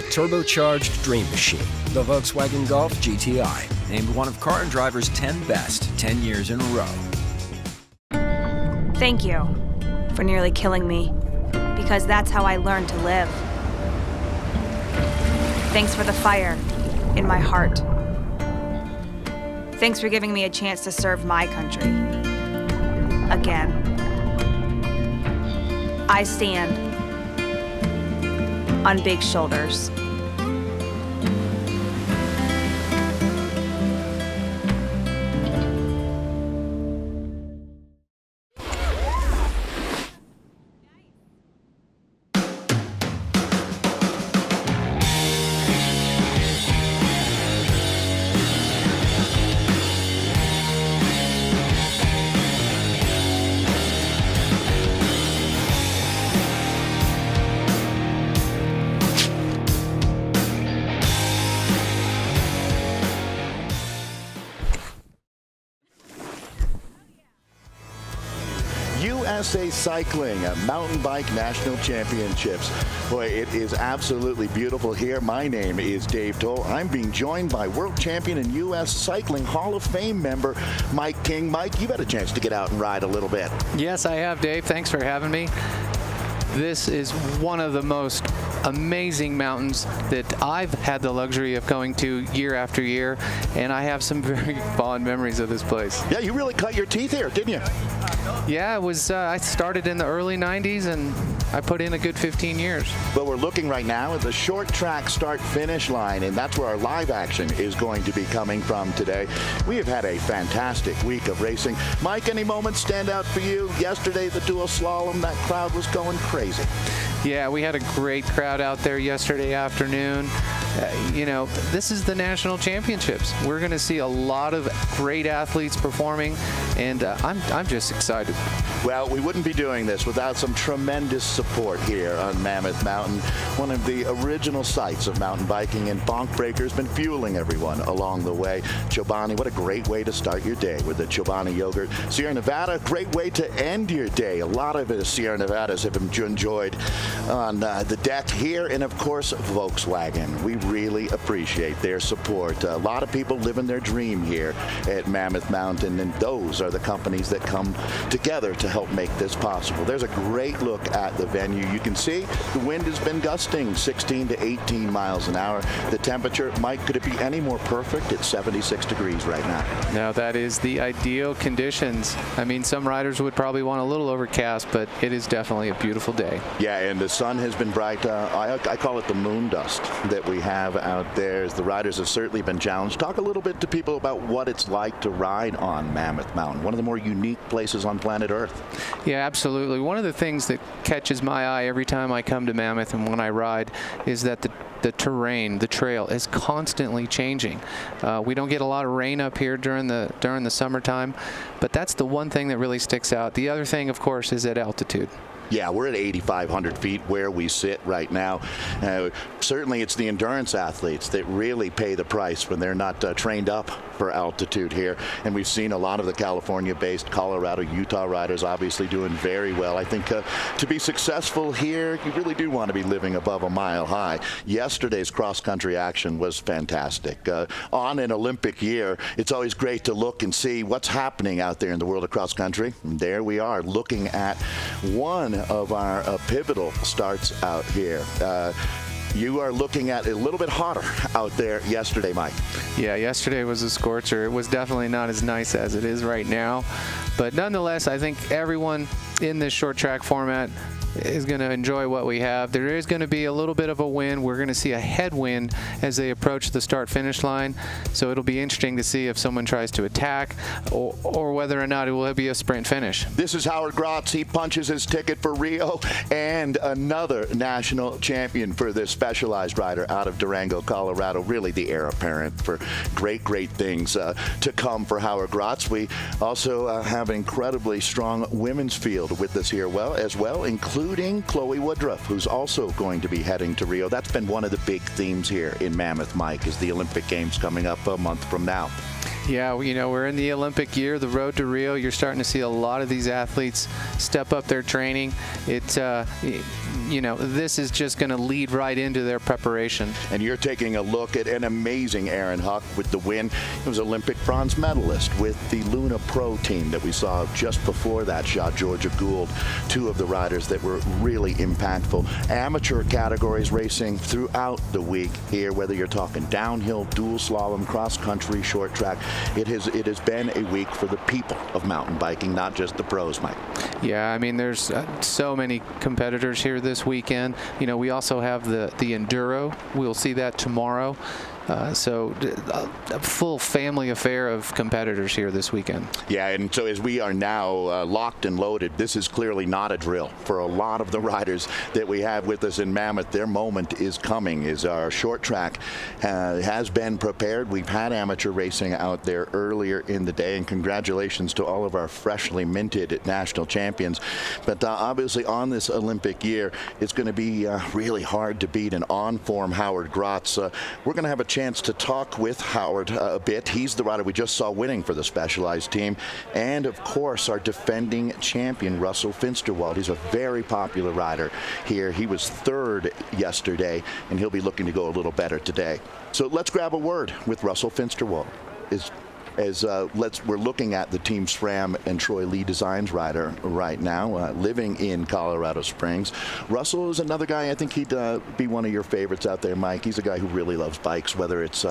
turbocharged dream machine, the Volkswagen Golf GTI. Named one of Car and Driver's 10 best 10 years in a row. Thank you for nearly killing me, because that's how I learned to live. Thanks for the fire in my heart. Thanks for giving me a chance to serve my country. Again. I stand on big shoulders. USA Cycling Mountain Bike National Championships. Boy, it is absolutely beautiful here. My name is Dave Toll. I'm being joined by world champion and U.S. Cycling Hall of Fame member Mike King. Mike, you've had a chance to get out and ride a little bit. Yes, I have, Dave. Thanks for having me. This is one of the most amazing mountains that I've had the luxury of going to year after year, and I have some very fond memories of this place. Yeah, you really cut your teeth here, didn't you? Yeah, it was. I started in the early 90s, and I put in a good 15 years. Well, we're looking right now at the short track start-finish line, and that's where our live action is going to be coming from today. We have had a fantastic week of racing. Mike, any moments stand out for you? Yesterday, the dual slalom, that crowd was going crazy. Yeah, we had a great crowd out there yesterday afternoon. You know, this is the national championships. We're going to see a lot of great athletes performing, and I'm just excited. Well, we wouldn't be doing this without some tremendous support here on Mammoth Mountain. One of the original sites of mountain biking, and Bonk Breaker's been fueling everyone along the way. Chobani, what a great way to start your day with the Chobani yogurt. Sierra Nevada, great way to end your day. A lot of it, Sierra Nevadas have enjoyed on the deck here, and of course Volkswagen. We really appreciate their support. A lot of people living their dream here at Mammoth Mountain, and those are the companies that come together to help make this possible. There's a great look at the venue. You can see the wind has been gusting 16 to 18 miles an hour. The temperature, Mike, could it be any more perfect? It's 76 degrees right now. Now that is the ideal conditions. I mean, some riders would probably want a little overcast, but it is definitely a beautiful day. Yeah, and the sun has been bright. I call it the moon dust that we have out there. As the riders have certainly been challenged. Talk a little bit to people about what it's like to ride on Mammoth Mountain, one of the more unique places on planet Earth. Yeah, absolutely. One of the things that catches my eye every time I come to Mammoth and when I ride is that the terrain, the trail, is constantly changing. We don't get a lot of rain up here during the summertime, but that's the one thing that really sticks out. The other thing, of course, is at altitude. Yeah, we're at 8,500 feet where we sit right now. Certainly it's the endurance athletes that really pay the price when they're not trained up for altitude here. And we've seen a lot of the California-based, Colorado, Utah riders obviously doing very well. I think to be successful here, you really do want to be living above a mile high. Yesterday's cross-country action was fantastic. On an Olympic year, it's always great to look and see what's happening out there in the world of cross-country. And there we are looking at one of our pivotal starts out here. You are looking at a little bit hotter out there yesterday, Mike. Yeah, yesterday was a scorcher. It was definitely not as nice as it is right now. But nonetheless, I think everyone in this short track format is going to enjoy what we have. There is going to be a little bit of a wind. We're going to see a headwind as they approach the start-finish line. So it'll be interesting to see if someone tries to attack or whether or not it will be a sprint finish. This is Howard Grotz. He punches his ticket for Rio, and another national champion for this specialized rider out of Durango, Colorado. Really the heir apparent for great things to come for Howard Grotz. We also have an incredibly strong women's field with us here as well, including Chloe Woodruff, who's also going to be heading to Rio. That's been one of the big themes here in Mammoth, Mike, is the Olympic Games coming up a month from now. Yeah, you know, we're in the Olympic year, the road to Rio. You're starting to see a lot of these athletes step up their training. You know, this is just going to lead right into their preparation. And you're taking a look at an amazing Aaron Huck with the win. He was Olympic bronze medalist with the Luna Pro team that we saw just before that shot. Georgia Gould, two of the riders that were really impactful. Amateur categories racing throughout the week here, whether you're talking downhill, dual slalom, cross country, short track. It has been a week for the people of mountain biking, not just the pros, Mike. Yeah, I mean, there's so many competitors here this weekend. You know, we also have the enduro. We'll see that tomorrow. So a full family affair of competitors here this weekend. Yeah, and so as we are now locked and loaded, this is clearly not a drill. For a lot of the riders that we have with us in Mammoth, their moment is coming. Is our short track has been prepared. We've had amateur racing out there earlier in the day, and congratulations to all of our freshly minted national champions. But obviously on this Olympic year, it's going to be really hard to beat an on-form Howard Grotz. We're going to have a chance to talk with Howard a bit. He's the rider we just saw winning for the Specialized team, and of course our defending champion Russell Finsterwald. He's a very popular rider here. He was third yesterday, and he'll be looking to go a little better today. So let's grab a word with Russell Finsterwald. We're looking at the Team SRAM and Troy Lee Designs rider right now, living in Colorado Springs. Russell is another guy, I think he'd be one of your favorites out there, Mike. He's a guy who really loves bikes, whether it's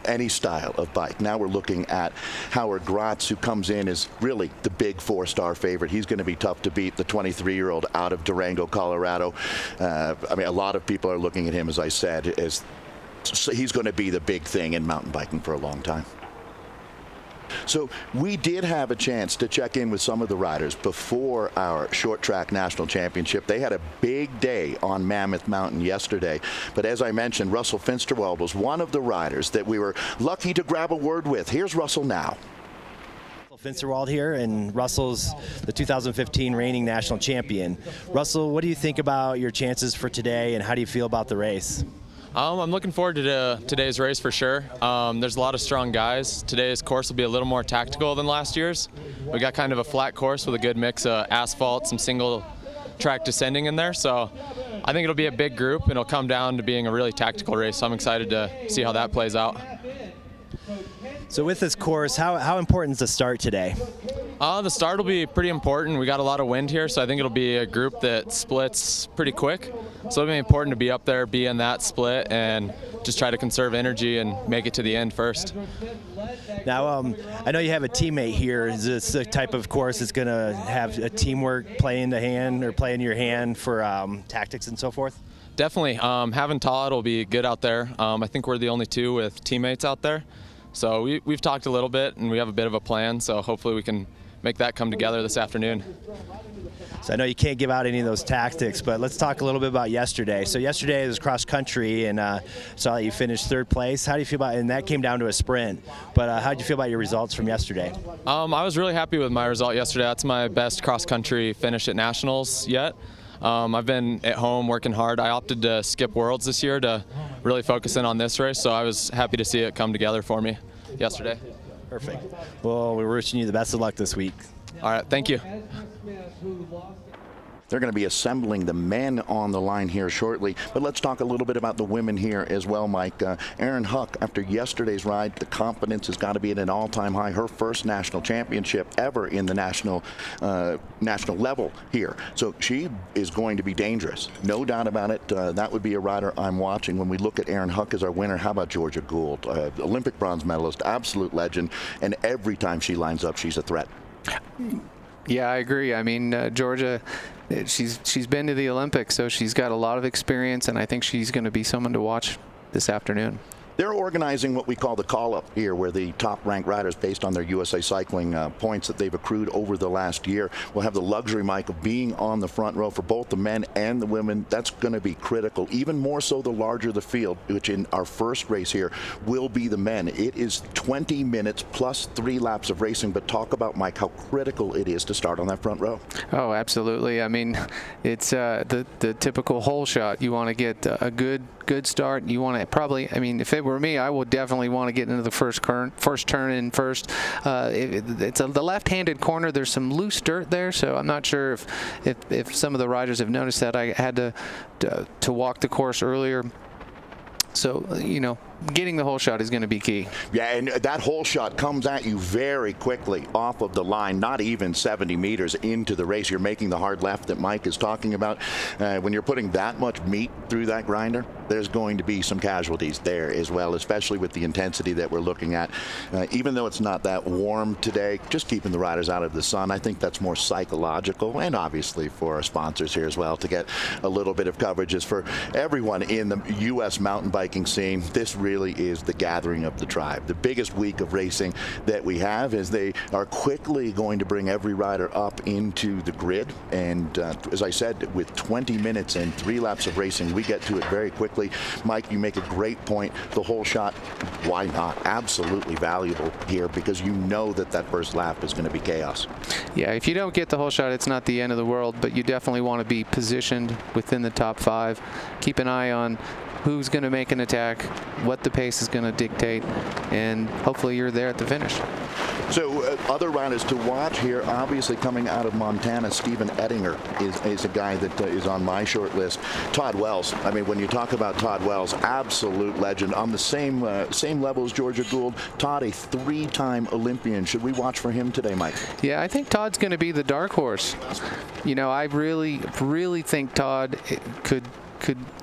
any style of bike. Now we're looking at Howard Grotz, who comes in as really the big four-star favorite. He's going to be tough to beat, the 23-year-old out of Durango, Colorado. I mean, a lot of people are looking at him, as I said, as he's going to be the big thing in mountain biking for a long time. So we did have a chance to check in with some of the riders before our short track national championship. They had a big day on Mammoth Mountain yesterday. But as I mentioned, Russell Finsterwald was one of the riders that we were lucky to grab a word with. Here's Russell now. Finsterwald here, and Russell's the 2015 reigning national champion. Russell, what do you think about your chances for today, and how do you feel about the race? I'm looking forward to today's race for sure. There's a lot of strong guys. Today's course will be a little more tactical than last year's. We got kind of a flat course with a good mix of asphalt, some single track descending in there. So I think it'll be a big group, and it'll come down to being a really tactical race. So I'm excited to see how that plays out. So with this course, how important is the start today? The start will be pretty important. We got a lot of wind here, so I think it'll be a group that splits pretty quick. So it'll be important to be up there, be in that split, and just try to conserve energy and make it to the end first. Now, I know you have a teammate here. Is this the type of course that's going to have a teamwork play in the hand or play in your hand for tactics and so forth? Definitely. Having Todd will be good out there. I think we're the only two with teammates out there. So we've talked a little bit, and we have a bit of a plan, so hopefully we can make that come together this afternoon. So I know you can't give out any of those tactics, but let's talk a little bit about yesterday. So yesterday was cross country, and saw that you finished third place. How do you feel about it? And that came down to a sprint, but how did you feel about your results from yesterday? I was really happy with my result yesterday. That's my best cross country finish at nationals yet. I've been at home working hard. I opted to skip Worlds this year to really focus in on this race, so I was happy to see it come together for me yesterday. Perfect. Well, we're wishing you the best of luck this week. All right, thank you. They're going to be assembling the men on the line here shortly. But let's talk a little bit about the women here as well, Mike. Aaron Huck, after yesterday's ride, the confidence has got to be at an all-time high. Her first national championship ever in the national level here. So she is going to be dangerous. No doubt about it. That would be a rider I'm watching. When we look at Aaron Huck as our winner, how about Georgia Gould? Olympic bronze medalist, absolute legend. And every time she lines up, she's a threat. Yeah, I agree. I mean, Georgia, she's been to the Olympics, so she's got a lot of experience, and I think she's going to be someone to watch this afternoon. They're organizing what we call the call-up here, where the top-ranked riders, based on their USA Cycling points that they've accrued over the last year, will have the luxury, Mike, of being on the front row for both the men and the women. That's going to be critical, even more so the larger the field, which in our first race here will be the men. It is 20 minutes plus 3 laps of racing, but talk about, Mike, how critical it is to start on that front row. Oh, absolutely. I mean, it's the typical hole shot. You want to get a good good start. You want to probably, I mean, if it were me, I would definitely want to get into the first turn in first. It's the left-handed corner. There's some loose dirt there, so I'm not sure if some of the riders have noticed that. I had to walk the course earlier. So, you know, getting the hole shot is going to be key. Yeah, and that hole shot comes at you very quickly off of the line, not even 70 meters into the race. You're making the hard left that Mike is talking about. When you're putting that much meat through that grinder, there's going to be some casualties there as well, especially with the intensity that we're looking at. Even though it's not that warm today, just keeping the riders out of the sun, I think that's more psychological, and obviously for our sponsors here as well, to get a little bit of coverage. Is for everyone in the U.S. mountain biking scene, this really is the gathering of the tribe. The biggest week of racing that we have is they are quickly going to bring every rider up into the grid. And as I said, with 20 minutes and 3 laps of racing, we get to it very quickly. Mike, you make a great point. The whole shot, why not? Absolutely valuable here, because you know that first lap is going to be chaos. Yeah, if you don't get the whole shot, it's not the end of the world, but you definitely want to be positioned within the top 5. Keep an eye on who's going to make an attack, what the pace is going to dictate, and hopefully you're there at the finish. So other riders to watch here, obviously coming out of Montana, Stephen Ettinger is a guy that is on my short list. Todd Wells, I mean, when you talk about Todd Wells, absolute legend, on the same level as Georgia Gould. Todd, a 3-time Olympian. Should we watch for him today, Mike? Yeah, I think Todd's going to be the dark horse. You know, I really think Todd could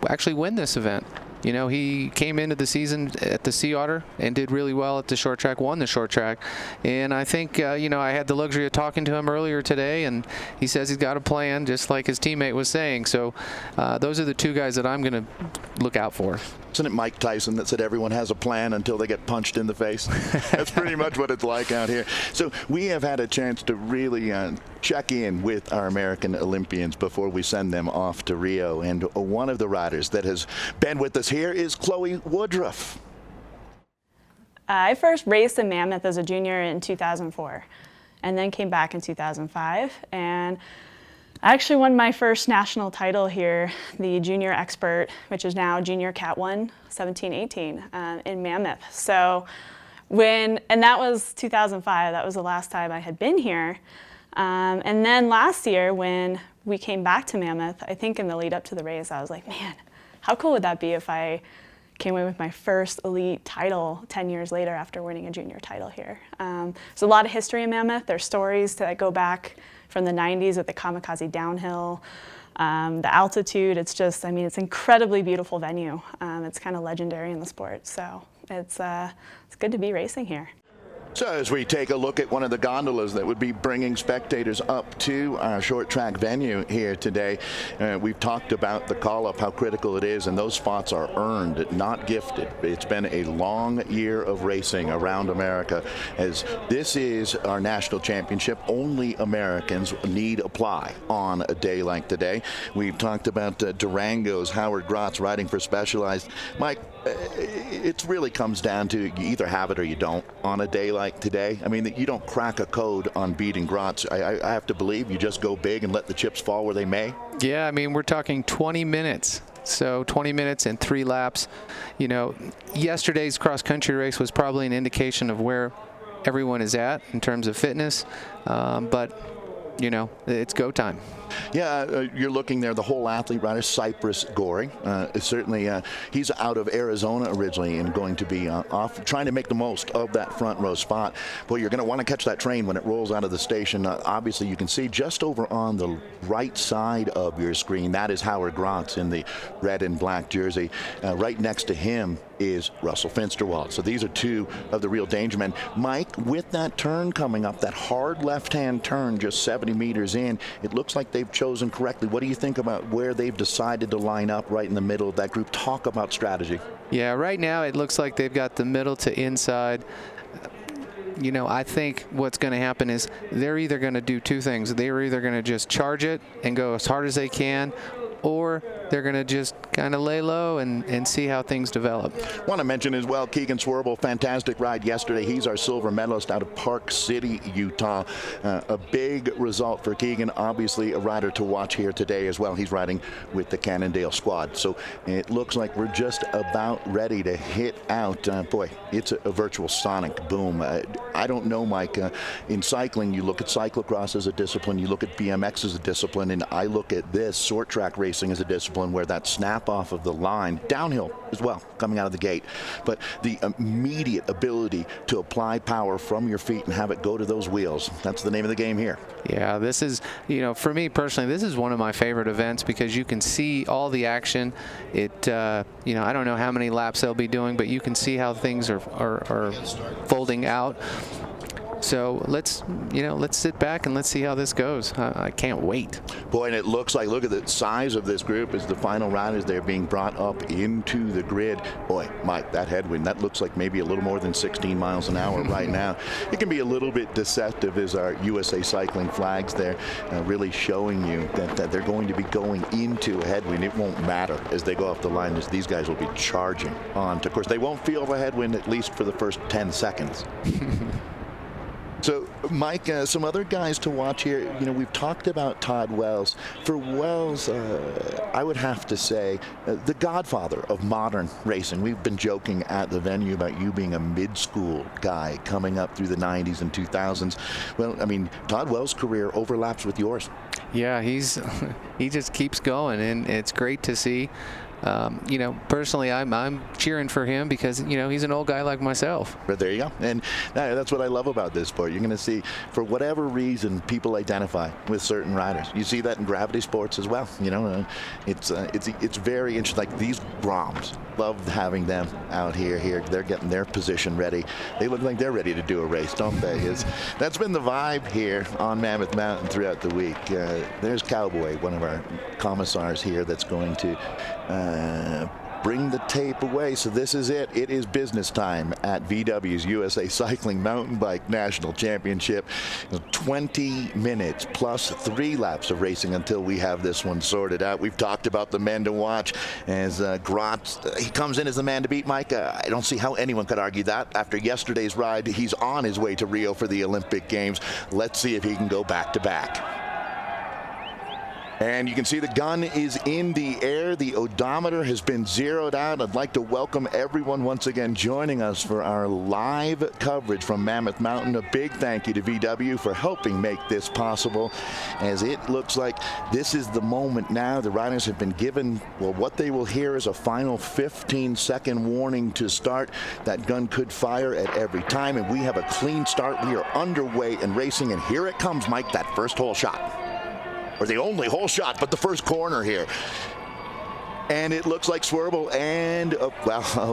actually win this event. You know, he came into the season at the Sea Otter and did really well at the short track, won the short track. And I think, you know, I had the luxury of talking to him earlier today, and he says he's got a plan, just like his teammate was saying. So those are the 2 guys that I'm going to look out for. Isn't it Mike Tyson that said everyone has a plan until they get punched in the face? That's pretty much what it's like out here. So we have had a chance to really check in with our American Olympians before we send them off to Rio. And one of the riders that has been with us here is Chloe Woodruff. I first raced in Mammoth as a junior in 2004, and then came back in 2005. And I actually won my first national title here, the Junior Expert, which is now Junior Cat 1, 17-18, in Mammoth. So and that was 2005, that was the last time I had been here. And then last year when we came back to Mammoth, I think in the lead up to the race, I was like, man, how cool would that be if I came away with my first elite title 10 years later after winning a junior title here. There's a lot of history in Mammoth. There's stories that go back from the 90s with the Kamikaze downhill, the altitude. It's just, I mean, it's an incredibly beautiful venue. It's kind of legendary in the sport. So it's good to be racing here. So as we take a look at one of the gondolas that would be bringing spectators up to our short track venue here today, we've talked about the call-up, how critical it is, and those spots are earned, not gifted. It's been a long year of racing around America, as this is our national championship. Only Americans need apply on a day like today. We've talked about Durango's Howard Grotz riding for Specialized. Mike, it really comes down to you either have it or you don't on a day like today. I mean, you don't crack a code on beating Grotz. I have to believe you just go big and let the chips fall where they may. Yeah, I mean, we're talking 20 minutes. So 20 minutes and 3 laps. You know, yesterday's cross-country race was probably an indication of where everyone is at in terms of fitness. But, you know, it's go time. Yeah, you're looking there, the whole athlete rider, Cypress Gorey. Certainly, he's out of Arizona originally and going to be off trying to make the most of that front row spot. Boy, you're going to want to catch that train when it rolls out of the station. Obviously, you can see just over on the right side of your screen, that is Howard Grotz in the red and black jersey. Right next to him is Russell Finsterwald. So these are 2 of the real danger men. Mike, with that turn coming up, that hard left-hand turn just 70 meters in, it looks like they've chosen correctly. What do you think about where they've decided to line up right in the middle of that group? Talk about strategy. Yeah, right now it looks like they've got the middle to inside. You know, I think what's going to happen is they're either going to do 2 things. They're either going to just charge it and go as hard as they can, or they're going to just kind of lay low and see how things develop. Want to mention as well, Keegan Swerble, fantastic ride yesterday. He's our silver medalist out of Park City, Utah. A big result for Keegan. Obviously a rider to watch here today as well. He's riding with the Cannondale squad. So it looks like we're just about ready to hit out. Boy, it's a virtual sonic boom. I don't know, Mike. In cycling, you look at cyclocross as a discipline, you look at BMX as a discipline, and I look at this short track racing as a discipline where that snap off of the line, downhill as well, coming out of the gate, but the immediate ability to apply power from your feet and have it go to those wheels. That's the name of the game here. Yeah, this is, you know, for me personally, this is one of my favorite events because you can see all the action. It, you know, I don't know how many laps they'll be doing, but you can see how things are folding out. So let's sit back and let's see how this goes. I can't wait. Boy, and it looks like, look at the size of this group as the final riders, they're being brought up into the grid. Boy, Mike, that headwind, that looks like maybe a little more than 16 miles an hour right now. It can be a little bit deceptive as our USA Cycling flags there really showing you that they're going to be going into a headwind. It won't matter as they go off the line, as these guys will be charging on. Of course, they won't feel the headwind at least for the first 10 seconds. So, Mike, some other guys to watch here. You know, we've talked about Todd Wells. For Wells, I would have to say the godfather of modern racing. We've been joking at the venue about you being a mid-school guy coming up through the 90s and 2000s. Well, I mean, Todd Wells' career overlaps with yours. Yeah, he just keeps going, and it's great to see. You know, personally, I'm cheering for him because, you know, he's an old guy like myself. But there you go. And that's what I love about this sport. You're going to see, for whatever reason, people identify with certain riders. You see that in gravity sports as well. You know, it's very interesting. Like these Broms, love having them out here. They're getting their position ready. They look like they're ready to do a race, don't they? That's been the vibe here on Mammoth Mountain throughout the week. There's Cowboy, one of our commissars here, that's going to bring the tape away. So this is it. It is business time at VW's USA Cycling Mountain Bike National Championship. 20 minutes plus 3 laps of racing until we have this one sorted out. We've talked about the men to watch as Grotz, he comes in as the man to beat, Mike. I don't see how anyone could argue that. After yesterday's ride, he's on his way to Rio for the Olympic Games. Let's see if he can go back to back. And you can see the gun is in the air. The odometer has been zeroed out. I'd like to welcome everyone once again joining us for our live coverage from Mammoth Mountain. A big thank you to VW for helping make this possible, as it looks like this is the moment now. The riders have been given, well, what they will hear is a final 15-second warning to start. That gun could fire at every time, and we have a clean start. We are underway and racing, and here it comes, Mike, that first hole shot. Or the only hole shot, but the first corner here. And it looks like Swerble and,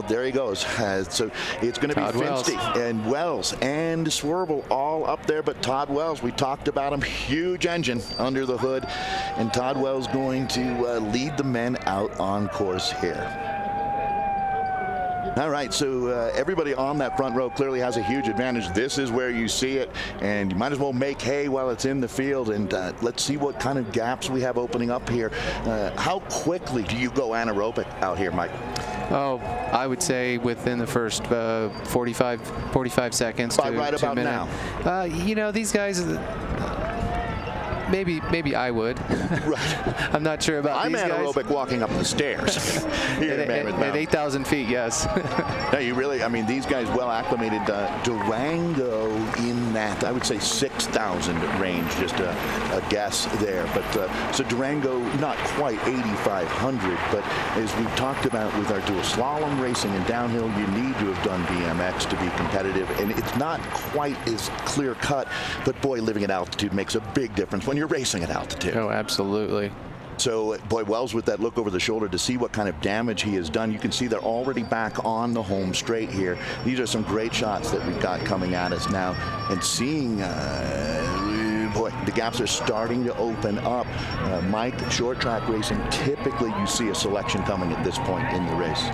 there he goes. So it's going to be Finsty and Wells and Swerble all up there, but Todd Wells, we talked about him, huge engine under the hood, and Todd Wells going to lead the men out on course here. All right, so everybody on that front row clearly has a huge advantage. This is where you see it, and you might as well make hay while it's in the field. And let's see what kind of gaps we have opening up here. How quickly do you go anaerobic out here, Mike? Oh, I would say within the first 45 seconds. Right about now. You know, these guys. Maybe I would. Right. I'm not sure about these guys. I'm anaerobic walking up the stairs here at 8,000 feet, yes. No, you really, I mean, these guys well acclimated. Durango in that, I would say 6,000 range, just a guess there. But so Durango, not quite 8,500, but as we've talked about with our dual slalom racing and downhill, you need to have done BMX to be competitive. And it's not quite as clear cut, but boy, living at altitude makes a big difference when you're racing at altitude. Oh, absolutely. So, boy, Wells with that look over the shoulder to see what kind of damage he has done. You can see they're already back on the home straight here. These are some great shots that we've got coming at us now. And seeing, boy, the gaps are starting to open up. Mike, short track racing, typically you see a selection coming at this point in the race.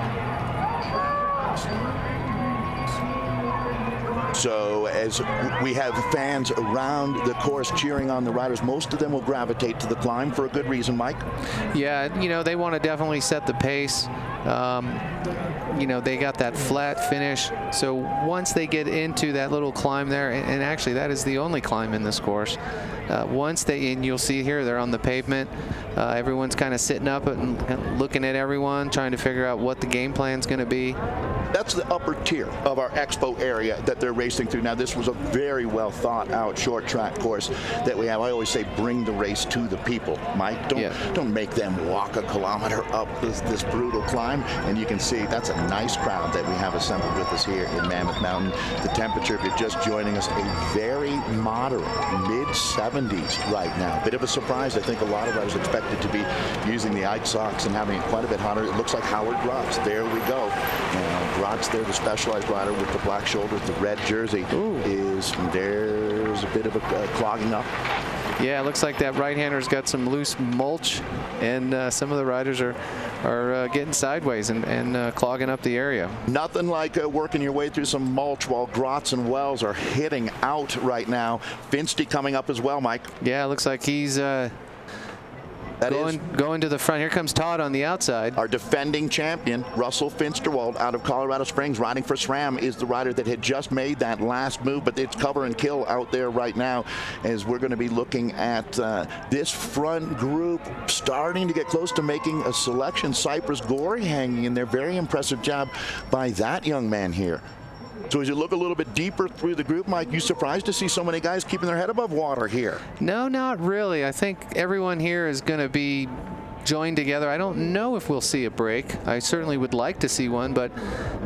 So as we have fans around the course cheering on the riders, most of them will gravitate to the climb for a good reason, Mike. Yeah, they want to definitely set the pace. They got that flat finish, so once they get into that little climb there, and actually that is the only climb in this course, and you'll see here they're on the pavement, everyone's kind of sitting up and looking at everyone, trying to figure out what the game plan's going to be. That's the upper tier of our expo area that they're racing through. Now, this was a very well thought out short track course that we have. I always say bring the race to the people, Mike. Don't make them walk a kilometer up this brutal climb. And you can see that's a nice crowd that we have assembled with us here in Mammoth Mountain. The temperature, if you're just joining us, a very moderate mid-70s right now. Bit of a surprise. I think a lot of riders expected to be using the ice socks and having it quite a bit hotter. It looks like Howard Grotz. There we go. Grotz there, the Specialized rider with the black shoulders, the red jersey, there's a bit of a clogging up. Yeah, it looks like that right-hander's got some loose mulch, and some of the riders are getting sideways and clogging up the area. Nothing like working your way through some mulch while Grotz and Wells are hitting out right now. Finsty coming up as well, Mike. Yeah, it looks like he's going to the front. Here comes Todd on the outside. Our defending champion, Russell Finsterwald, out of Colorado Springs, riding for SRAM, is the rider that had just made that last move, but it's cover and kill out there right now as we're going to be looking at this front group starting to get close to making a selection. Cypress Gorey hanging in there. Very impressive job by that young man here. So as you look a little bit deeper through the group, Mike, you surprised to see so many guys keeping their head above water here? No, not really. I think everyone here is going to be joined together. I don't know if we'll see a break. I certainly would like to see one, but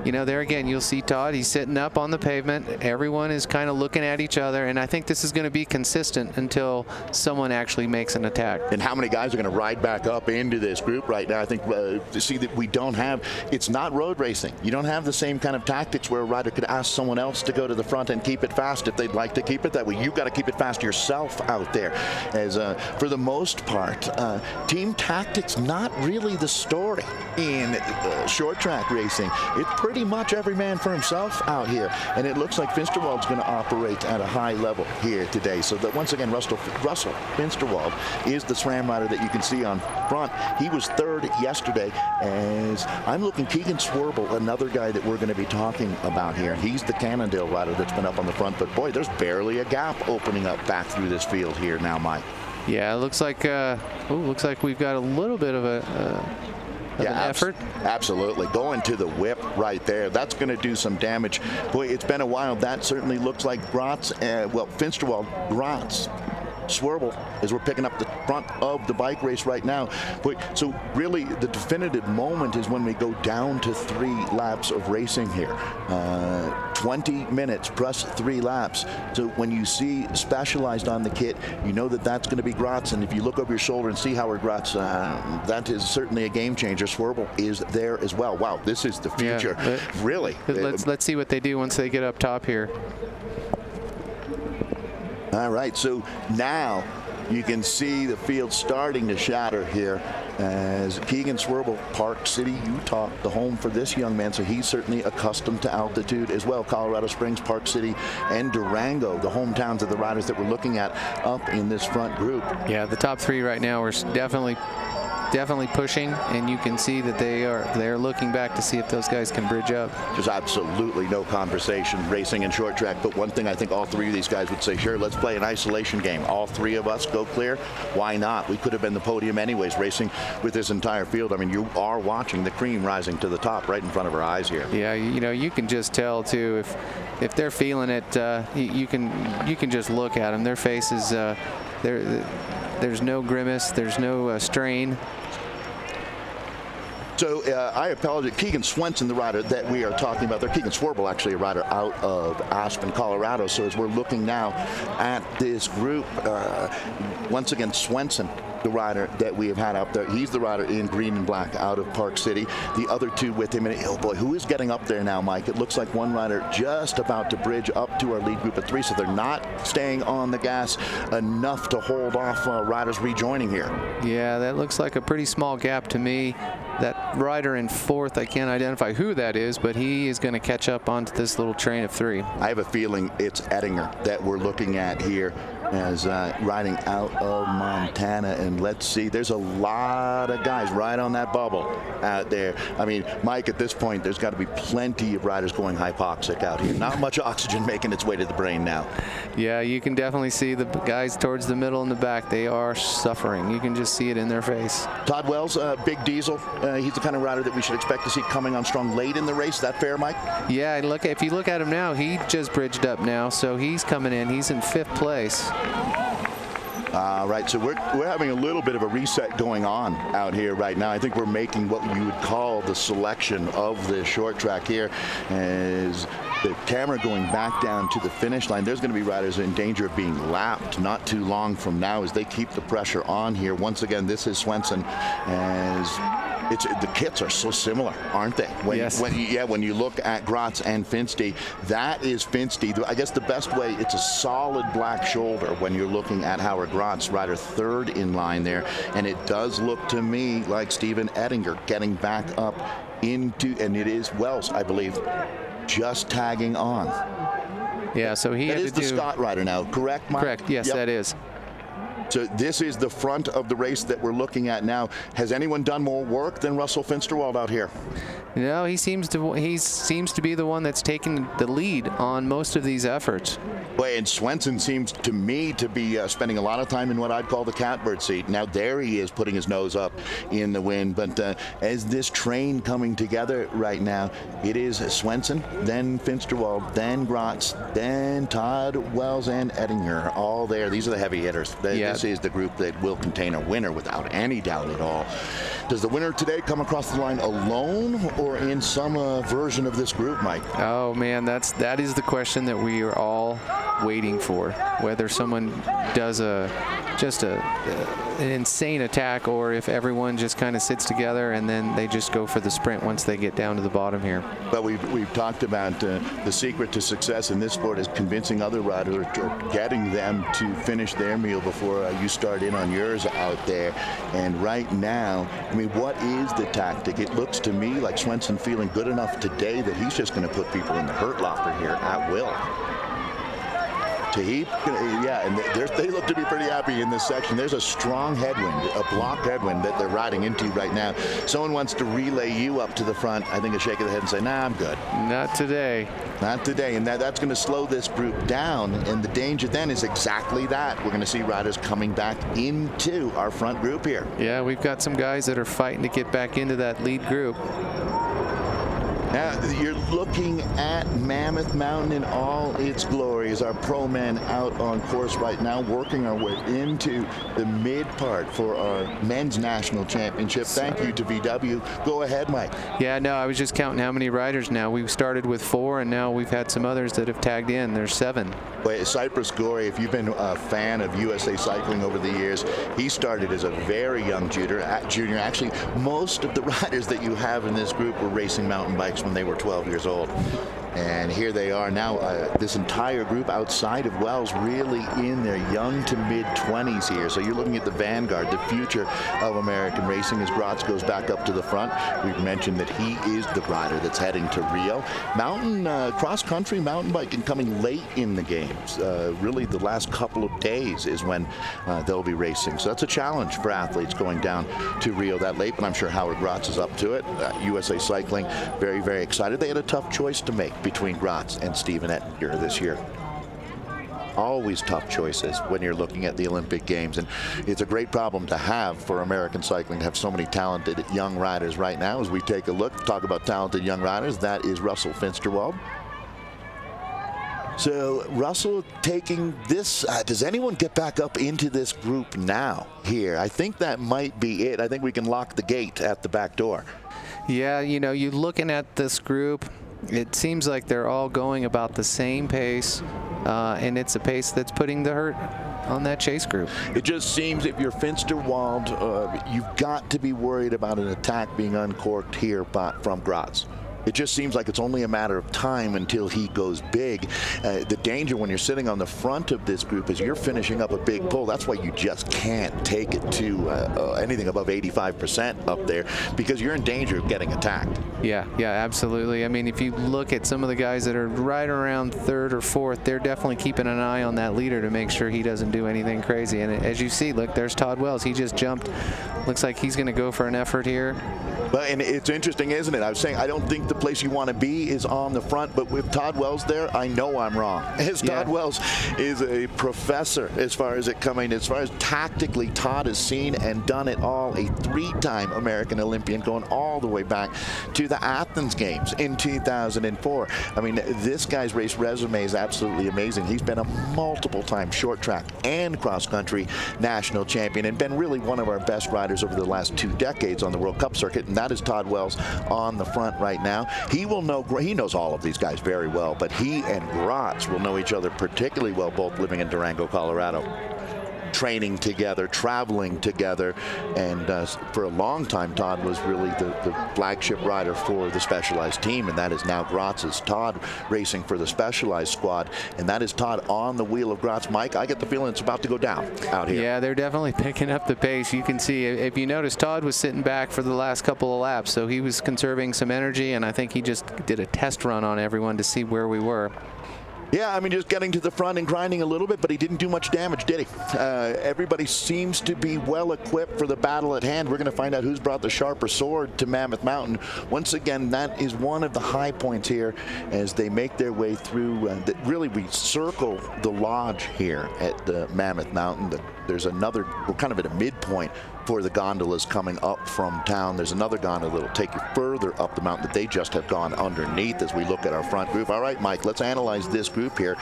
there again, you'll see Todd. He's sitting up on the pavement. Everyone is kind of looking at each other, and I think this is going to be consistent until someone actually makes an attack. And how many guys are going to ride back up into this group right now? I think to see that we don't have, it's not road racing. You don't have the same kind of tactics where a rider could ask someone else to go to the front and keep it fast if they'd like to keep it that way. You've got to keep it fast yourself out there. As for the most part, team tactics, not really the story in short track racing. It's pretty much every man for himself out here, and it looks like Finsterwald's going to operate at a high level here today. So that once again, Russell Finsterwald is the SRAM rider that you can see on front. He was third yesterday. As I'm looking, Keegan Swerble, another guy that we're going to be talking about here. He's the Cannondale rider that's been up on the front, but boy, there's barely a gap opening up back through this field here now, Mike. Yeah, it looks like we've got a little bit of an effort. Absolutely. Going to the whip right there. That's going to do some damage. Boy, it's been a while. That certainly looks like Grotz, Finsterwald, Grotz, Swerble, as we're picking up the front of the bike race right now. But so really the definitive moment is when we go down to 3 laps of racing here. 20 minutes plus 3 laps. So when you see Specialized on the kit, you know that that's going to be Grotz. And if you look over your shoulder and see Howard Grotz, that is certainly a game changer. Swerble is there as well. Wow, this is the future. Yeah, really. Let's see what they do once they get up top here. All right, so now you can see the field starting to shatter here as Keegan Swerble, Park City, Utah, the home for this young man, so he's certainly accustomed to altitude as well. Colorado Springs, Park City, and Durango, the hometowns of the riders that we're looking at up in this front group. Yeah, the top 3 right now are definitely pushing, and you can see that they're looking back to see if those guys can bridge up. There's absolutely no conversation racing in short track, but one thing I think all 3 of these guys would say, sure, let's play an isolation game. All 3 of us go clear. Why not? We could have been the podium anyways, racing with this entire field. I mean, you are watching the cream rising to the top right in front of our eyes here. Yeah, you can just tell too if they're feeling it. You can just look at them. Their faces, there's no grimace, there's no strain. So I apologize. Keegan Swenson, the rider that we are talking about there. Keegan Swerble, actually a rider out of Aspen, Colorado. So as we're looking now at this group, once again, Swenson the rider that we have had up there. He's the rider in green and black out of Park City. The other two with him, and oh boy, who is getting up there now, Mike? It looks like one rider just about to bridge up to our lead group of 3, so they're not staying on the gas enough to hold off riders rejoining here. Yeah, that looks like a pretty small gap to me. That rider in 4th, I can't identify who that is, but he is going to catch up onto this little train of 3. I have a feeling it's Ettinger that we're looking at here as riding out of Montana. And let's see, there's a lot of guys right on that bubble out there. I mean, Mike, at this point, there's got to be plenty of riders going hypoxic out here. Not much oxygen making its way to the brain now. Yeah, you can definitely see the guys towards the middle and the back. They are suffering. You can just see it in their face. Todd Wells, Big Diesel, he's the kind of rider that we should expect to see coming on strong late in the race. Is that fair, Mike? Yeah, if you look at him now, he just bridged up now, so he's coming in. He's in 5th place. Right, so we're having a little bit of a reset going on out here right now. I think we're making what you would call the selection of the short track here. As the camera going back down to the finish line, there's going to be riders in danger of being lapped not too long from now as they keep the pressure on here. Once again, this is Swenson, as the kits are so similar, aren't they? Yes. When you look at Gratz and Finste, that is Finste. I guess the best way, it's a solid black shoulder when you're looking at Howard Gratz, rider 3rd in line there. And it does look to me like Steven Ettinger getting back up into, and it is Wells, I believe, just tagging on. Yeah, so he That is the Scott rider now, correct, Mike? Correct, yes, Yep. that is. So this is the front of the race that we're looking at now. Has anyone done more work than Russell Finsterwald out here? No, he seems to be the one that's taking the lead on most of these efforts. Well, and Swenson seems to me to be spending a lot of time in what I'd call the catbird seat. Now there he is putting his nose up in the wind, but as this train coming together right now, it is Swenson, then Finsterwald, then Gratz, then Todd Wells and Ettinger, all there. These are the heavy hitters. This is the group that will contain a winner without any doubt at all. Does the winner today come across the line alone or in some version of this group, Mike? Oh man, that is the question that we are all waiting for. Whether someone does an insane attack, or if everyone just kind of sits together and then they just go for the sprint once they get down to the bottom here. But we've talked about the secret to success in this sport is convincing other riders or getting them to finish their meal before you start in on yours out there. And right now, I mean, what is the tactic? It looks to me like Swenson feeling good enough today that he's just going to put people in the hurt locker here at will. And they look to be pretty happy in this section. There's a strong headwind, a block headwind that they're riding into right now. Someone wants to relay you up to the front. I think a shake of the head and say, nah, I'm good. Not today. Not today. And that's going to slow this group down. And the danger then is exactly that. We're going to see riders coming back into our front group here. Yeah, we've got some guys that are fighting to get back into that lead group. Now, you're looking at Mammoth Mountain in all its glory as our pro men out on course right now, working our way into the mid part for our men's national championship. Thank you to VW. Go ahead, Mike. Yeah, no, I was just counting how many riders now. We started with 4, and now we've had some others that have tagged in. There's 7. Well, Cypress Gorey, if you've been a fan of USA Cycling over the years, he started as a very young junior. Actually, most of the riders that you have in this group were racing mountain bikes when they were 12 years old. And here they are now, this entire group outside of Wells really in their young to mid-20s here. So you're looking at the vanguard, the future of American racing as Gratz goes back up to the front. We've mentioned that he is the rider that's heading to Rio. Mountain, cross-country mountain biking coming late in the games. Really the last couple of days is when they'll be racing. So that's a challenge for athletes going down to Rio that late, but I'm sure Howard Gratz is up to it. USA Cycling, very, very excited. They had a tough choice to make between Gratz and Steven Ettinger this year. Always tough choices when you're looking at the Olympic Games, and it's a great problem to have for American cycling to have so many talented young riders right now. As we take a look, talk about talented young riders, that is Russell Finsterwald. So Russell taking this, does anyone get back up into this group now here? I think that might be it. I think we can lock the gate at the back door. Yeah, you know, you're looking at this group, it seems like they're all going about the same pace. and it's a pace that's putting the hurt on that chase group. It just seems if you're Finsterwald, you've got to be worried about an attack being uncorked here from Gratz. It just seems like it's only a matter of time until he goes big. The danger when you're sitting on the front of this group is you're finishing up a big pull. That's why you just can't take it to anything above 85% up there, because you're in danger of getting attacked. Yeah, absolutely. I mean, if you look at some of the guys that are right around third or fourth, they're definitely keeping an eye on that leader to make sure he doesn't do anything crazy. And as you see, look, there's Todd Wells. He just jumped. Looks like he's going to go for an effort here. But and it's interesting, isn't it? I was saying I don't think the place you want to be is on the front, but with Todd Wells there, I know I'm wrong. As Todd Wells is a professor as far as tactically, Todd has seen and done it all. A 3-time American Olympian going all the way back to the Athens Games in 2004. I mean, this guy's race resume is absolutely amazing. He's been a multiple-time short track and cross-country national champion and been really one of our best riders over the last 2 decades on the World Cup circuit. And that is Todd Wells on the front right now. He knows all of these guys very well, but he and Gratz will know each other particularly well, both living in Durango, Colorado, training together, traveling together, and for a long time Todd was really the flagship rider for the Specialized team, and that is now Gratz's Todd racing for the Specialized squad, and that is Todd on the wheel of Gratz. Mike, I get the feeling it's about to go down out here. Yeah, they're definitely picking up the pace. You can see, if you notice, Todd was sitting back for the last couple of laps, so he was conserving some energy, and I think he just did a test run on everyone to see where we were. Yeah, I mean, just getting to the front and grinding a little bit, but he didn't do much damage, did he? Everybody seems to be well equipped for the battle at hand. We're going to find out who's brought the sharper sword to Mammoth Mountain. Once again, that is one of the high points here as they make their way through. Really, we circle the lodge here at the Mammoth Mountain. There's another, we're kind of at a midpoint for the gondolas coming up from town. There's another gondola that'll take you further up the mountain that they just have gone underneath as we look at our front group. All right, Mike, let's analyze this group here.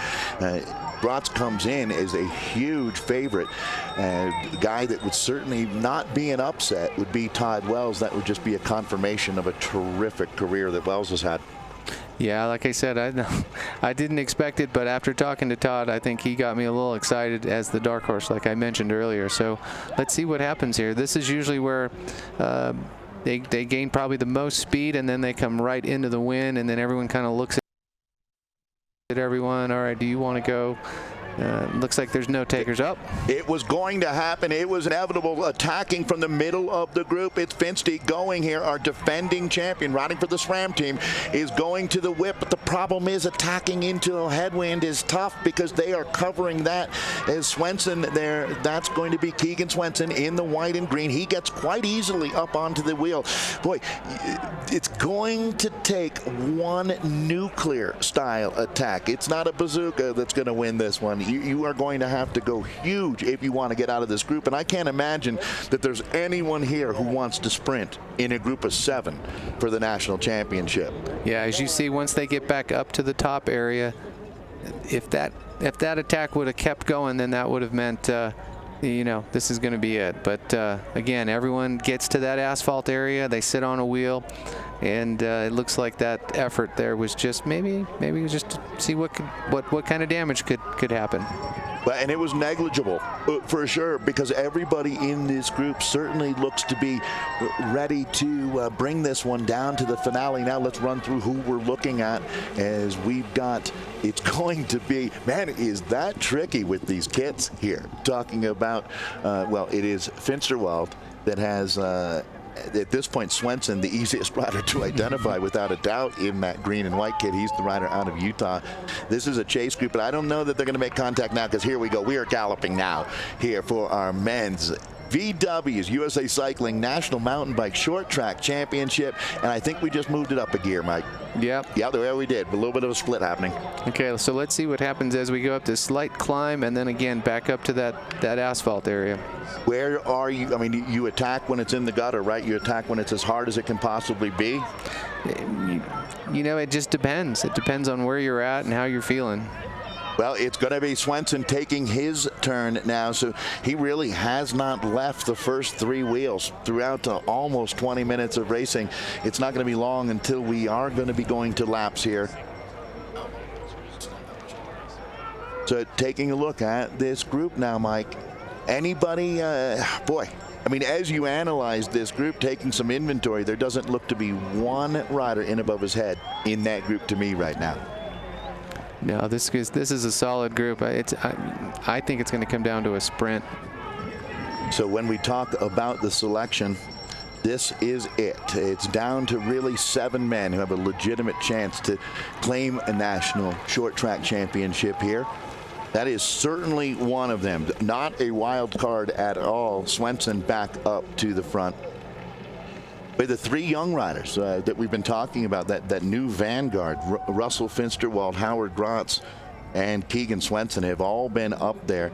Gratz comes in as a huge favorite. The guy that would certainly not be an upset would be Todd Wells. That would just be a confirmation of a terrific career that Wells has had. Yeah, like I said, I didn't expect it, but after talking to Todd, I think he got me a little excited as the dark horse, like I mentioned earlier. So let's see what happens here. This is usually where they gain probably the most speed, and then they come right into the wind, and then everyone kind of looks at everyone. All right, do you want to go? Looks like there's no takers up. It was going to happen. It was inevitable. Attacking from the middle of the group. It's Finsty going here. Our defending champion, riding for the SRAM team, is going to the whip. But the problem is attacking into a headwind is tough because they are covering that. As Swenson there, that's going to be Keegan Swenson in the white and green. He gets quite easily up onto the wheel. Boy, it's going to take one nuclear style attack. It's not a bazooka that's going to win this one. You are going to have to go huge if you want to get out of this group, and I can't imagine that there's anyone here who wants to sprint in a group of 7 for the national championship. Yeah, as you see, once they get back up to the top area, if that attack would have kept going, then that would have meant this is going to be it. But again, everyone gets to that asphalt area, they sit on a wheel, and it looks like that effort there was just maybe just to see what kind of damage could happen. And it was negligible for sure, because everybody in this group certainly looks to be ready to bring this one down to the finale. Now let's run through who we're looking at, as we've got, it's going to be, man, is that tricky with these kits here. Talking about, it is Finsterwald that has, at this point, Swenson, the easiest rider to identify without a doubt in that green and white kit. He's the rider out of Utah. This is a chase group, but I don't know that they're going to make contact now, because here we go. We are galloping now here for our men's VW's USA Cycling National Mountain Bike Short Track Championship, and I think we just moved it up a gear, Mike. Yep. Yeah, the way we did. A little bit of a split happening. Okay, so let's see what happens as we go up this slight climb, and then again back up to that asphalt area. Where are you? I mean, you attack when it's in the gutter, right? You attack when it's as hard as it can possibly be. It just depends. It depends on where you're at and how you're feeling. Well, it's going to be Swenson taking his turn now, so he really has not left the first 3 wheels throughout the almost 20 minutes of racing. It's not going to be long until we are going to be going to laps here. So taking a look at this group now, Mike, anybody, boy, I mean, as you analyze this group, taking some inventory, there doesn't look to be one rider in above his head in that group to me right now. No, this is a solid group. I think it's going to come down to a sprint. So when we talk about the selection, this is it. It's down to really 7 men who have a legitimate chance to claim a national short track championship here. That is certainly one of them. Not a wild card at all. Swenson back up to the front. But the 3 young riders that we've been talking about, that new vanguard, Russell Finsterwald, Howard Grotz, and Keegan Swenson have all been up there.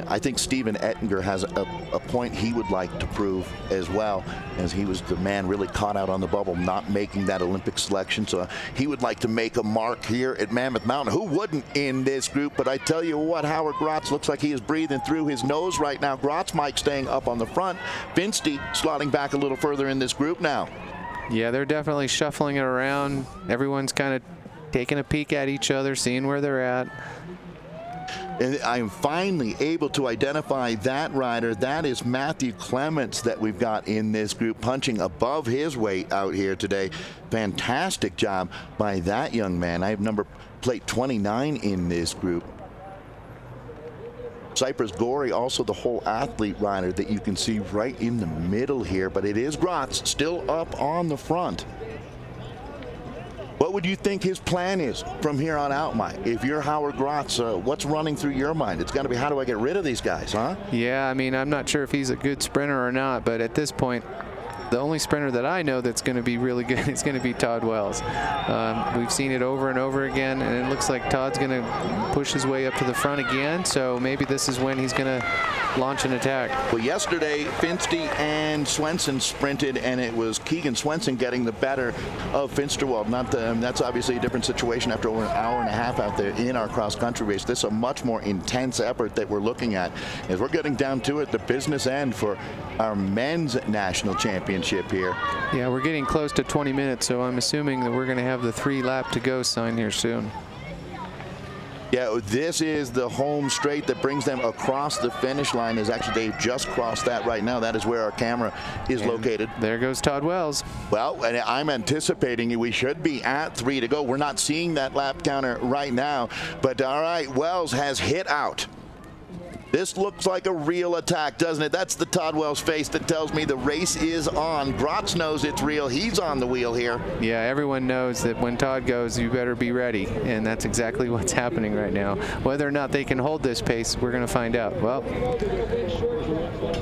I think Steven Ettinger has a point he would like to prove as well, as he was the man really caught out on the bubble, not making that Olympic selection. So he would like to make a mark here at Mammoth Mountain. Who wouldn't in this group? But I tell you what, Howard Grotz looks like he is breathing through his nose right now. Grotz, Mike, staying up on the front. Finsty slotting back a little further in this group now. Yeah, they're definitely shuffling it around. Everyone's kind of taking a peek at each other, seeing where they're at. And I'm finally able to identify that rider. That is Matthew Clements that we've got in this group, punching above his weight out here today. Fantastic job by that young man. I have number plate 29 in this group. Cypress Gorey, also the whole athlete rider that you can see right in the middle here, but it is Grotz still up on the front. What would you think his plan is from here on out, Mike? If you're Howard Grotz, what's running through your mind? It's got to be, how do I get rid of these guys, huh? Yeah, I mean, I'm not sure if he's a good sprinter or not, but at this point, the only sprinter that I know that's going to be really good is going to be Todd Wells. We've seen it over and over again, and it looks like Todd's going to push his way up to the front again, so maybe this is when he's going to launch an attack. Well, yesterday, Finsty and Swenson sprinted, and it was Keegan Swenson getting the better of Finsterwald. That's obviously a different situation after over an hour and a half out there in our cross-country race. This is a much more intense effort that we're looking at as we're getting down to it, the business end for our men's national championship here. Yeah, we're getting close to 20 minutes, so I'm assuming that we're going to have the 3-lap to go sign here soon. Yeah, this is the home straight that brings them across the finish line. Is actually, they've just crossed that right now. That is where our camera is located. There goes Todd Wells. Well, and I'm anticipating we should be at 3 to go. We're not seeing that lap counter right now, but all right, Wells has hit out. This looks like a real attack, doesn't it? That's the Todd Wells face that tells me the race is on. Grotz knows it's real. He's on the wheel here. Yeah, everyone knows that when Todd goes, you better be ready, and that's exactly what's happening right now. Whether or not they can hold this pace, we're going to find out. Well,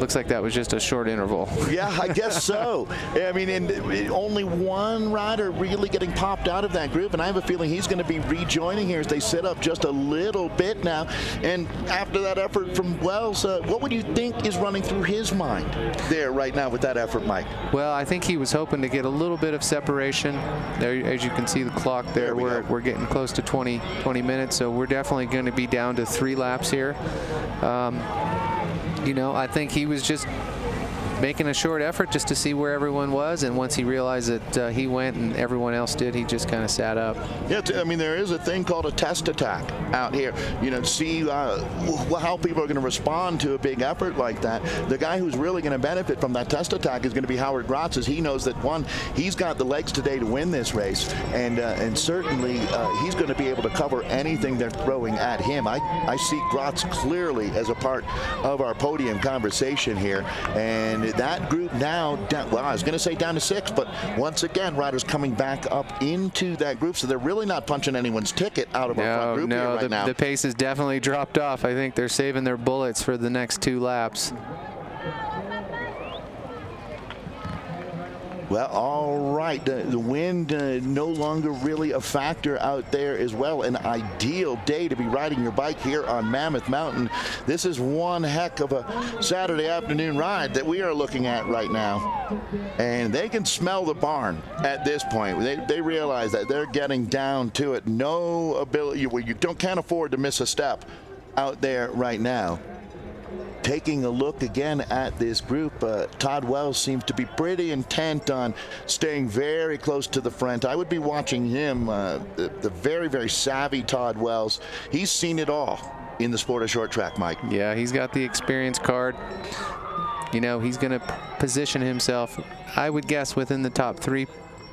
looks like that was just a short interval. Yeah, I guess so. I mean, and only one rider really getting popped out of that group, and I have a feeling he's going to be rejoining here as they sit up just a little bit now. And after that effort from Wells, what would you think is running through his mind there right now with that effort, Mike? Well, I think he was hoping to get a little bit of separation. There, as you can see the clock there, we're getting close to 20 minutes, so we're definitely going to be down to 3 laps here. You know, I think he was just making a short effort just to see where everyone was, and once he realized that he went and everyone else did, he just kind of sat up. Yeah, I mean, there is a thing called a test attack out here. You know, see how people are going to respond to a big effort like that. The guy who's really going to benefit from that test attack is going to be Howard Grotz, as he knows that, one, he's got the legs today to win this race, and certainly he's going to be able to cover anything they're throwing at him. I see Grotz clearly as a part of our podium conversation here, and that group now, well, I was going to say down to 6, but once again, riders coming back up into that group, so they're really not punching anyone's ticket out of our front group here right now. The pace has definitely dropped off. I think they're saving their bullets for the next 2 laps. Well, all right. The wind no longer really a factor out there as well. An ideal day to be riding your bike here on Mammoth Mountain. This is one heck of a Saturday afternoon ride that we are looking at right now. And they can smell the barn at this point. They realize that they're getting down to it. No ability, you can't afford to miss a step out there right now. taking a look again at this group, Todd Wells seems to be pretty intent on staying very close to the front. I would be watching him, the very, very savvy Todd Wells. He's seen it all in the sport of short track, Mike. Yeah, he's got the experience card. You know, he's going to position himself, I would guess, within the top 3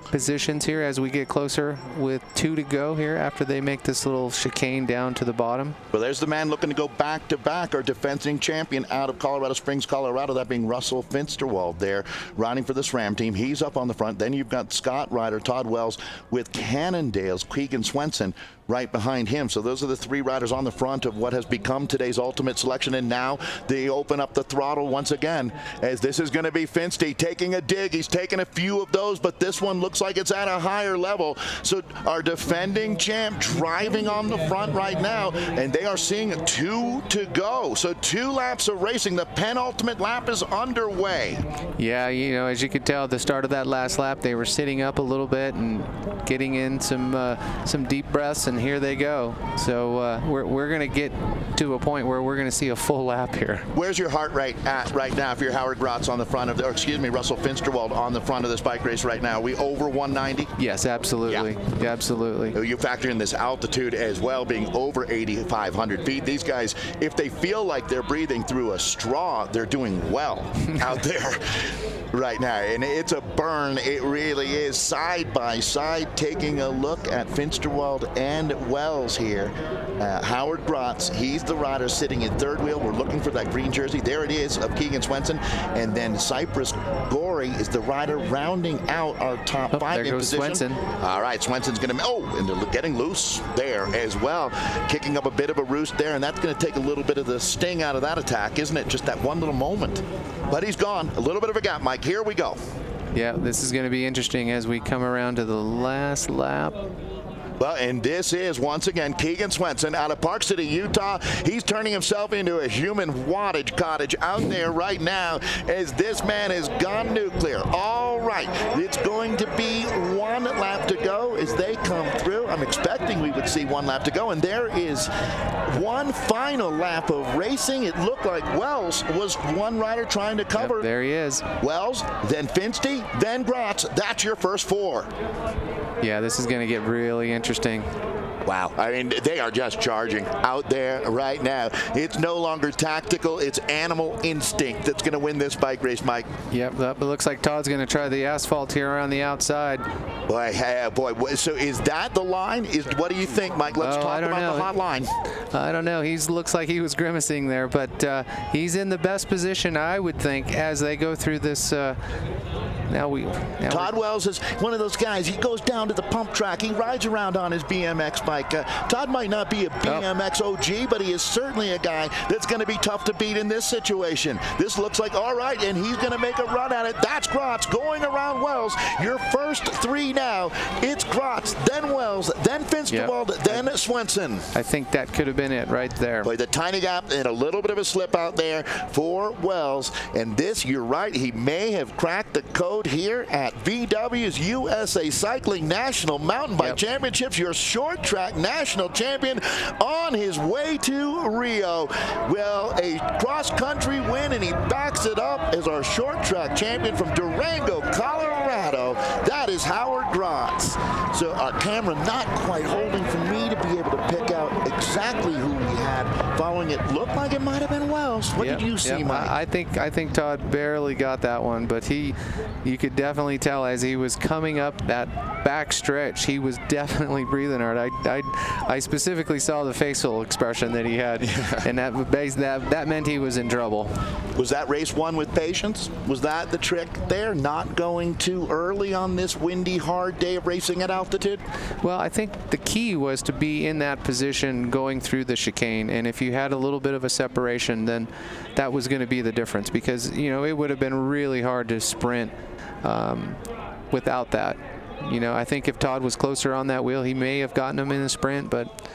positions here as we get closer, with 2 to go here after they make this little chicane down to the bottom. Well, there's the man looking to go back-to-back, our defending champion out of Colorado Springs, Colorado, that being Russell Finsterwald there, riding for the SRAM team. He's up on the front. Then you've got Scott rider Todd Wells with Cannondale's Keegan Swenson right behind him. So those are the 3 riders on the front of what has become today's ultimate selection. And now they open up the throttle once again, as this is going to be Finsty taking a dig. He's taken a few of those, but this one looks like it's at a higher level. So our defending champ driving on the front right now, and they are seeing 2 to go. So 2 laps of racing. The penultimate lap is underway. Yeah, you know, as you could tell at the start of that last lap, they were sitting up a little bit and getting in some deep breaths, and here they go. So we're going to get to a point where we're going to see a full lap here. Where's your heart rate at right now if you're Howard Grotz on the front of, or excuse me, Russell Finsterwald on the front of this bike race right now? Are we over 190? Yes, absolutely. Yeah. Absolutely. You factor in this altitude as well, being over 8,500 feet. These guys, if they feel like they're breathing through a straw, they're doing well out there right now. And it's a burn. It really is. Side by side, taking a look at Finsterwald and Wells here. Howard Grotz, he's the rider sitting in third wheel. We're looking for that green jersey. There it is, of Keegan Swenson. And then Cypress Gorey is the rider rounding out our top 5 there in goes position. Swenson. All right, Swenson's going to, and they're getting loose there as well. Kicking up a bit of a roost there, and that's going to take a little bit of the sting out of that attack, isn't it? Just that one little moment. But he's gone. A little bit of a gap, Mike. Here we go. Yeah, this is going to be interesting as we come around to the last lap. Well, and this is, once again, Keegan Swenson out of Park City, Utah. He's turning himself into a human wattage cottage out there right now, as this man has gone nuclear. All right, it's going to be 1 lap to go as they come through. I'm expecting we would see 1 lap to go, and there is 1 final lap of racing. It looked like Wells was one rider trying to cover. Yep, there he is. Wells, then Finsty, then Grotz. That's your first 4. Yeah, this is going to get really interesting. Wow. I mean, they are just charging out there right now. It's no longer tactical. It's animal instinct that's going to win this bike race, Mike. Yep, it looks like Todd's going to try the asphalt here around the outside. Boy, so is that the line? What do you think, Mike? Let's talk about the hot line. I don't know. He looks like he was grimacing there, but he's in the best position, I would think, as they go through this. Todd Wells is one of those guys. He goes down to the pump track. He rides around on his BMX bike. Todd might not be a BMX OG, but he is certainly a guy that's going to be tough to beat in this situation. This looks like all right, and he's going to make a run at it. That's Grotz going around Wells. Your first 3 now. It's Grotz, then Wells, then Finsterwald, then Swenson. I think that could have been it right there. Boy, the tiny gap and a little bit of a slip out there for Wells. And this, you're right, he may have cracked the code here at VW's USA Cycling National Mountain Bike Championships. Your short track national champion on his way to Rio. Well, a cross-country win, and he backs it up as our short track champion from Durango, Colorado. That is Howard Grotz. So our camera not quite holding for me to be able to pick out exactly who we had following it. Looked like it might have been Wells. What did you see, Mike? I think Todd barely got that one, but you could definitely tell as he was coming up that back stretch, he was definitely breathing hard. I specifically saw the facial expression that he had, and that meant he was in trouble. Was that race won with patience? Was that the trick there? Not going too early on this windy, hard day of racing at altitude? Well, I think the key was to be in that position going through the chicane, and if you had a little bit of a separation, then that was going to be the difference, because it would have been really hard to sprint without that. I think if Todd was closer on that wheel, he may have gotten him in the sprint, but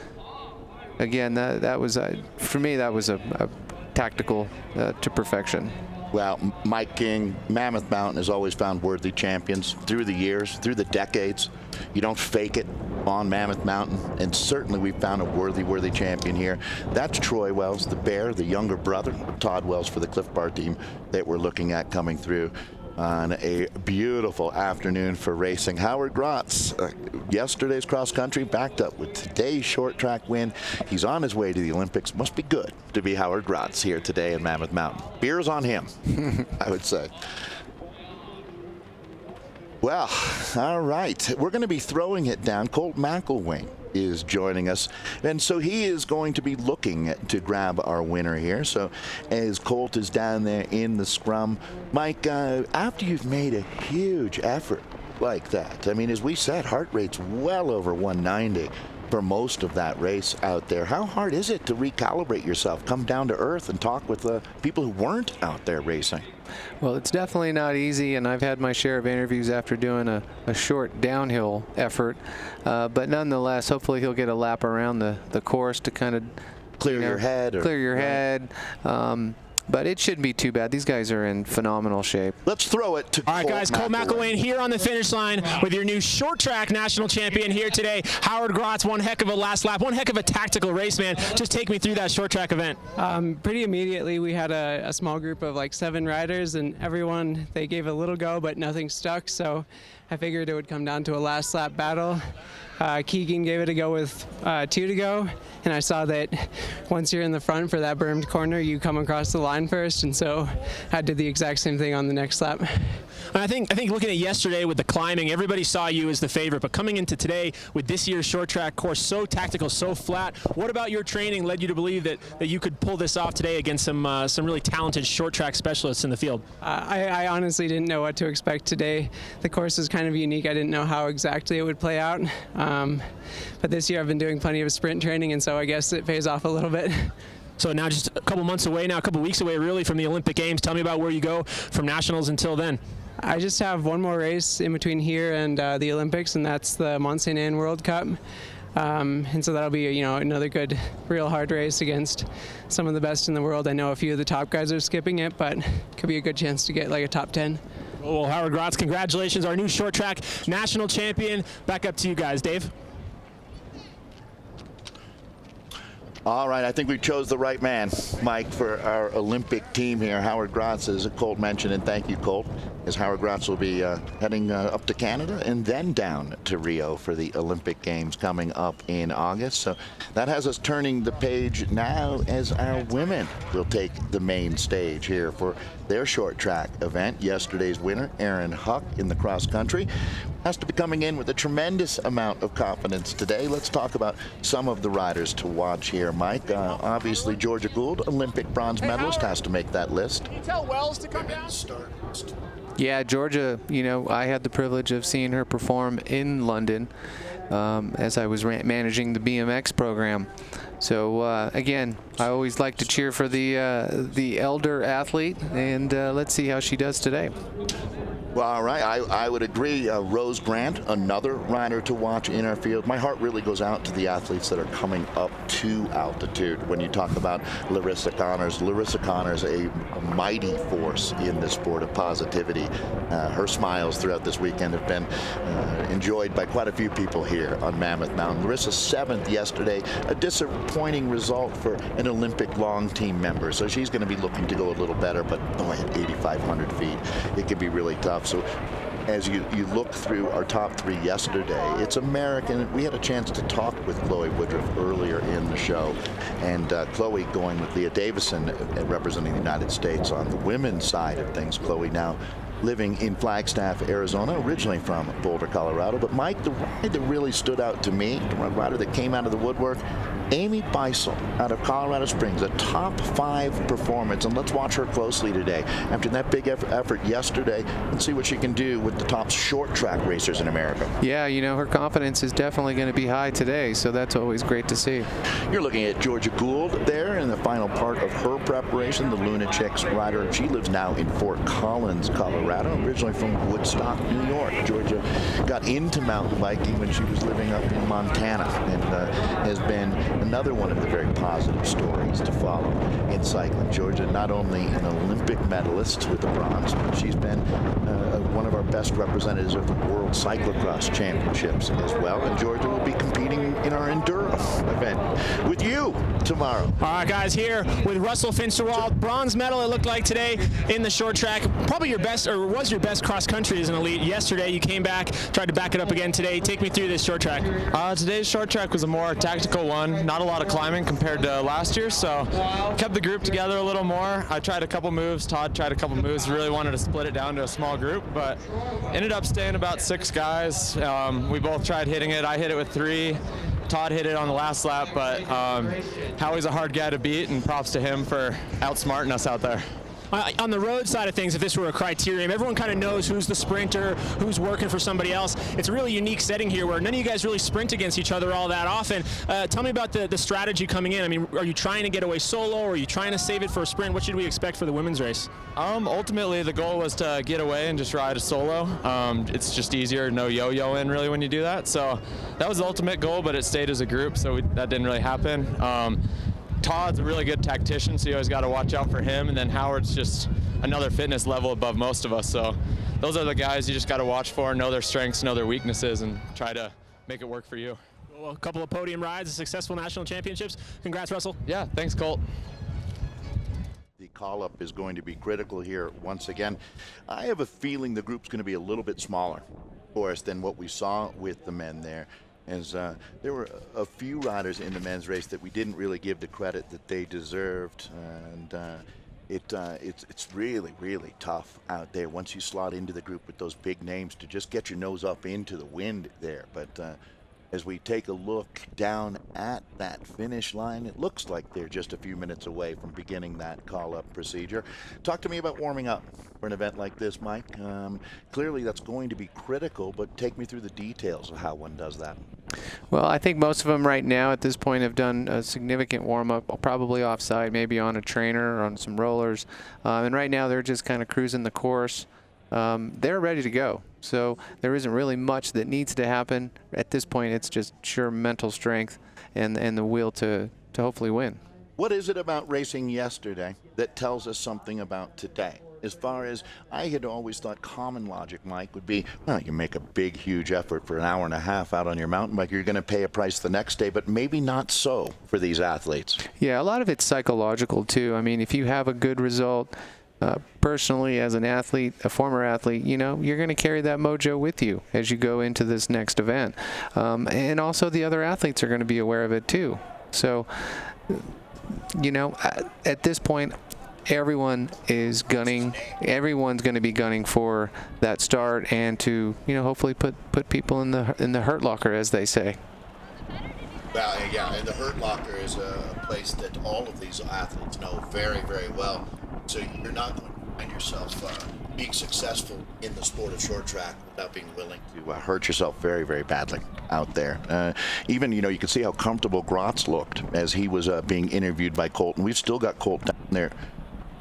again, that was for me, that was a tactical to perfection. Well, Mike King, Mammoth Mountain has always found worthy champions through the years, through the decades. You don't fake it. on Mammoth Mountain, and certainly we found a worthy champion here. That's Troy Wells, the Bear, the younger brother of Todd Wells for the Cliff Bar team that we're looking at coming through on a beautiful afternoon for racing. Howard Grotz, yesterday's cross country, backed up with today's short track win. He's on his way to the Olympics. Must be good to be Howard Grotz here today in Mammoth Mountain. Beer's on him, I would say. Well, all right. We're going to be throwing it down. Colt McElwain is joining us, and so he is going to be looking to grab our winner here. So as Colt is down there in the scrum, Mike, after you've made a huge effort like that, I mean, as we said, heart rate's well over 190 for most of that race out there. How hard is it to recalibrate yourself, come down to earth and talk with people who weren't out there racing? Well, it's definitely not easy, and I've had my share of interviews after doing a short downhill effort. But nonetheless, hopefully he'll get a lap around the course to kind of clear your head. Clear your head. But it shouldn't be too bad. These guys are in phenomenal shape. Let's throw it to All right, guys, Colt McElwain here on the finish line with your new short track national champion here today. Howard Grotz, one heck of a last lap, one heck of a tactical race, man. Just take me through that short track event. Pretty immediately, we had a small group of like 7 riders, and everyone, they gave a little go, but nothing stuck. So I figured it would come down to a last lap battle. Keegan gave it a go with 2 to go, and I saw that once you're in the front for that bermed corner, you come across the line first, and so I did the exact same thing on the next lap. I think looking at yesterday with the climbing, everybody saw you as the favorite, but coming into today with this year's short track course, so tactical, so flat, what about your training led you to believe that you could pull this off today against some really talented short track specialists in the field? I honestly didn't know what to expect today. The course is kind of unique. I didn't know how exactly it would play out. But this year I've been doing plenty of sprint training, and so I guess it pays off a little bit. So now just a couple months away now, a couple weeks away really from the Olympic Games. Tell me about where you go from nationals until then. I just have one more race in between here and the Olympics, and that's the Mont Saint Anne World Cup. And so that'll be, another good, real hard race against some of the best in the world. I know a few of the top guys are skipping it, but it could be a good chance to get like a top 10. Well, Howard Grotz, congratulations, our new short track national champion. Back up to you guys, Dave. All right, I think we chose the right man, Mike, for our Olympic team here. Howard Grotz, as Colt mentioned, and thank you, Colt, as Howard Grotz will be heading up to Canada and then down to Rio for the Olympic Games coming up in August. So that has us turning the page now as our women will take the main stage here for their short track event. Yesterday's winner, Erin Huck, in the cross country, has to be coming in with a tremendous amount of confidence today. Let's talk about some of the riders to watch here, Mike. Obviously, Georgia Gould, Olympic bronze medalist, has to make that list. Can you tell Wells to come down? Yeah, Georgia, I had the privilege of seeing her perform in London as I was managing the BMX program. So again, I always like to cheer for the elder athlete, and let's see how she does today. Well, all right, I would agree. Rose Grant, another rider to watch in our field. My heart really goes out to the athletes that are coming up to altitude. When you talk about Larissa Connors a mighty force in the sport of positivity. Her smiles throughout this weekend have been enjoyed by quite a few people here on Mammoth Mountain. Larissa 7th yesterday, a disappointing result for an Olympic long team member. So she's going to be looking to go a little better, but boy, at 8,500 feet, it can be really tough. So as you look through our top 3 yesterday, it's American. We had a chance to talk with Chloe Woodruff earlier in the show, and Chloe going with Leah Davison representing the United States on the women's side of things. Chloe now living in Flagstaff, Arizona, originally from Boulder, Colorado. But Mike, the ride that really stood out to me, the rider that came out of the woodwork, Amy Beisel out of Colorado Springs, a top 5 performance, and let's watch her closely today after that big effort yesterday and see what she can do with the top short track racers in America. Yeah, her confidence is definitely going to be high today, so that's always great to see. You're looking at Georgia Gould there in the final part of her preparation, the Luna Chicks rider. She lives now in Fort Collins, Colorado, originally from Woodstock, New York. Georgia got into mountain biking when she was living up in Montana, and has been another one of the very positive stories to follow in in cycling. Georgia, not only an Olympic medalist with the bronze, but she's been one of our best representatives of the World Cyclocross Championships as well. And Georgia will be competing in our enduro event with you tomorrow. All right, guys, here with Russell Finsterwald, bronze medal it looked like today in the short track. Probably your best, or was your best cross country as an elite. Yesterday you came back, tried to back it up again today. Take me through this short track. Today's short track was a more tactical one. Not a lot of climbing compared to last year, so kept the group together a little more. I tried a couple moves. Todd tried a couple moves. Really wanted to split it down to a small group, but ended up staying about 6 guys. We both tried hitting it. I hit it with 3. Todd hit it on the last lap, but Howie's a hard guy to beat, and props to him for outsmarting us out there. On the road side of things, if this were a criterion, everyone kind of knows who's the sprinter, who's working for somebody else. It's a really unique setting here where none of you guys really sprint against each other all that often. Tell me about the strategy coming in. I mean, are you trying to get away solo, or are you trying to save it for a sprint? What should we expect for the women's race? Ultimately, the goal was to get away and just ride a solo. It's just easier, no yo-yoing really when you do that. So that was the ultimate goal, but it stayed as a group, so that didn't really happen. Todd's a really good tactician, so you always got to watch out for him. And then Howard's just another fitness level above most of us. So those are the guys you just got to watch for, know their strengths, know their weaknesses, and try to make it work for you. Well, a couple of podium rides, a successful national championships. Congrats, Russell. Yeah, thanks, Colt. The call-up is going to be critical here once again. I have a feeling the group's going to be a little bit smaller for us than what we saw with the men there. As there were a few riders in the men's race that we didn't really give the credit that they deserved, and it's really, really tough out there once you slot into the group with those big names to just get your nose up into the wind there. But as we take a look down at that finish line, it looks like they're just a few minutes away from beginning that call-up procedure. Talk to me about warming up for an event like this, Mike. Clearly that's going to be critical, but take me through the details of how one does that. Well, I think most of them right now at this point have done a significant warm-up, probably offside, maybe on a trainer or on some rollers. And right now they're just kind of cruising the course. They're ready to go. So there isn't really much that needs to happen. At this point, it's just sheer mental strength and the will to hopefully win. What is it about racing yesterday that tells us something about today? As far as I had always thought common logic, Mike, would be, well, you make a big, huge effort for an hour and a half out on your mountain bike, you're going to pay a price the next day, but maybe not so for these athletes. Yeah, a lot of it's psychological, too. I mean, if you have a good result, personally, as an athlete, a former athlete, you know, you're going to carry that mojo with you as you go into this next event. And also the other athletes are going to be aware of it, too. So, you know, at this point, everyone's going to be gunning for that start and to, you know, hopefully put people in the hurt locker, as they say. Well, yeah, and the hurt locker is a place that all of these athletes know very, very well. So you're not going to find yourself being successful in the sport of short track without being willing to hurt yourself very, very badly out there. Even, you know, you can see how comfortable Grotz looked as he was being interviewed by Colt, and we've still got Colt down there.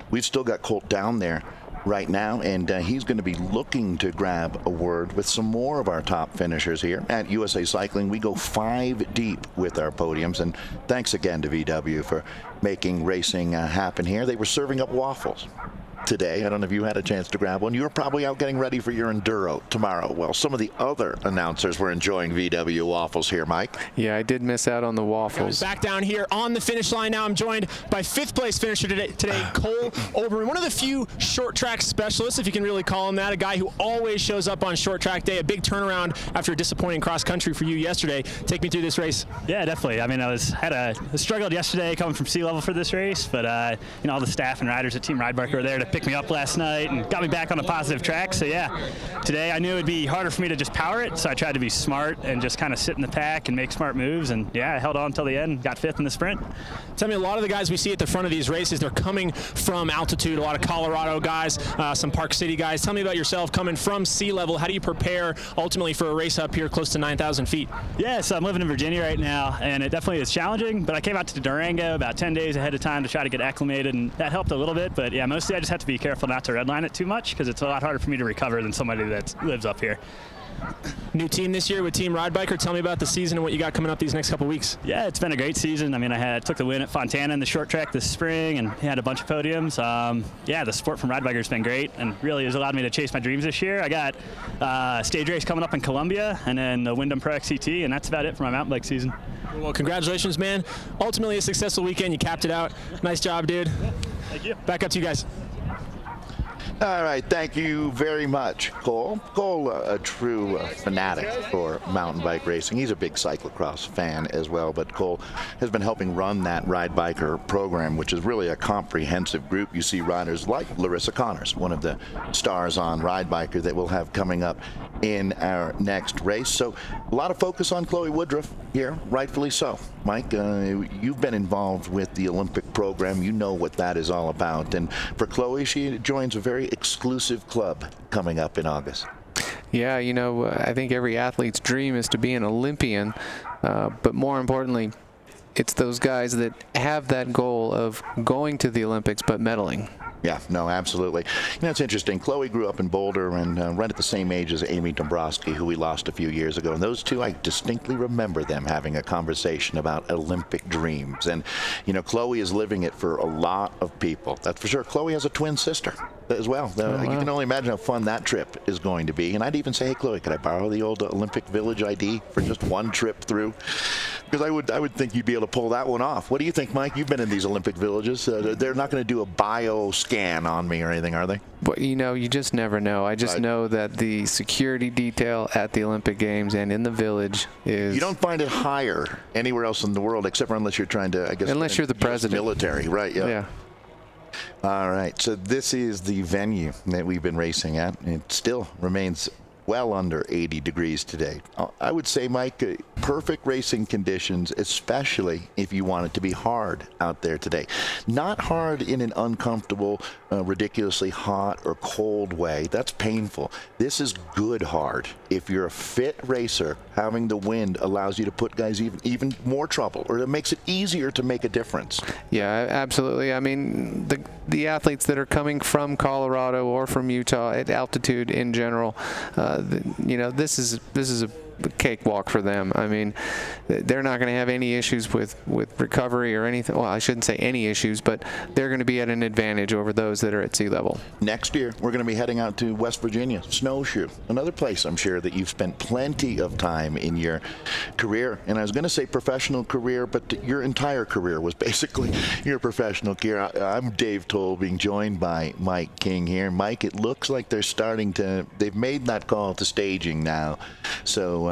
We've still got Colt down there right now, and he's going to be looking to grab a word with some more of our top finishers here at USA Cycling. We go 5 deep with our podiums, and thanks again to VW for making racing happen here. They were serving up waffles today. I don't know if you had a chance to grab one. You were probably out getting ready for your enduro tomorrow. Well, some of the other announcers were enjoying VW waffles here, Mike. Yeah, I did miss out on the waffles. Back down here on the finish line now. I'm joined by 5th place finisher today, Cole Oberman, one of the few short track specialists, if you can really call him that, a guy who always shows up on short track day. A big turnaround after a disappointing cross country for you yesterday. Take me through this race. Yeah, definitely. I mean, I struggled yesterday coming from sea level for this race, but you know, all the staff and riders at Team Ridebark were there to pick me up last night and got me back on a positive track. So yeah, today I knew it'd be harder for me to just power it, so I tried to be smart and just kind of sit in the pack and make smart moves, and yeah, I held on until the end, got 5th in the sprint. Tell me, a lot of the guys we see at the front of these races, they're coming from altitude, a lot of Colorado guys, some Park City guys. Tell me about yourself coming from sea level. How do you prepare ultimately for a race up here close to 9,000 feet? Yeah, so I'm living in Virginia right now, and it definitely is challenging, but I came out to Durango about 10 days ahead of time to try to get acclimated, and that helped a little bit, but yeah, mostly I just have to be careful not to redline it too much because it's a lot harder for me to recover than somebody that lives up here. New team this year with Team Ride Biker. Tell me about the season and what you got coming up these next couple weeks. Yeah, it's been a great season. I mean, I took the win at Fontana in the short track this spring and had a bunch of podiums. Yeah, the support from Ride Biker has been great and really has allowed me to chase my dreams this year. I got a stage race coming up in Columbia and then the Wyndham Pro XCT, and that's about it for my mountain bike season. Well, congratulations, man. Ultimately a successful weekend. You capped it out. Nice job, dude. Thank you. Back up to you guys. All right, thank you very much, Cole. Cole, a true fanatic for mountain bike racing. He's a big cyclocross fan as well, but Cole has been helping run that Ride Biker program, which is really a comprehensive group. You see riders like Larissa Connors, one of the stars on Ride Biker that we'll have coming up in our next race. So a lot of focus on Chloe Woodruff here, rightfully so. Mike, you've been involved with the Olympic program. You know what that is all about. And for Chloe, she joins a very exclusive club coming up in August. Yeah, you know, I think every athlete's dream is to be an Olympian, but more importantly, it's those guys that have that goal of going to the Olympics but medaling. Yeah, no, absolutely. You know, it's interesting. Chloe grew up in Boulder and right at the same age as Amy Dombrowski, who we lost a few years ago. And those two, I distinctly remember them having a conversation about Olympic dreams. And, you know, Chloe is living it for a lot of people. That's for sure. Chloe has a twin sister as well. Oh, wow. You can only imagine how fun that trip is going to be. And I'd even say, hey, Chloe, could I borrow the old Olympic Village ID for just one trip through? Because I would think you'd be able to pull that one off. What do you think, Mike? You've been in these Olympic villages. They're not going to do a bio scan on me or anything, are they? But, you know, you just never know. I just know that the security detail at the Olympic Games and in the village is... You don't find it higher anywhere else in the world, except for unless you're trying to, I guess... Unless you're the president. Military, right, yeah. All right, so this is the venue that we've been racing at. It still remains well under 80 degrees today. I would say, Mike, perfect racing conditions, especially if you want it to be hard out there today. Not hard in an uncomfortable, ridiculously hot or cold way. That's painful. This is good hard. If you're a fit racer, having the wind allows you to put guys even more trouble, or it makes it easier to make a difference. Yeah, absolutely. I mean, the athletes that are coming from Colorado or from Utah at altitude in general, you know, this is a cakewalk for them. I mean, they're not going to have any issues with recovery or anything. Well, I shouldn't say any issues, but they're going to be at an advantage over those that are at sea level. Next year, we're going to be heading out to West Virginia, Snowshoe, another place I'm sure that you've spent plenty of time in your career. And I was going to say professional career, but your entire career was basically your professional career. I'm Dave Toll, being joined by Mike King here. Mike, it looks like they've made that call to staging now. So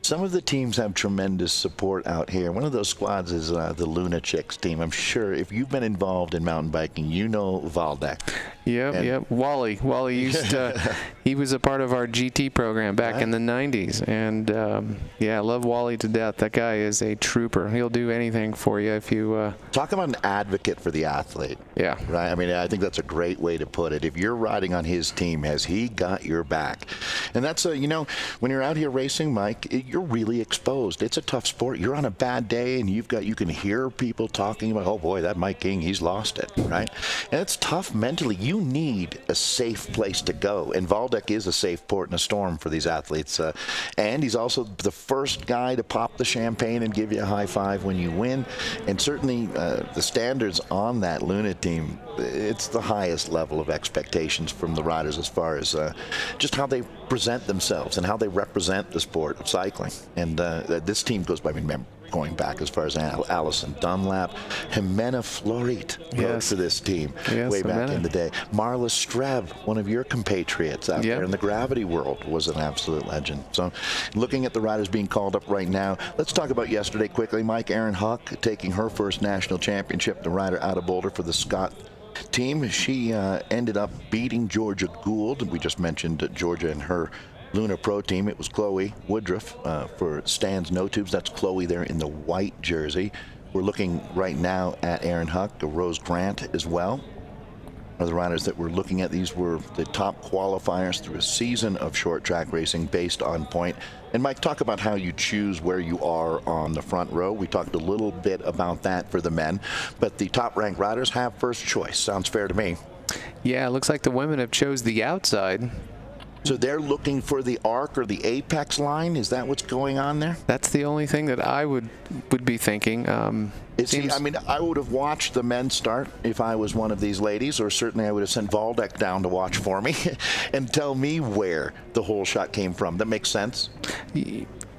some of the teams have tremendous support out here. One of those squads is the Luna Chicks team. I'm sure if you've been involved in mountain biking, you know Valdek. Yep. Wally used to, he was a part of our GT program back in the 90s. And, yeah, I love Wally to death. That guy is a trooper. He'll do anything for you if you... Talk about an advocate for the athlete. Yeah. Right? I mean, I think that's a great way to put it. If you're riding on his team, has he got your back? And that's, you know, when you're out here racing, Mike, you're really exposed. It's a tough sport. You're on a bad day, and you can hear people talking about, oh, boy, that Mike King, he's lost it, right? And it's tough mentally. You need a safe place to go, and Valdek is a safe port in a storm for these athletes. And he's also the first guy to pop the champagne and give you a high five when you win. And certainly the standards on that Luna team, it's the highest level of expectations from the riders as far as just how they present themselves and how they represent the sport of cycling. And this team goes by, going back as far as Allison Dunlap, Jimena Florit rode for this team way back in the day. Marla Streb, one of your compatriots out there in the gravity world, was an absolute legend. So looking at the riders being called up right now, let's talk about yesterday quickly. Mike, Erin Huck taking her first national championship, the rider out of Boulder for the Scott team. She ended up beating Georgia Gould. We just mentioned Georgia and her Luna Pro team. It was Chloe Woodruff for Stan's No Tubes. That's Chloe there in the white jersey. We're looking right now at Erin Huck, Rose Grant as well. Are the riders that we're looking at. These were the top qualifiers through a season of short track racing based on point. And Mike, talk about how you choose where you are on the front row. We talked a little bit about that for the men, but the top ranked riders have first choice. Sounds fair to me. Yeah, it looks like the women have chose the outside. So they're looking for the arc or the apex line? Is that what's going on there? That's the only thing that I would be thinking. I mean, I would have watched the men start if I was one of these ladies, or certainly I would have sent Valdek down to watch for me and tell me where the hole shot came from. That makes sense.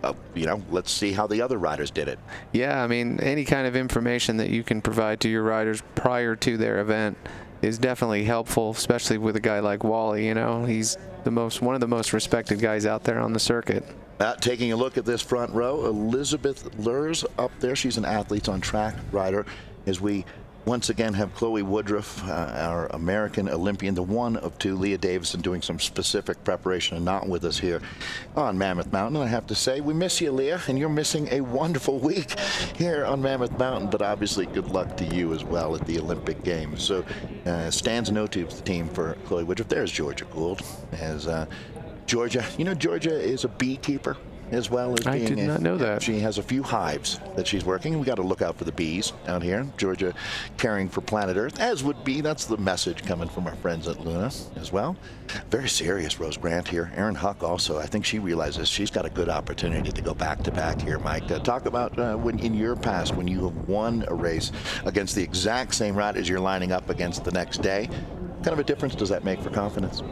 Let's see how the other riders did it. Yeah, I mean, any kind of information that you can provide to your riders prior to their event is definitely helpful, especially with a guy like Wally. He's one of the most respected guys out there on the circuit. Taking a look at this front row, Elizabeth Lurs up there. She's an Athletes on Track rider, as we once again have Chloe Woodruff, our American Olympian, the one of two, Leah Davison, doing some specific preparation and not with us here on Mammoth Mountain. And I have to say, we miss you, Leah, and you're missing a wonderful week here on Mammoth Mountain, but obviously good luck to you as well at the Olympic Games. So stands no tubes the team for Chloe Woodruff. There's Georgia Gould. As Georgia, Georgia is a beekeeper as well as being. I did not know that. She has a few hives that she's working. We got to look out for the bees out here. Georgia caring for planet Earth, as would be. That's the message coming from our friends at Luna as well. Very serious, Rose Grant here. Erin Huck also. I think she realizes she's got a good opportunity to go back to back here, Mike. Talk about when in your past, when you have won a race against the exact same route as you're lining up against the next day. What kind of a difference does that make for confidence?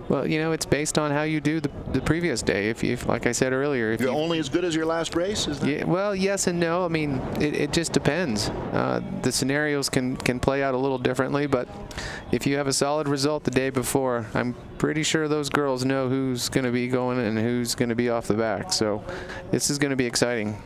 Well, it's based on how you do the previous day. If like I said earlier, if you're only as good as your last race, is that? Yeah, well, yes and no. I mean, it just depends. The scenarios can play out a little differently, but if you have a solid result the day before, I'm pretty sure those girls know who's going to be going and who's going to be off the back. So this is going to be exciting.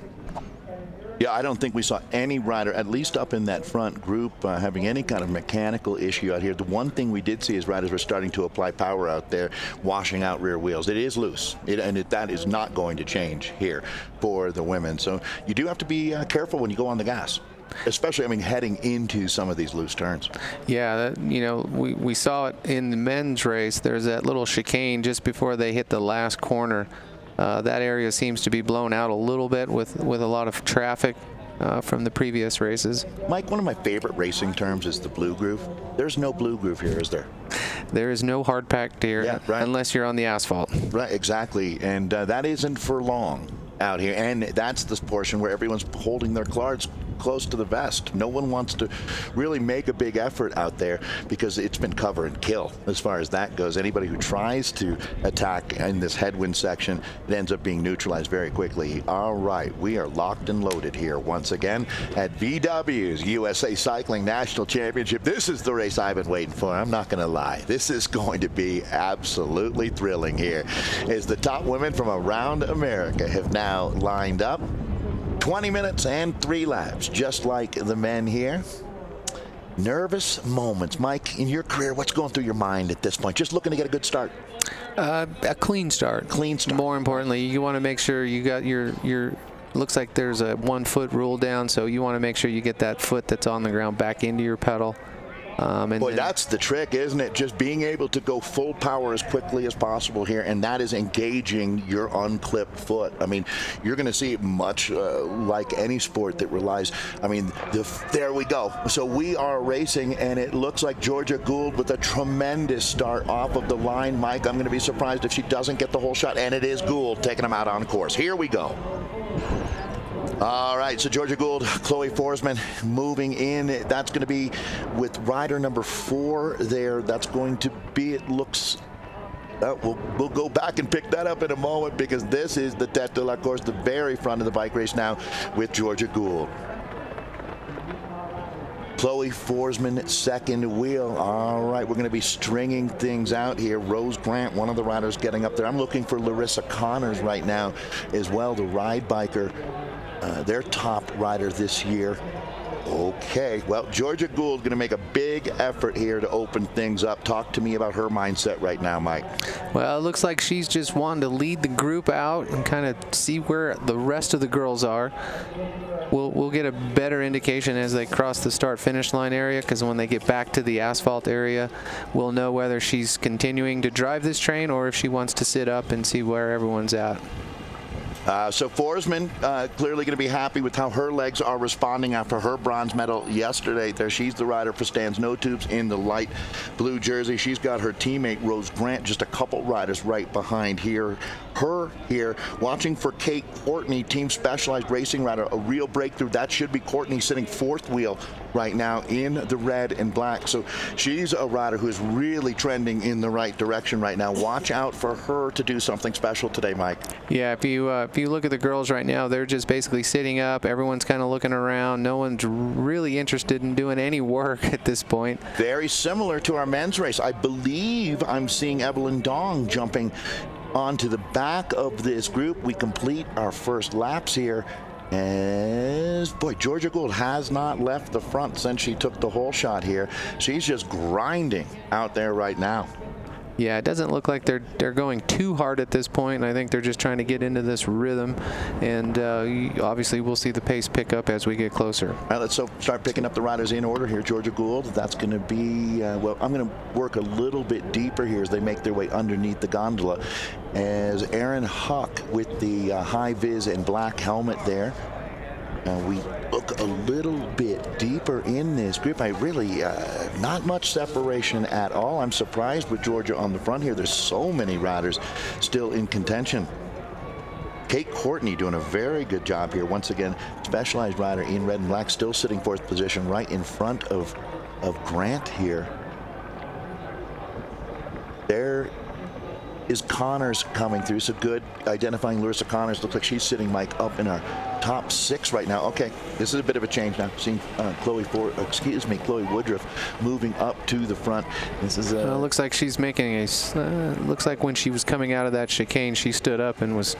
Yeah, I don't think we saw any rider, at least up in that front group, having any kind of mechanical issue out here. The one thing we did see is riders were starting to apply power out there, washing out rear wheels. It is loose, that is not going to change here for the women. So you do have to be careful when you go on the gas, especially, heading into some of these loose turns. Yeah, we saw it in the men's race. There's that little chicane just before they hit the last corner. That area seems to be blown out a little bit with a lot of traffic from the previous races. Mike, one of my favorite racing terms is the blue groove. There's no blue groove here, is there? There is no hard packed here, unless you're on the asphalt. Right, exactly. And that isn't for long out here. And that's the portion where everyone's holding their cards close to the vest. No one wants to really make a big effort out there because it's been cover and kill as far as that goes. Anybody who tries to attack in this headwind section, it ends up being neutralized very quickly. All right, we are locked and loaded here once again at VW's USA Cycling National Championship. This is the race I've been waiting for. I'm not going to lie. This is going to be absolutely thrilling here as the top women from around America have now lined up. 20 minutes and 3 laps, just like the men here. Nervous moments. Mike, in your career, what's going through your mind at this point? Just looking to get a good start. A clean start. Clean start. More importantly, you want to make sure you got your looks like there's a 1 foot rule down, so you want to make sure you get that foot that's on the ground back into your pedal. Boy, that's the trick, isn't it? Just being able to go full power as quickly as possible here, and that is engaging your unclipped foot. You're going to see much like any sport that relies. There we go. So we are racing, and it looks like Georgia Gould with a tremendous start off of the line. Mike, I'm going to be surprised if she doesn't get the whole shot, and it is Gould taking them out on course. Here we go. All right, so Georgia Gould, Chloe Forsman moving in. That's going to be with rider number 4 there. That's going to be, it looks, we'll go back and pick that up in a moment because this is the Tête de la Course, the very front of the bike race now with Georgia Gould. Chloe Forsman, second wheel. All right, we're going to be stringing things out here. Rose Grant, one of the riders getting up there. I'm looking for Larissa Connors right now as well, the ride biker. Their top rider this year. Okay, well, Georgia Gould going to make a big effort here to open things up. Talk to me about her mindset right now, Mike. Well, it looks like she's just wanting to lead the group out and kind of see where the rest of the girls are. We'll get a better indication as they cross the start-finish line area, because when they get back to the asphalt area, we'll know whether she's continuing to drive this train or if she wants to sit up and see where everyone's at. So Forsman clearly going to be happy with how her legs are responding after her bronze medal yesterday. There, she's the rider for Stan's No Tubes in the light blue jersey. She's got her teammate Rose Grant just a couple riders right behind her here. Watching for Kate Courtney, Team Specialized Racing rider, a real breakthrough. That should be Courtney sitting fourth wheel right now in the red and black. So she's a rider who is really trending in the right direction right now. Watch out for her to do something special today, Mike. Yeah, if you look at the girls right now, they're just basically sitting up. Everyone's kind of looking around. No one's really interested in doing any work at this point. Very similar to our men's race. I believe I'm seeing Evelyn Dong jumping onto the back of this group. We complete our first laps here. As, boy, Georgia Gould has not left the front since she took the whole shot here. She's just grinding out there right now. Yeah, it doesn't look like they're going too hard at this point. I think they're just trying to get into this rhythm, and obviously we'll see the pace pick up as we get closer. All right, let's start picking up the riders in order here. Georgia Gould, that's going to be, well, I'm going to work a little bit deeper here as they make their way underneath the gondola. As Erin Huck with the high vis and black helmet there. We look a little bit deeper in this group. I really, not much separation at all. I'm surprised with Georgia on the front here. There's so many riders still in contention. Kate Courtney doing a very good job here. Once again, Specialized rider in red and black, still sitting fourth position right in front of Grant here. There is Connors coming through. So good identifying Larissa Connors. Looks like she's sitting, Mike, up in our top 6 right now. Okay, this is a bit of a change now. Seeing Chloe Woodruff moving up to the front. This is looks like she's making a. Looks like when she was coming out of that chicane, she stood up and was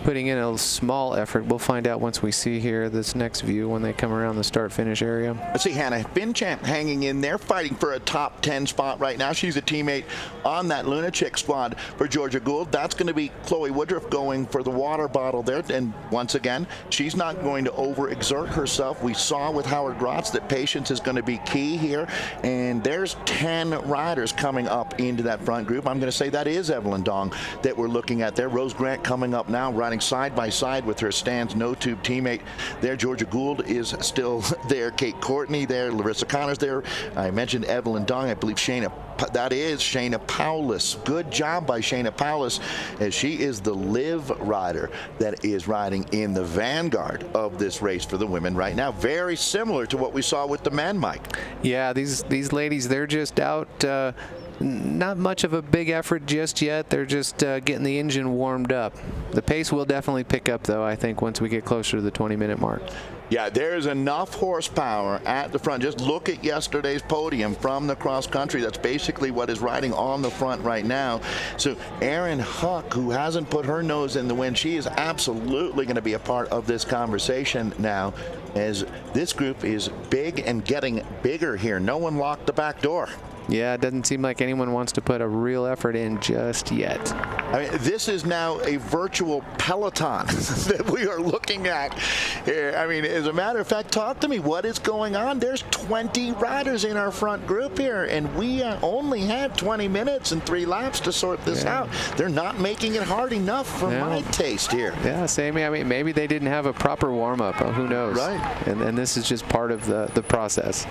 putting in a small effort. We'll find out once we see here this next view when they come around the start-finish area. Let's see Hannah Finchamp hanging in there, fighting for a top 10 spot right now. She's a teammate on that Lunachick squad for Georgia Gould. That's going to be Chloe Woodruff going for the water bottle there. And once again, she's not going to overexert herself. We saw with Howard Grotz that patience is going to be key here. And there's 10 riders coming up into that front group. I'm going to say that is Evelyn Dong that we're looking at there. Rose Grant coming up now, riding side by side with her Stan's No Tube teammate there. Georgia Gould is still there. Kate Courtney there. Larissa Connors there. I mentioned Evelyn Dong. I believe that is Shayna Paulus. Good job by Shayna Paulus, as she is the live rider that is riding in the vanguard of this race for the women right now. Very similar to what we saw with the men, Mike. Yeah, these ladies, they're just out. Not much of a big effort just yet. They're just getting the engine warmed up. The pace will definitely pick up, though, I think, once we get closer to the 20-minute mark. Yeah, there's enough horsepower at the front. Just look at yesterday's podium from the cross country. That's basically what is riding on the front right now. So Erin Huck, who hasn't put her nose in the wind, she is absolutely going to be a part of this conversation now, as this group is big and getting bigger here. No one locked the back door. Yeah, it doesn't seem like anyone wants to put a real effort in just yet. I mean, this is now a virtual peloton that we are looking at here. I mean, as a matter of fact, talk to me. What is going on? There's 20 riders in our front group here, and we only had 20 minutes and 3 laps to sort this out. They're not making it hard enough for my taste here. Yeah, same. I mean, maybe they didn't have a proper warm-up. Who knows? Right. And this is just part of the process.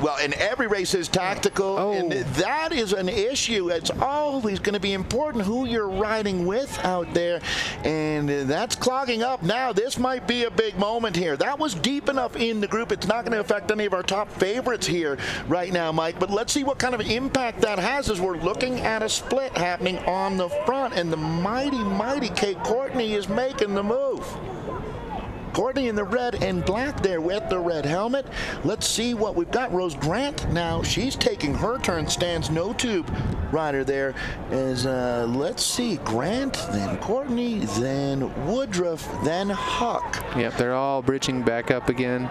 Well, and every race is tactical, and that is an issue. It's always going to be important who you're riding with out there, and that's clogging up now. This might be a big moment here. That was deep enough in the group. It's not going to affect any of our top favorites here right now, Mike, but let's see what kind of impact that has as we're looking at a split happening on the front, and the mighty Kate Courtney is making the move. Courtney in the red and black there with the red helmet. Let's see what we've got. Rose Grant now, she's taking her turn. Stan's No Tube rider there. As let's see, Grant, then Courtney, then Woodruff, then Huck. Yep, they're all bridging back up again.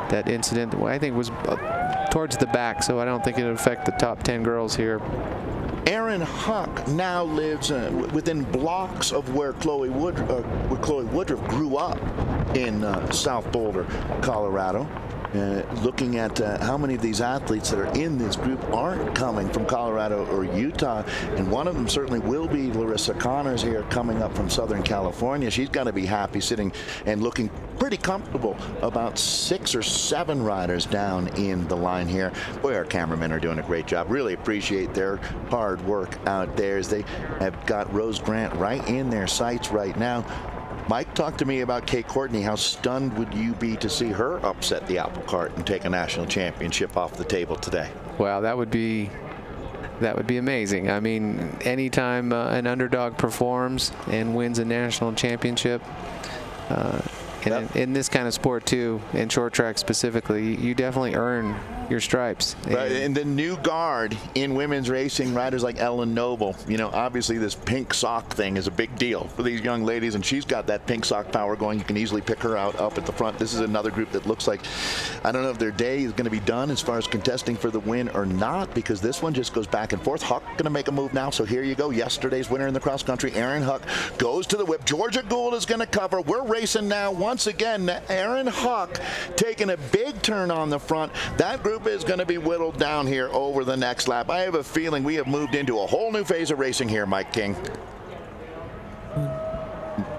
That incident, I think, was towards the back, so I don't think it'll affect the top 10 girls here. Erin Huck now lives within blocks of where Chloe Woodruff grew up in South Boulder, Colorado. looking at how many of these athletes that are in this group aren't coming from Colorado or Utah, and one of them certainly will be Larissa Connors here coming up from Southern California. She's got to be happy sitting and looking pretty comfortable. About 6 or 7 riders down in the line here. Boy, our cameramen are doing a great job. Really appreciate their hard work out there as they have got Rose Grant right in their sights right now. Mike, talk to me about Kate Courtney. How stunned would you be to see her upset the apple cart and take a national championship off the table today? Wow, that would be amazing. I mean, anytime an underdog performs and wins a national championship, in this kind of sport too, in short track specifically, you definitely earn your stripes. Right, and the new guard in women's racing, riders like Ellen Noble, you know, obviously this pink sock thing is a big deal for these young ladies, and she's got that pink sock power going. You can easily pick her out up at the front. This is another group that looks like, I don't know if their day is going to be done as far as contesting for the win or not, because this one just goes back and forth. Huck going to make a move now, so here you go. Yesterday's winner in the cross country, Erin Huck, goes to the whip. Georgia Gould is going to cover. We're racing now once again. Erin Huck taking a big turn on the front. That group is going to be whittled down here over the next lap. I have a feeling we have moved into a whole new phase of racing here, Mike King.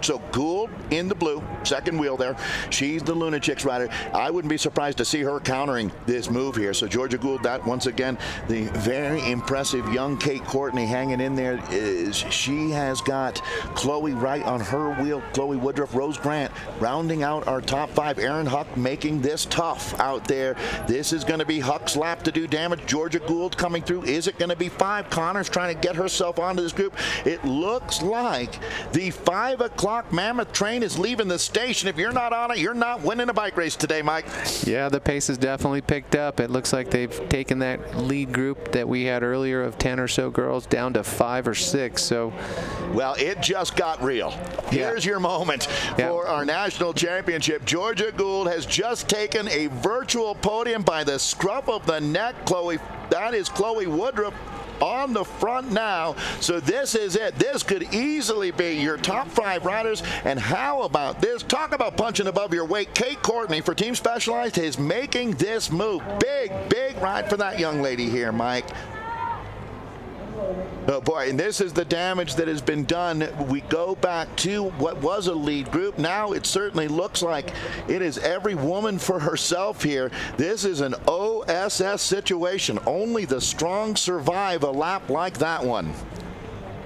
So Gould in the blue, second wheel there. She's the Luna Chicks rider. I wouldn't be surprised to see her countering this move here. So Georgia Gould, that once again, the very impressive young Kate Courtney hanging in there. She has got Chloe Wright on her wheel, Chloe Woodruff, Rose Grant rounding out our top 5. Erin Huck making this tough out there. This is going to be Huck's lap to do damage. Georgia Gould coming through. Is it going to be 5? Connors trying to get herself onto this group. It looks like the 5 o'clock Mammoth train is leaving the station. If you're not on it, you're not winning a bike race today, Mike. Yeah, the pace has definitely picked up. It looks like they've taken that lead group that we had earlier of 10 or so girls down to 5 or 6. So, well, it just got real. Here's your moment for our national championship. Georgia Gould has just taken a virtual podium by the scruff of the neck. That is Chloe Woodruff on the front now. So this is it. This could easily be your top 5 riders. And how about this? Talk about punching above your weight. Kate Courtney for Team Specialized is making this move. Big ride for that young lady here, Mike. Oh boy, and this is the damage that has been done. We go back to what was a lead group. Now it certainly looks like it is every woman for herself here. This is an OSS situation. Only the strong survive a lap like that one.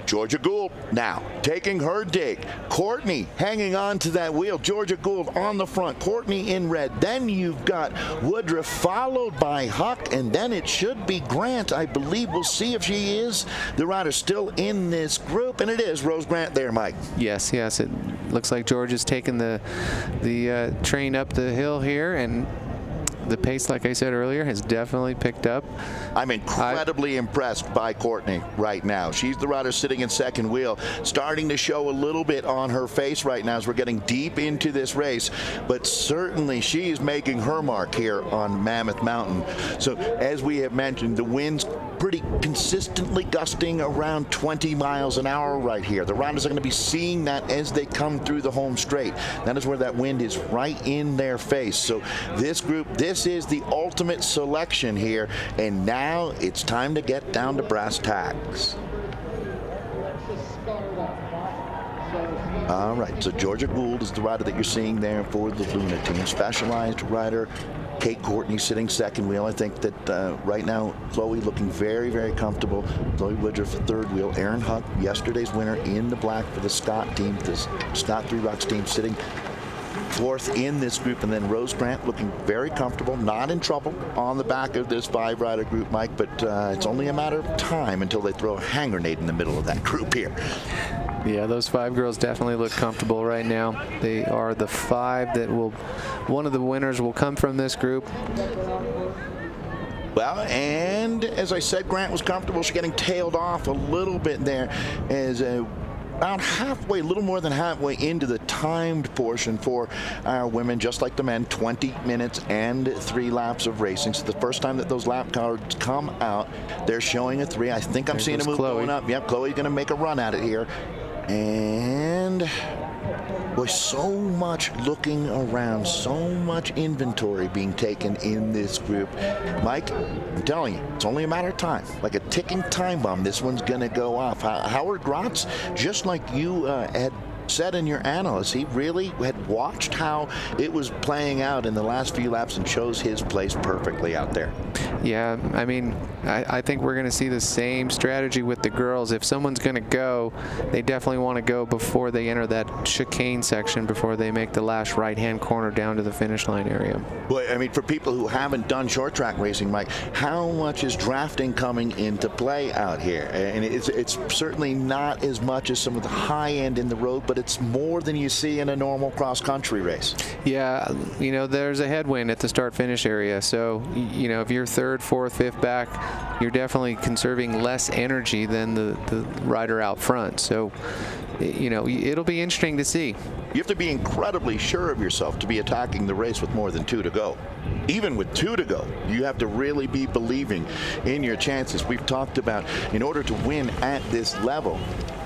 Georgia Gould now taking her dig. Courtney hanging on to that wheel. Georgia Gould on the front. Courtney in red. Then you've got Woodruff followed by Huck, and then it should be Grant. I believe we'll see if she is the rider still in this group, and it is Rose Grant there, Mike. Yes. It looks like Georgia's taking the train up the hill here, and the pace, like I said earlier, has definitely picked up. I'm incredibly impressed by Courtney right now. She's the rider sitting in second wheel, starting to show a little bit on her face right now as we're getting deep into this race. But certainly she is making her mark here on Mammoth Mountain. So as we have mentioned, the wind's pretty consistently gusting around 20 miles an hour right here. The riders are going to be seeing that as they come through the home straight. That is where that wind is right in their face. So this group, this is the ultimate selection here, and now it's time to get down to brass tacks. All right, so Georgia Gould is the rider that you're seeing there for the Luna team. Specialized rider Kate Courtney sitting second wheel. I think that right now Chloe looking very comfortable. Chloe Woodruff third wheel. Erin Huck, yesterday's winner in the black for the Scott team, the Scott Three Rocks team, sitting fourth in this group. And then Rose Grant looking very comfortable, not in trouble on the back of this 5-rider group, Mike, but it's only a matter of time until they throw a hand grenade in the middle of that group here. Yeah, those 5 girls definitely look comfortable right now. They are the 5 that will, one of the winners will come from this group. Well, and as I said, Grant was comfortable. She's getting tailed off a little bit there as about halfway, a little more than halfway into the timed portion for our women, just like the men, 20 minutes and 3 laps of racing. So the first time that those lap cards come out, they're showing a 3. I think I'm seeing a move going up. Yep, Chloe's going to make a run at it here. And Boy, so much looking around, so much inventory being taken in this group. Mike, I'm telling you, it's only a matter of time. Like a ticking time bomb, this one's going to go off. Howard Grotz, just like you had said in your analysis, he really had watched how it was playing out in the last few laps and chose his place perfectly out there. Yeah, I mean, I think we're going to see the same strategy with the girls. If someone's going to go, they definitely want to go before they enter that chicane section, before they make the last right-hand corner down to the finish line area. Boy, I mean, for people who haven't done short track racing, Mike, how much is drafting coming into play out here? And it's certainly not as much as some of the high end in the road, but it's more than you see in a normal cross-country race. Yeah, you know, there's a headwind at the start-finish area, so, you know, if you're third, fourth, fifth back, you're definitely conserving less energy than the rider out front. So, you know, it'll be interesting to see. You have to be incredibly sure of yourself to be attacking the race with more than 2 to go. Even with 2 to go, you have to really be believing in your chances. We've talked about, in order to win at this level,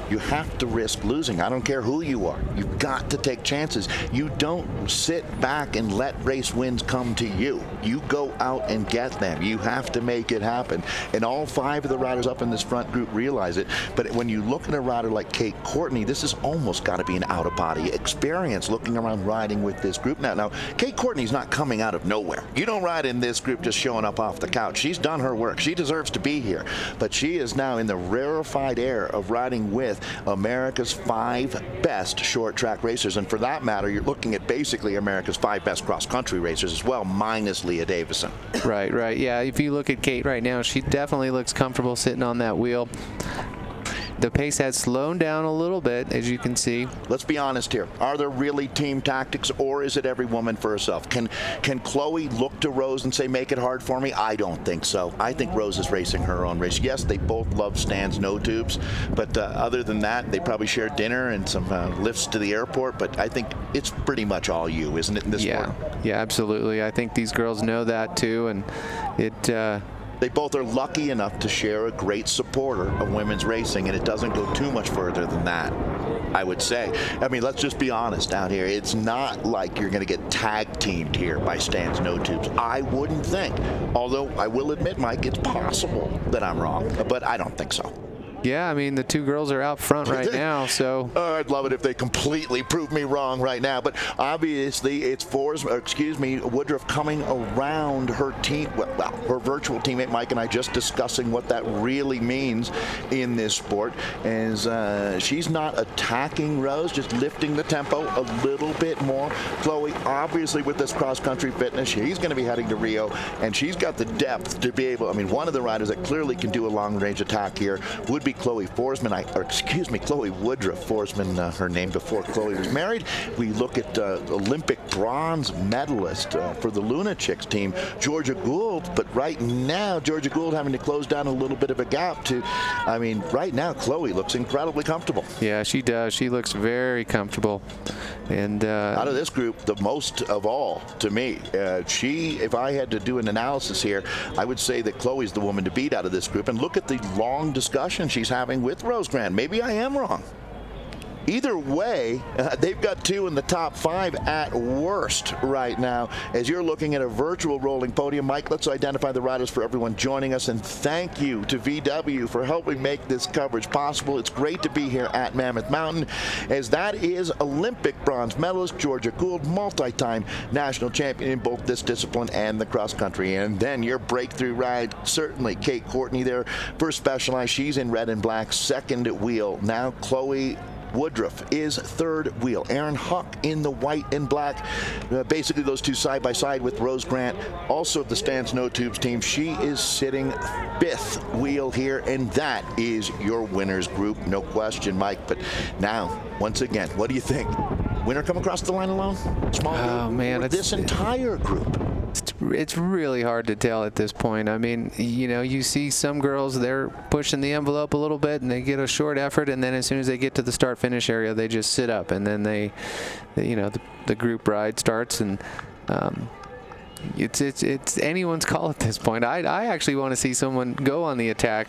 you have to risk losing. I don't care who you are. You've got to take chances. You don't sit back and let race wins come to you. You go out and get them. You have to make it happen. And all 5 of the riders up in this front group realize it. But when you look at a rider like Kate Courtney, this has almost got to be an out-of-body experience looking around riding with this group now. Now, Kate Courtney's not coming out of nowhere. You don't ride in this group just showing up off the couch. She's done her work. She deserves to be here. But she is now in the rarefied air of riding with America's 5 best short track racers. And for that matter, you're looking at basically America's 5 best cross-country racers as well, minus Leah Davison. Right, right. Yeah, if you look at Kate right now, she definitely looks comfortable sitting on that wheel. The pace has slowed down a little bit, as you can see. Let's be honest here. Are there really team tactics, or is it every woman for herself? Can Chloe look to Rose and say, make it hard for me? I don't think so. I think Rose is racing her own race. Yes, they both love stands, no tubes, but other than that, they probably share dinner and some lifts to the airport, but I think it's pretty much all you, isn't it, in this sport? Yeah, absolutely. I think these girls know that, too, and it... They both are lucky enough to share a great supporter of women's racing, and it doesn't go too much further than that, I would say. I mean, let's just be honest out here. It's not like you're going to get tag teamed here by stands, no tubes. I wouldn't think. Although I will admit, Mike, it's possible that I'm wrong, but I don't think so. Yeah, I mean, the 2 girls are out front right now, so... I'd love it if they completely prove me wrong right now, but obviously it's Woodruff coming around her team, well, her virtual teammate Mike and I just discussing what that really means in this sport, as she's not attacking Rose, just lifting the tempo a little bit more. Chloe, obviously with this cross-country fitness, she's going to be heading to Rio, and she's got the depth to be able, I mean, one of the riders that clearly can do a long-range attack here would be Chloe Forsman, Chloe Woodruff. Forsman, her name before Chloe was married. We look at Olympic bronze medalist for the Luna Chicks team, Georgia Gould. But right now, Georgia Gould having to close down a little bit of a gap to, I mean, right now, Chloe looks incredibly comfortable. Yeah, she does. She looks very comfortable. And out of this group, the most of all, to me, if I had to do an analysis here, I would say that Chloe's the woman to beat out of this group. And look at the long discussion she's having with Rose Grant. Maybe I am wrong. Either way, they've got 2 in the top 5 at worst right now. As you're looking at a virtual rolling podium, Mike, let's identify the riders for everyone joining us, and thank you to VW for helping make this coverage possible. It's great to be here at Mammoth Mountain, as that is Olympic bronze medalist Georgia Gould, multi-time national champion in both this discipline and the cross country. And then your breakthrough ride, certainly Kate Courtney there for Specialized. She's in red and black, second wheel. Now Chloe Woodruff is third wheel. Aaron Huck in the white and black. Basically those 2 side by side with Rose Grant, also the stands no tubes team. She is sitting 5th wheel here, and that is your winners group, no question, Mike. But now, once again, what do you think? Winner come across the line alone? Small group? Oh man, or this entire group? It's really hard to tell at this point. I mean, you know, you see some girls, they're pushing the envelope a little bit and they get a short effort, and then as soon as they get to the start finish area, they just sit up, and then they you know, the group ride starts, and it's anyone's call at this point. I actually want to see someone go on the attack.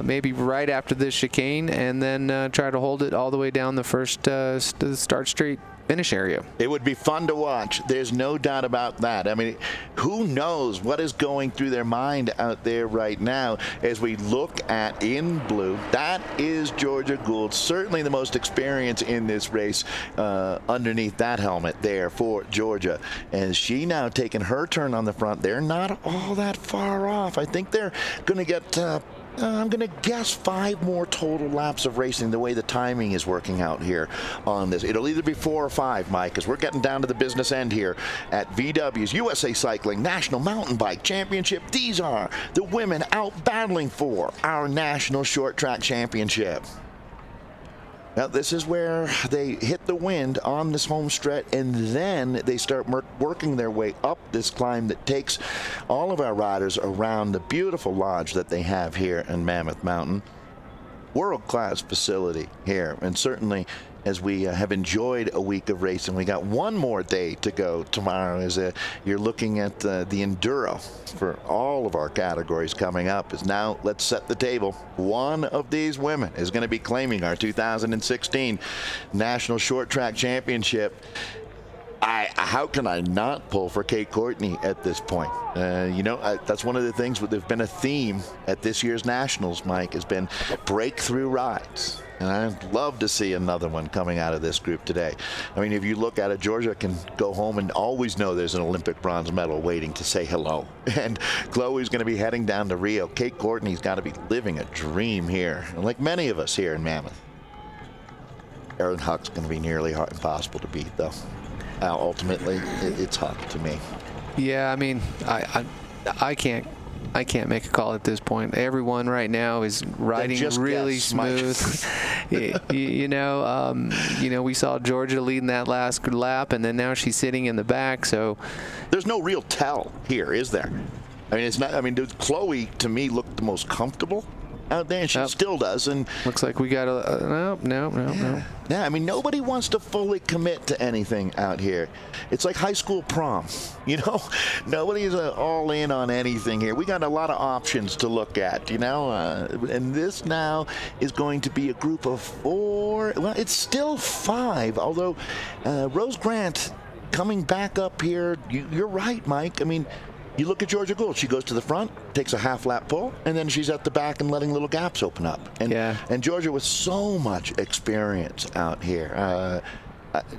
maybe right after this chicane, and then try to hold it all the way down the first start straight finish area. It would be fun to watch. There's no doubt about that. I mean, who knows what is going through their mind out there right now as we look at in blue. That is Georgia Gould, certainly the most experience in this race underneath that helmet there for Georgia. And she now taking her turn on the front. They're not all that far off. I think they're going to get I'm going to guess 5 more total laps of racing the way the timing is working out here on this. It'll either be 4 or 5, Mike, because we're getting down to the business end here at VW's USA Cycling National Mountain Bike Championship. These are the women out battling for our National Short Track Championship. Now, this is where they hit the wind on this home stretch, and then they start working their way up this climb that takes all of our riders around the beautiful lodge that they have here in Mammoth Mountain. World-class facility here, and certainly as we have enjoyed a week of racing, we got one more day to go tomorrow. As you're looking at the enduro for all of our categories coming up. Is now let's set the table. One of these women is going to be claiming our 2016 National Short Track Championship. How can I not pull for Kate Courtney at this point? That's one of the things. There's been a theme at this year's Nationals, Mike, has been breakthrough rides. And I'd love to see another one coming out of this group today. I mean, if you look at it, Georgia can go home and always know there's an Olympic bronze medal waiting to say hello. And Chloe's going to be heading down to Rio. Kate Courtney's got to be living a dream here, like many of us here in Mammoth. Erin Huck's going to be nearly impossible to beat, though. Ultimately, it's Huck to me. Yeah, I mean, I can't make a call at this point. Everyone right now is riding really smooth. We saw Georgia leading that last lap, and then now she's sitting in the back. So there's no real tell here, is there? I mean, it's not. I mean, does Chloe to me look the most comfortable out there? And she still does. And looks like we got a no. Yeah, I mean, nobody wants to fully commit to anything out here. It's like high school prom, Nobody's all in on anything here. We got a lot of options to look at, and this now is going to be a group of 4. Well, it's still 5, although Rose Grant coming back up here. You're right, Mike. I mean, you look at Georgia Gould. She goes to the front, takes a half-lap pull, and then she's at the back and letting little gaps open up. And Georgia with so much experience out here.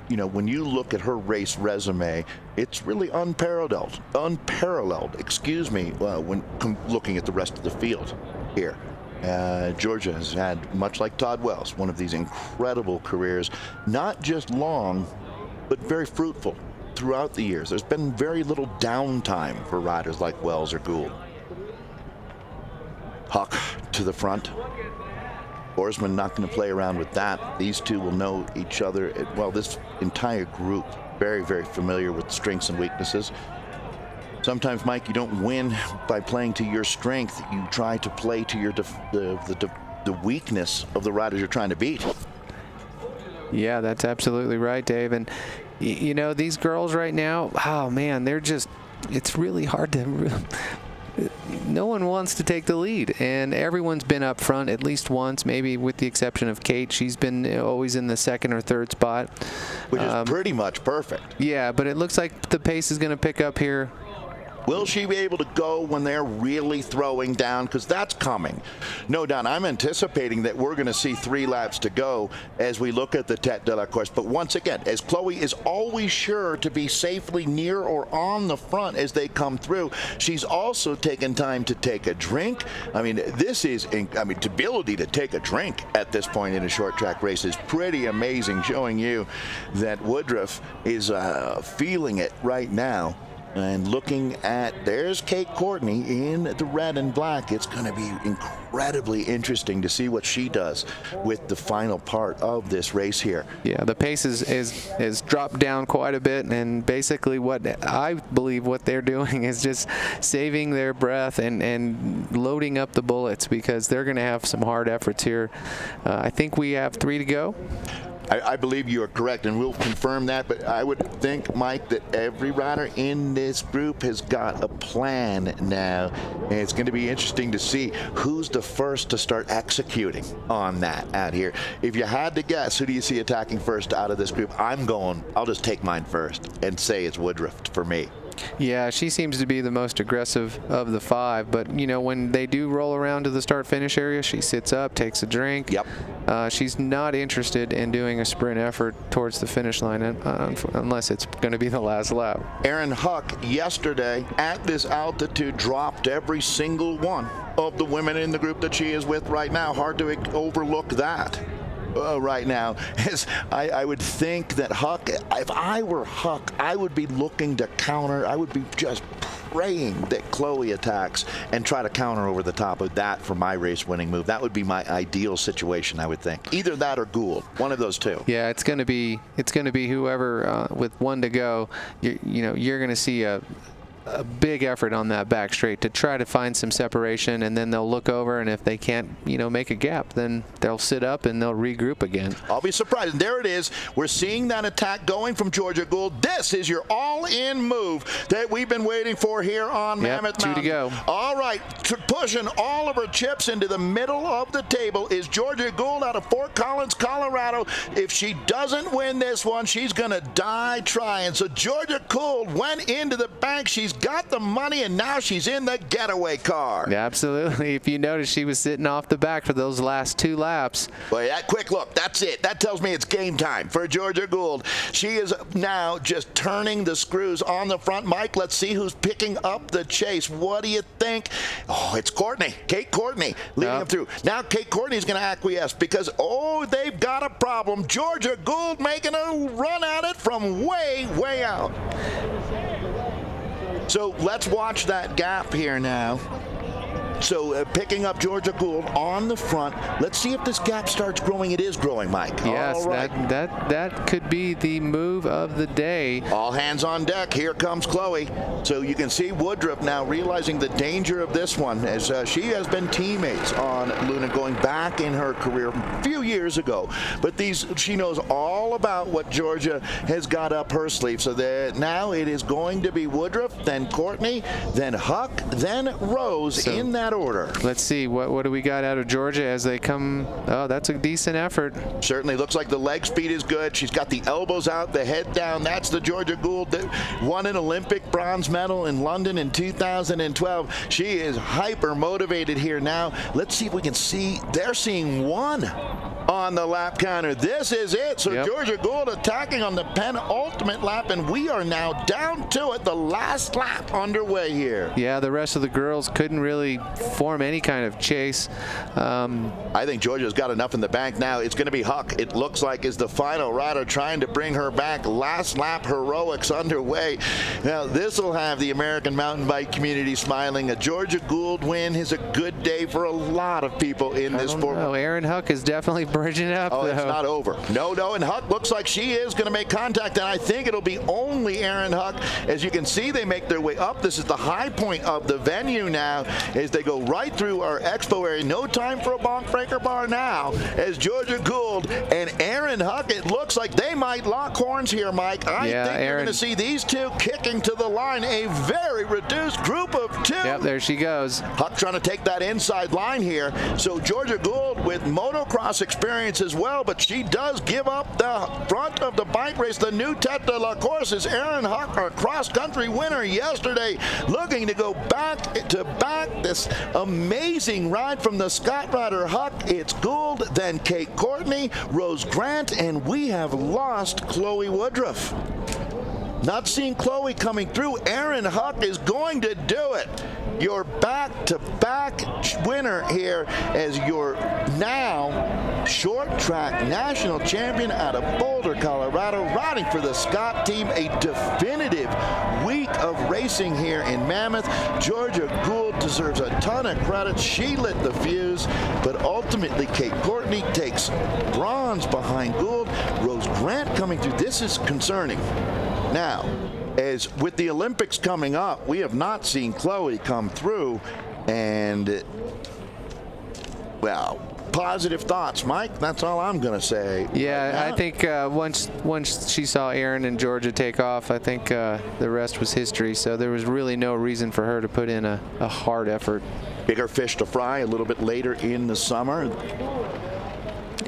When you look at her race resume, it's really unparalleled. When looking at the rest of the field here. Georgia has had, much like Todd Wells, one of these incredible careers, not just long, but very fruitful. Throughout the years, there's been very little downtime for riders like Wells or Gould. Huck to the front. Oarsman not going to play around with that. These two will know each other. This entire group, very, very familiar with strengths and weaknesses. Sometimes, Mike, you don't win by playing to your strength. You try to play to your the weakness of the riders you're trying to beat. Yeah, that's absolutely right, Dave. And these girls right now, oh man, it's really hard to, no one wants to take the lead, and everyone's been up front at least once, maybe with the exception of Kate. She's been always in the 2nd or 3rd spot. Which is pretty much perfect. Yeah, but it looks like the pace is going to pick up here. Will she be able to go when they're really throwing down? Because that's coming. No doubt. I'm anticipating that we're going to see 3 laps to go as we look at the Tête de la Course. But once again, as Chloe is always sure to be safely near or on the front as they come through, she's also taken time to take a drink. I mean, the ability to take a drink at this point in a short track race is pretty amazing, showing you that Woodruff is feeling it right now. And looking at, there's Kate Courtney in the red and black. It's going to be incredibly interesting to see what she does with the final part of this race here. Yeah, the pace is dropped down quite a bit, and basically what I believe what they're doing is just saving their breath and loading up the bullets, because they're going to have some hard efforts here. I think we have 3 to go. I believe you are correct, and we'll confirm that, but I would think, Mike, that every rider in this group has got a plan now, and it's going to be interesting to see who's the first to start executing on that out here. If you had to guess, who do you see attacking first out of this group? I'll just take mine first and say it's Woodruff for me. Yeah, she seems to be the most aggressive of the 5, but you know, when they do roll around to the start-finish area, she sits up, takes a drink. Yep. She's not interested in doing a sprint effort towards the finish line unless it's going to be the last lap. Erin Huck yesterday at this altitude dropped every single one of the women in the group that she is with right now. Hard to overlook that. Right now, as I would think that Huck, if I were Huck, I would be looking to counter. I would be just praying that Chloe attacks and try to counter over the top of that for my race-winning move. That would be my ideal situation, I would think. Either that or Gould, one of those two. Yeah, it's going to be whoever with 1 to go. You're going to see a big effort on that back straight to try to find some separation, and then they'll look over, and if they can't make a gap, then they'll sit up and they'll regroup again. I'll be surprised. And there it is. We're seeing that attack going from Georgia Gould. This is your all-in move that we've been waiting for here on Mammoth Mountain. 2 to go. All right, pushing all of her chips into the middle of the table is Georgia Gould out of Fort Collins, Colorado. If she doesn't win this one, she's going to die trying. So Georgia Gould went into the bank. She's got the money, and now she's in the getaway car. Yeah, absolutely. If you notice, she was sitting off the back for those last 2 laps. Boy, that quick look, that's it. That tells me it's game time for Georgia Gould. She is now just turning the screws on the front. Mike, let's see who's picking up the chase. What do you think? Oh, it's Courtney. Kate Courtney leading them through. Now Kate Courtney's going to acquiesce because, they've got a problem. Georgia Gould making a run at it from way, way out. So let's watch that gap here now. So picking up Georgia Gould on the front. Let's see if this gap starts growing. It is growing, Mike. Yes, all right. that could be the move of the day. All hands on deck. Here comes Chloe. So you can see Woodruff now realizing the danger of this one, as she has been teammates on Luna going back in her career a few years ago. But she knows all about what Georgia has got up her sleeve. So now it is going to be Woodruff, then Courtney, then Huck, then Rose in that order. Let's see, what do we got out of Georgia as they come? Oh, that's a decent effort. Certainly looks like the leg speed is good. She's got the elbows out, the head down. That's the Georgia Gould that won an Olympic bronze medal in London in 2012. She is hyper motivated here now. Let's see if we can see. They're seeing 1 on the lap counter. This is it. So Georgia Gould attacking on the penultimate lap, and we are now down to it. The last lap underway here. Yeah, the rest of the girls couldn't really form any kind of chase. I think Georgia's got enough in the bank now. It's going to be Huck, it looks like, is the final rider trying to bring her back. Last lap heroics underway. Now, this will have the American mountain bike community smiling. A Georgia Gould win is a good day for a lot of people in this sport. Erin Huck is definitely bridging up. Oh, it's not over. No, and Huck looks like she is going to make contact, and I think it'll be only Erin Huck. As you can see, they make their way up. This is the high point of the venue now as they go right through our expo area. No time for a bonk breaker bar now as Georgia Gould and Erin Huck, it looks like they might lock horns here, Mike. I think you're going to see these two kicking to the line. A very reduced group of 2. Yep, there she goes. Huck trying to take that inside line here. So Georgia Gould with motocross experience as well, but she does give up the front of the bike race. The new tête de la course is Erin Huck, our cross-country winner yesterday, looking to go back to back. This amazing ride from the Scott rider Huck. It's Gould, then Kate Courtney, Rose Grant, and we have lost Chloe Woodruff. Not seeing Chloe coming through. Erin Huck is going to do it. Your back-to-back winner here as your now short track national champion out of Boulder, Colorado, riding for the Scott team. A definitive week of racing here in Mammoth. Georgia Gould deserves a ton of credit. She lit the fuse, but ultimately Kate Courtney takes bronze behind Gould. Rose Grant coming through. This is concerning. Now, as with the Olympics coming up, we have not seen Chloe come through, and well, positive thoughts, Mike. That's all I'm going to say. Yeah, right I think once she saw Erin and Georgia take off, I think the rest was history. So there was really no reason for her to put in a hard effort. Bigger fish to fry a little bit later in the summer.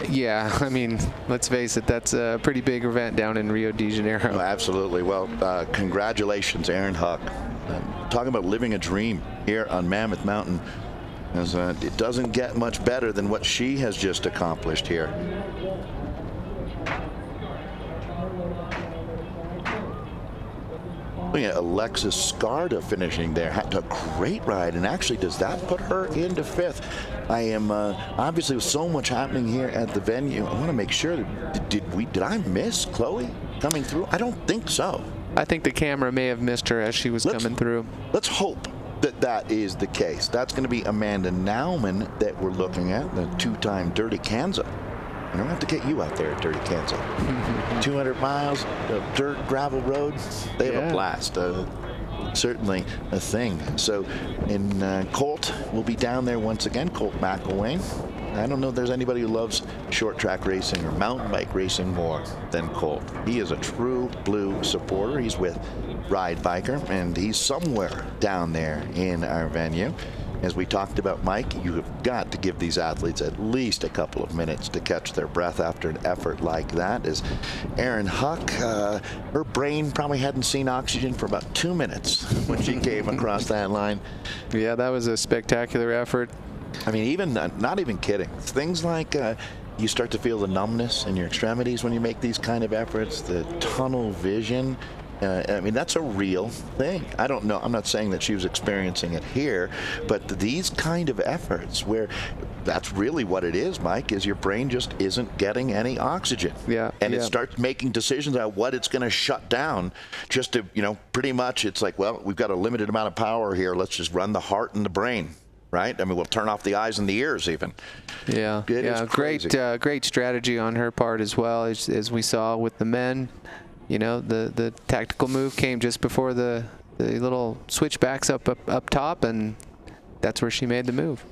Yeah, I mean, let's face it, that's a pretty big event down in Rio de Janeiro. Oh, absolutely. Well, congratulations, Erin Huck. Talking about living a dream here on Mammoth Mountain. As, it doesn't get much better than what she has just accomplished here. Looking at Alexis Scarda finishing there. Had a great ride, and actually does that put her into 5th? I am obviously with so much happening here at the venue. I want to make sure that did I miss Chloe coming through? I don't think so. I think the camera may have missed her as she was coming through. Let's hope that is the case. That's going to be Amanda Nauman that we're looking at, the 2-time Dirty Kansas. I don't have to get you out there at Dirty Kansas. 200 miles of dirt, gravel road. They have a blast. Certainly a thing. So, Colt will be down there once again. Colt McElwain. I don't know if there's anybody who loves short track racing or mountain bike racing more than Colt. He is a true blue supporter. He's with Ride Biker, and he's somewhere down there in our venue. As we talked about, Mike, you have got to give these athletes at least a couple of minutes to catch their breath after an effort like that. As Erin Huck, her brain probably hadn't seen oxygen for about 2 minutes when she came across that line. Yeah, that was a spectacular effort. I mean, even not even kidding. Things like you start to feel the numbness in your extremities when you make these kind of efforts, the tunnel vision. I mean, that's a real thing. I don't know. I'm not saying that she was experiencing it here, but these kind of efforts where that's really what it is, Mike, is your brain just isn't getting any oxygen. Yeah. And it starts making decisions about what it's going to shut down just to, pretty much it's like, well, we've got a limited amount of power here. Let's just run the heart and the brain. Right? I mean, we'll turn off the eyes and the ears even. Yeah, great strategy on her part as well, as we saw with the men. The tactical move came just before the little switchbacks up top, and that's where she made the move.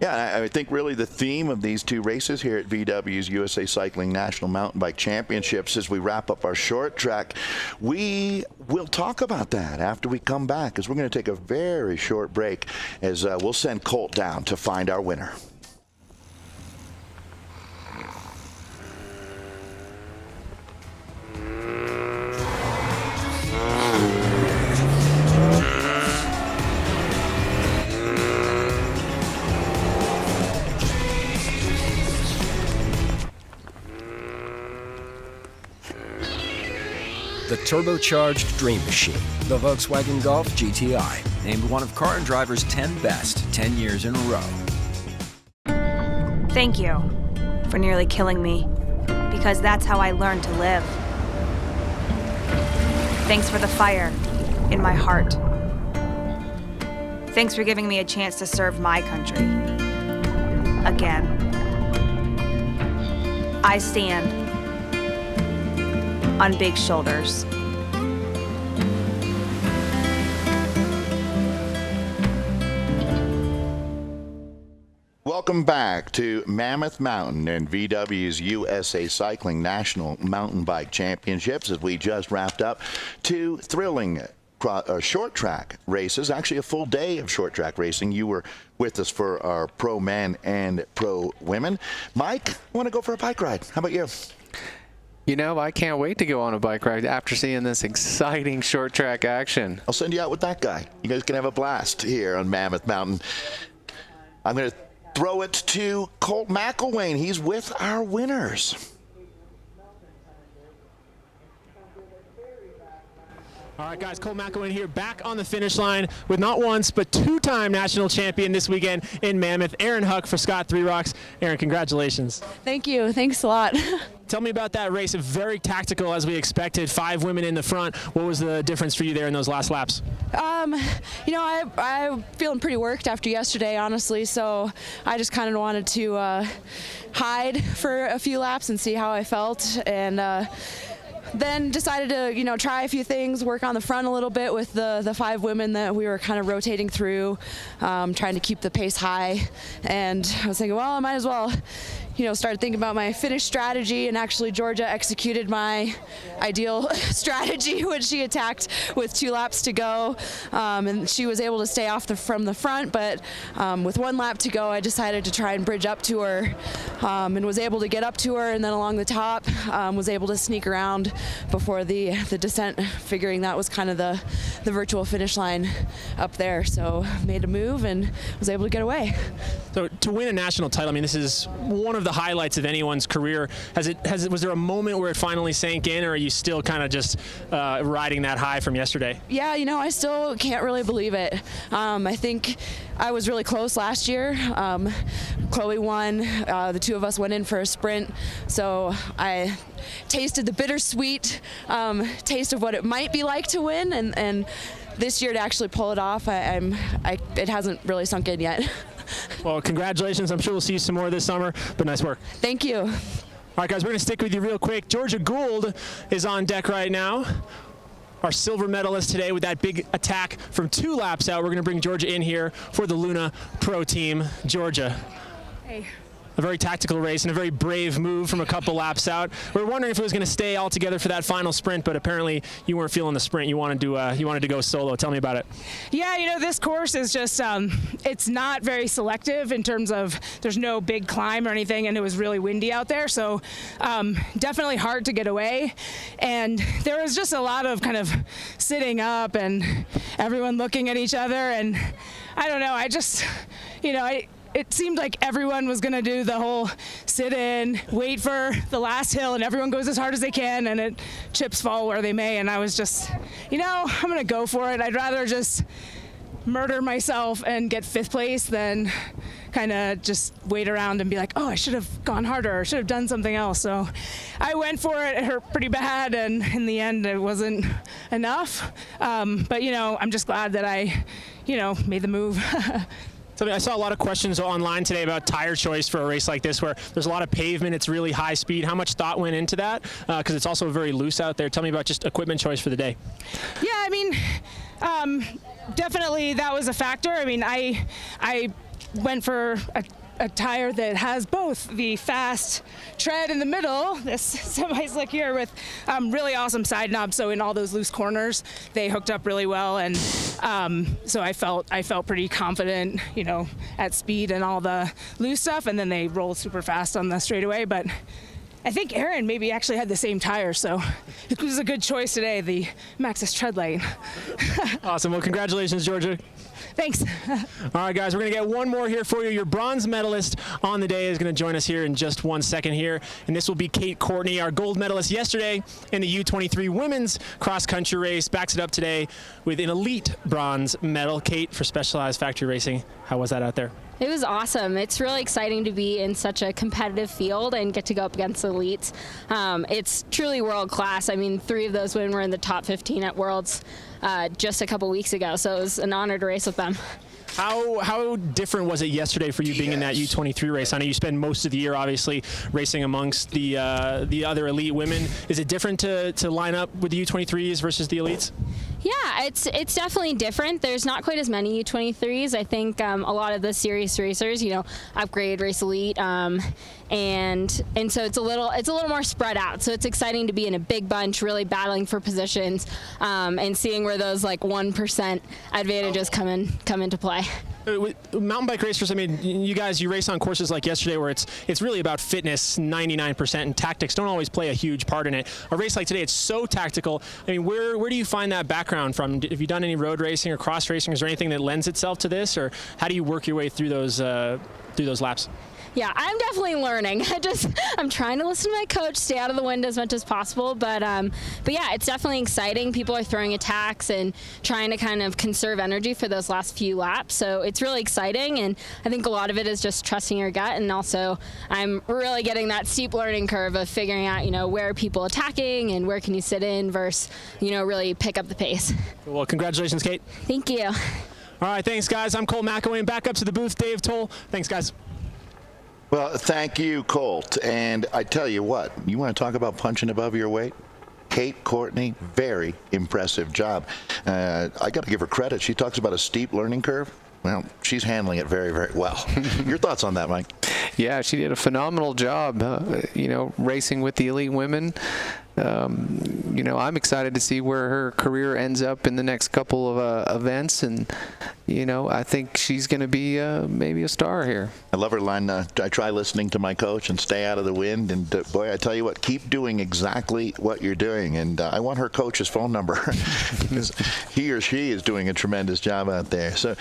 Yeah, I think really the theme of these two races here at VW's USA Cycling National Mountain Bike Championships as we wrap up our short track, we will talk about that after we come back, because we're going to take a very short break as we'll send Colt down to find our winner. The turbocharged dream machine, the Volkswagen Golf GTI. Named one of Car and Driver's 10 best 10 years in a row. Thank you for nearly killing me, because that's how I learned to live. Thanks for the fire in my heart. Thanks for giving me a chance to serve my country. Again. I stand on big shoulders. Welcome back to Mammoth Mountain and VW's USA Cycling National Mountain Bike Championships, as we just wrapped up 2 thrilling short track races, actually a full day of short track racing. You were with us for our pro men and pro women. Mike, I want to go for a bike ride. How about you? I can't wait to go on a bike ride after seeing this exciting short track action. I'll send you out with that guy. You guys can have a blast here on Mammoth Mountain. I'm going to throw it to Colt McElwain. He's with our winners. All right, guys, Colt McElwain here, back on the finish line with not once but 2-time national champion this weekend in Mammoth, Erin Huck for Scott Three Rocks. Erin, congratulations. Thank you. Thanks a lot. Tell me about that race. Very tactical as we expected. 5 women in the front. What was the difference for you there in those last laps? I'm feeling pretty worked after yesterday, honestly, so I just kind of wanted to hide for a few laps and see how I felt, and then decided to, try a few things, work on the front a little bit with the 5 women that we were kind of rotating through, trying to keep the pace high. And I was thinking, well, I might as well, started thinking about my finish strategy, and actually Georgia executed my ideal strategy when she attacked with 2 laps to go, and she was able to stay off from the front, but with 1 lap to go, I decided to try and bridge up to her, and was able to get up to her, and then along the top was able to sneak around before the descent, figuring that was kind of the virtual finish line up there. So made a move and was able to get away. So to win a national title, I mean, this is one of the highlights of anyone's career. Was there a moment where it finally sank in, or are you still kind of just riding that high from yesterday? Yeah, I still can't really believe it. I think I was really close last year. Chloe won. The 2 of us went in for a sprint, so I tasted the bittersweet taste of what it might be like to win, and this year to actually pull it off, it hasn't really sunk in yet. Well, congratulations. I'm sure we'll see you some more this summer, but nice work. Thank you. All right, guys, we're going to stick with you real quick. Georgia Gould is on deck right now. Our silver medalist today with that big attack from 2 laps out. We're going to bring Georgia in here for the Luna Pro Team. Georgia. Hey. A very tactical race and a very brave move from a couple laps out. We were wondering if it was going to stay all together for that final sprint, but apparently you weren't feeling the sprint. You wanted to go solo. Tell me about it. Yeah, this course is just it's not very selective in terms of there's no big climb or anything, and it was really windy out there, so definitely hard to get away. And there was just a lot of kind of sitting up and everyone looking at each other, and I don't know. I just, it seemed like everyone was going to do the whole sit in, wait for the last hill, and everyone goes as hard as they can, and chips fall where they may. And I was just, I'm going to go for it. I'd rather just murder myself and get 5th place than kind of just wait around and be like, oh, I should have gone harder, or should have done something else. So I went for it. It hurt pretty bad, and in the end, it wasn't enough. But, I'm just glad that I, made the move. So I saw a lot of questions online today about tire choice for a race like this, where there's a lot of pavement, it's really high speed. How much thought went into that? Because it's also very loose out there. Tell me about just equipment choice for the day. Yeah, I mean, definitely that was a factor. I mean, I went for a tire that has both the fast tread in the middle, this semi-slick here, with really awesome side knobs. So in all those loose corners, they hooked up really well, and so I felt pretty confident, at speed and all the loose stuff. And then they rolled super fast on the straightaway. But I think Aaron maybe actually had the same tire, so it was a good choice today, the Maxxis tread lane. Awesome. Well, congratulations, Georgia. Thanks. All right, guys, we're going to get one more here for you. Your bronze medalist on the day is going to join us here in just 1 second here, and this will be Kate Courtney, our gold medalist yesterday in the U23 women's cross-country race. Backs it up today with an elite bronze medal. Kate, for Specialized Factory Racing, how was that out there? It was awesome. It's really exciting to be in such a competitive field and get to go up against the elites. It's truly world class. I mean, 3 of those women were in the top 15 at Worlds just a couple weeks ago, so it was an honor to race with them. How different was it yesterday for you being in that U23 race? I know you spend most of the year, obviously, racing amongst the other elite women. Is it different to line up with the U23s versus the elites? Yeah, it's definitely different. There's not quite as many U23s. I think a lot of the serious racers, upgrade, race elite, and so it's a little more spread out. So it's exciting to be in a big bunch, really battling for positions, and seeing where those 1% advantages come into play. Mountain bike racers, I mean, you race on courses like yesterday where it's really about fitness 99%, and tactics don't always play a huge part in it. A race like today, it's so tactical. I mean, where do you find that background from? Have you done any road racing or cross racing? Is there anything that lends itself to this, or how do you work your way through those laps? Yeah, I'm definitely learning. I'm trying to listen to my coach, stay out of the wind as much as possible. But yeah, it's definitely exciting. People are throwing attacks and trying to kind of conserve energy for those last few laps. So it's really exciting, and I think a lot of it is just trusting your gut. And also, I'm really getting that steep learning curve of figuring out, where are people attacking and where can you sit in versus, really pick up the pace. Well, congratulations, Kate. Thank you. All right, thanks, guys. I'm Cole McElwain, and back up to the booth, Dave Toll. Thanks, guys. Well, thank you, Colt. And I tell you what, you want to talk about punching above your weight? Kate Courtney, very impressive job. I got to give her credit. She talks about a steep learning curve. Well, she's handling it very, very well. Your thoughts on that, Mike? Yeah, she did a phenomenal job, racing with the elite women. I'm excited to see where her career ends up in the next couple of events, and I think she's going to be maybe a star here. I love her line, I try listening to my coach and stay out of the wind, and boy, I tell you what, keep doing exactly what you're doing, and I want her coach's phone number because he or she is doing a tremendous job out there. So,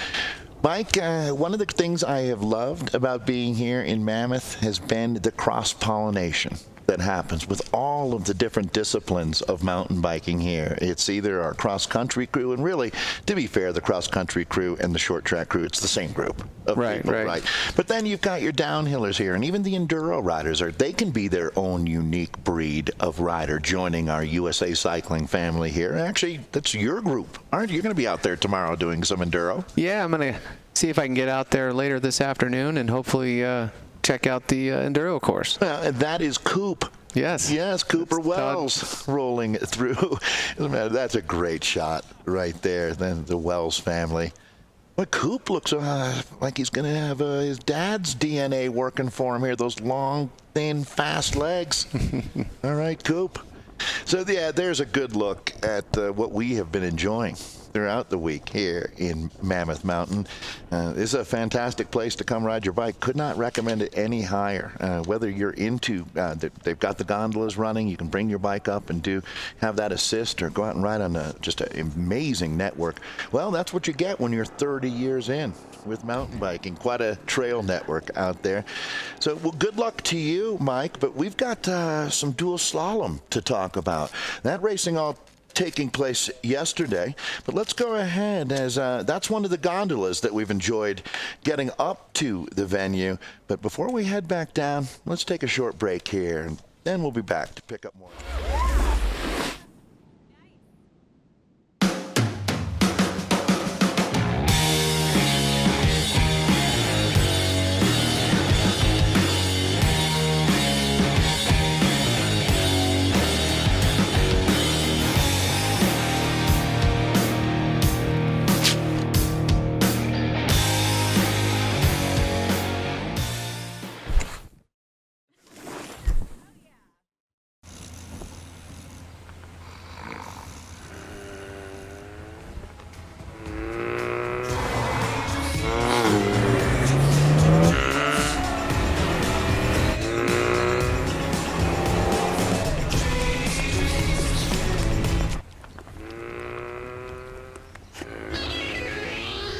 Mike, one of the things I have loved about being here in Mammoth has been the cross-pollination that happens with all of the different disciplines of mountain biking here. It's either our cross-country crew, and really, to be fair, the cross-country crew and the short-track crew, it's the same group of people, right? But then you've got your downhillers here, and even the enduro riders, they can be their own unique breed of rider joining our USA Cycling family here. Actually, that's your group, aren't you? You're going to be out there tomorrow doing some enduro. Yeah, I'm going to see if I can get out there later this afternoon and hopefully check out the enduro course. That is Coop. Yes. Yes, Cooper Wells rolling rolling through. That's a great shot right there. Then the Wells family. Well, Coop looks like he's going to have his dad's DNA working for him here. Those long, thin, fast legs. All right, Coop. So, yeah, there's a good look at what we have been enjoying throughout the week here in Mammoth Mountain. This is a fantastic place to come ride your bike. Could not recommend it any higher. Whether you're into, they've got the gondolas running, you can bring your bike up and have that assist, or go out and ride on just an amazing network. Well, that's what you get when you're 30 years in with mountain biking. Quite a trail network out there. So, well, good luck to you, Mike, but we've got some dual slalom to talk about. That racing all taking place yesterday, but let's go ahead, as that's one of the gondolas that we've enjoyed getting up to the venue. But before we head back down, let's take a short break here, and then we'll be back to pick up more.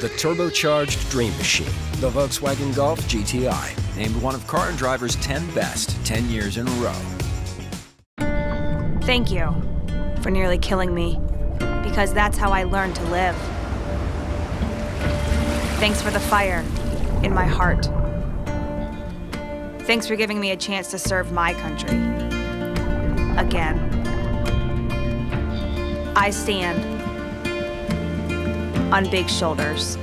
The turbocharged dream machine, the Volkswagen Golf GTI. Named one of car and driver's 10 best 10 years in a row. Thank you for nearly killing me, because that's how I learned to live. Thanks for the fire in my heart. Thanks for giving me a chance to serve my country. Again. I stand on big shoulders.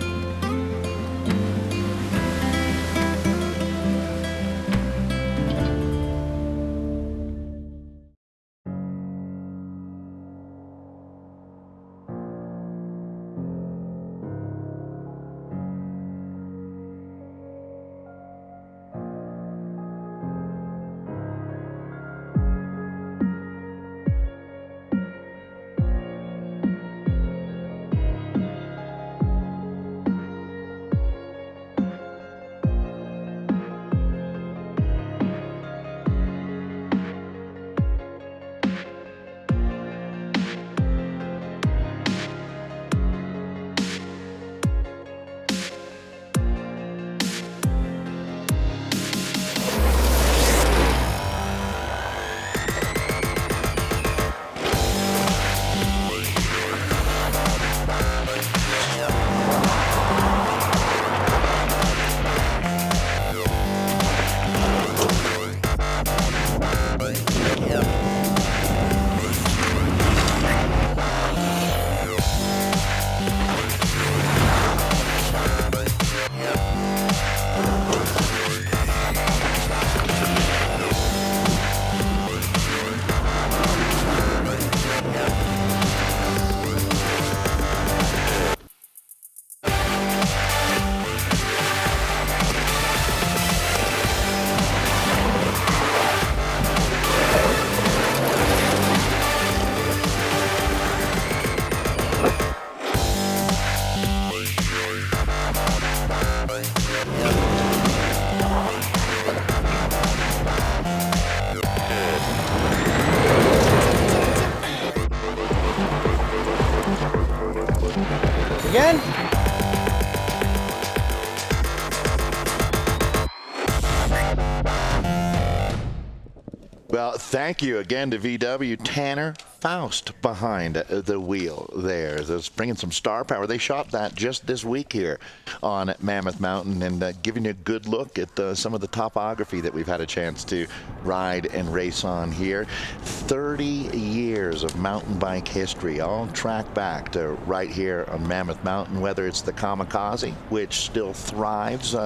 Well, thank you again to VW. Tanner Faust behind the wheel there. That's bringing some star power. They shot that just this week here on Mammoth Mountain and giving you a good look at some of the topography that we've had a chance to ride and race on here. 30 years of mountain bike history, all tracked back to right here on Mammoth Mountain, whether it's the Kamikaze, which still thrives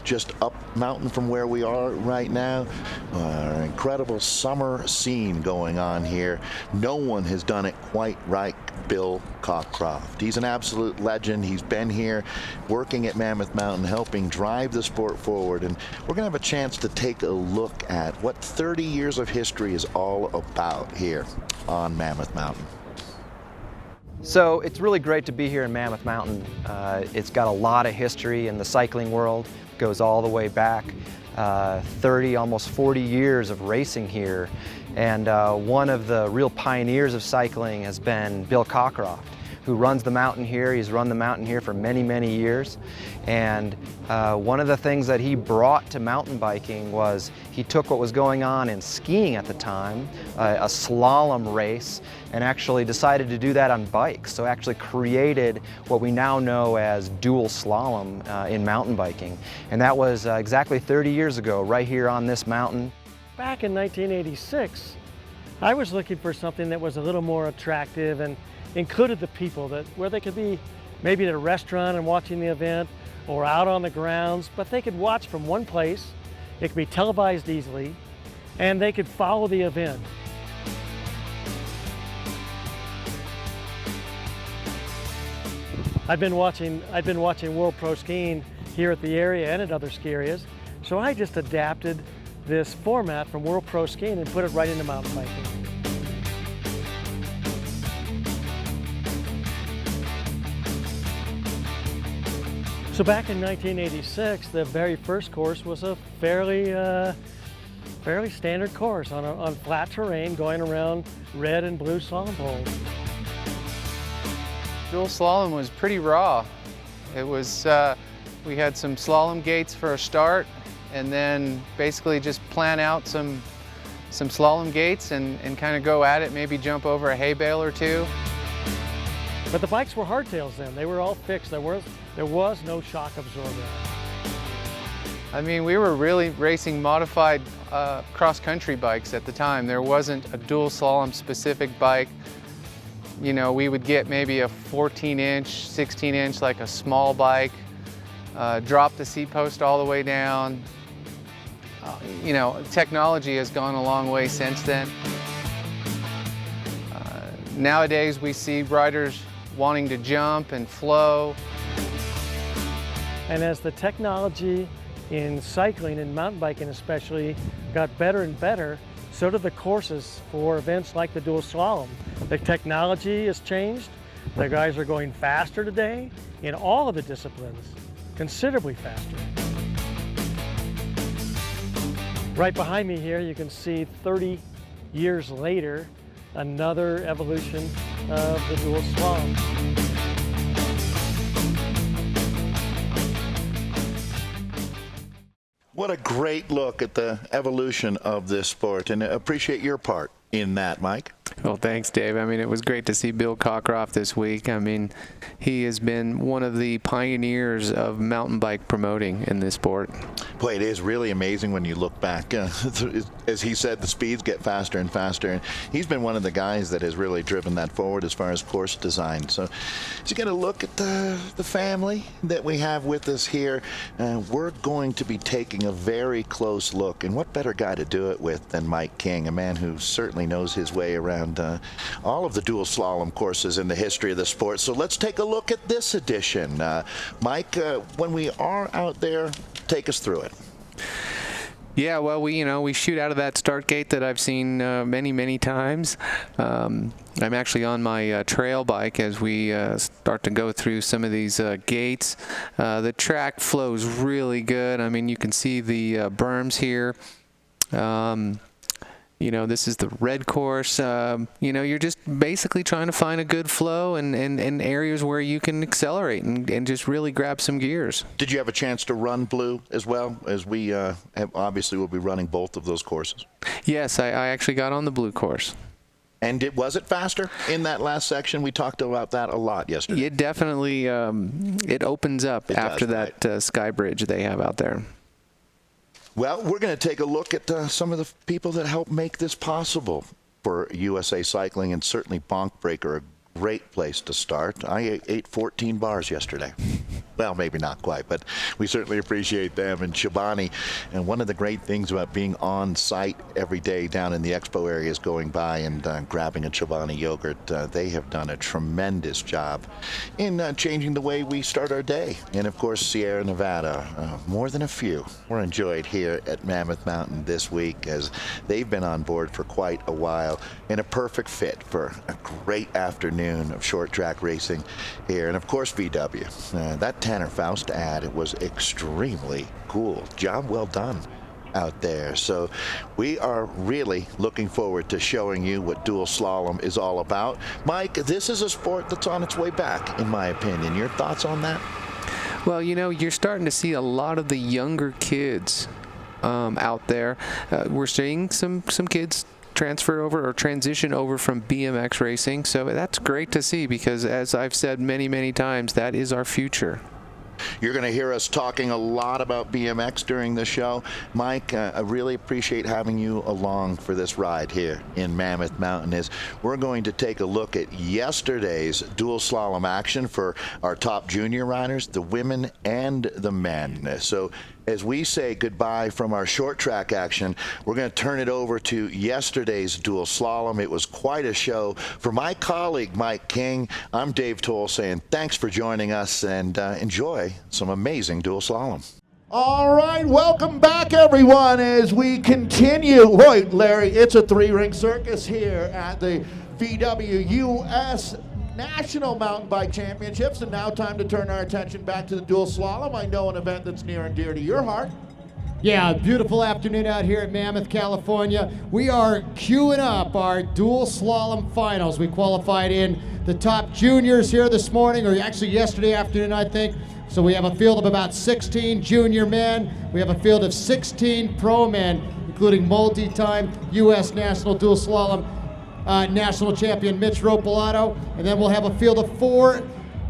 just up mountain from where we are right now. An incredible summer scene going on here. No one has done it quite right. Bill Cockcroft. He's an absolute legend. He's been here working at Mammoth Mountain, helping drive the sport forward. And we're going to have a chance to take a look at what 30 years of history is all about here on Mammoth Mountain. So it's really great to be here in Mammoth Mountain. It's got a lot of history in the cycling world. It goes all the way back 30, almost 40 years of racing here. And one of the real pioneers of cycling has been Bill Cockcroft, who runs the mountain here. He's run the mountain here for many, many years. And one of the things that he brought to mountain biking was he took what was going on in skiing at the time, a slalom race, and actually decided to do that on bikes. So actually created what we now know as dual slalom in mountain biking. And that was exactly 30 years ago, right here on this mountain. Back in 1986, I was looking for something that was a little more attractive and included the people, where they could be maybe at a restaurant and watching the event or out on the grounds, but they could watch from one place, it could be televised easily, and they could follow the event. I've been watching World Pro Skiing here at the area and at other ski areas, so I just adapted this format from World Pro Skiing and put it right into mountain biking. So back in 1986, the very first course was a fairly standard course on flat terrain going around red and blue slalom poles. Dual slalom was pretty raw. It was, we had some slalom gates for a start, and then basically just plan out some slalom gates and kind of go at it, maybe jump over a hay bale or two. But the bikes were hardtails then. They were all fixed. There was no shock absorber. I mean, we were really racing modified cross-country bikes at the time. There wasn't a dual slalom specific bike. You know, we would get maybe a 14-inch, 16-inch, like a small bike, drop the seat post all the way down. You know, technology has gone a long way since then. Nowadays, we see riders wanting to jump and flow. And as the technology in cycling and mountain biking especially got better and better, so did the courses for events like the dual slalom. The technology has changed. The guys are going faster today in all of the disciplines, considerably faster. Right behind me here, you can see 30 years later, another evolution of the dual slalom. What a great look at the evolution of this sport, and I appreciate your part in that, Mike. Well, thanks, Dave. I mean, it was great to see Bill Cockcroft this week. I mean, he has been one of the pioneers of mountain bike promoting in this sport. Boy, it is really amazing when you look back. As he said, the speeds get faster and faster, and he's been one of the guys that has really driven that forward as far as course design. So as you get a look at the family that we have with us here, we're going to be taking a very close look, and what better guy to do it with than Mike King, a man who certainly knows his way around all of the dual slalom courses in the history of the sport. So let's take a look at this edition. Mike, when we are out there, take us through it. Yeah, well, we shoot out of that start gate that I've seen many times. I'm actually on my trail bike as we start to go through some of these gates. The track flows really good. I mean, you can see the berms here. This is the red course. You're just basically trying to find a good flow and areas where you can accelerate and just really grab some gears. Did you have a chance to run blue as well, as we obviously will be running both of those courses? Yes, I actually got on the blue course. And was it faster in that last section? We talked about that a lot yesterday. It definitely it opens up after that sky bridge they have out there. Well, we're going to take a look at some of the people that helped make this possible for USA Cycling, and certainly Bonk Breaker, a great place to start. I ate 14 bars yesterday. Well, maybe not quite, but we certainly appreciate them. And Chobani, and one of the great things about being on site every day down in the expo area is going by and grabbing a Chobani yogurt. They have done a tremendous job in changing the way we start our day. And of course, Sierra Nevada, more than a few were enjoyed here at Mammoth Mountain this week, as they've been on board for quite a while, and a perfect fit for a great afternoon of short track racing here. And of course, VW. That Tanner Faust ad, it was extremely cool. Job well done out there. So we are really looking forward to showing you what dual slalom is all about. Mike, this is a sport that's on its way back, in my opinion. Your thoughts on that? Well, you're starting to see a lot of the younger kids out there. We're seeing some kids transfer over or transition over from BMX racing, so that's great to see, because as I've said many times, that is our future. You're going to hear us talking a lot about BMX during the show. Mike, I really appreciate having you along for this ride here in Mammoth Mountain. As we're going to take a look at yesterday's dual slalom action for our top junior riders, the women and the men. So as we say goodbye from our short track action, we're going to turn it over to yesterday's dual slalom. It was quite a show. For my colleague, Mike King, I'm Dave Toll saying thanks for joining us, and enjoy some amazing dual slalom. All right, welcome back, everyone, as we continue. Boy, Larry, it's a three-ring circus here at the VW US National Mountain Bike Championships, and now time to turn our attention back to the dual slalom. I know an event that's near and dear to your heart. Yeah, beautiful afternoon out here at Mammoth, California. We are queuing up our dual slalom finals. We qualified in the top juniors here this morning, or actually yesterday afternoon, I think. So we have a field of about 16 junior men. We have a field of 16 pro men, including multi-time U.S. National Dual Slalom national champion Mitch Ropolato, and then we'll have a field of 4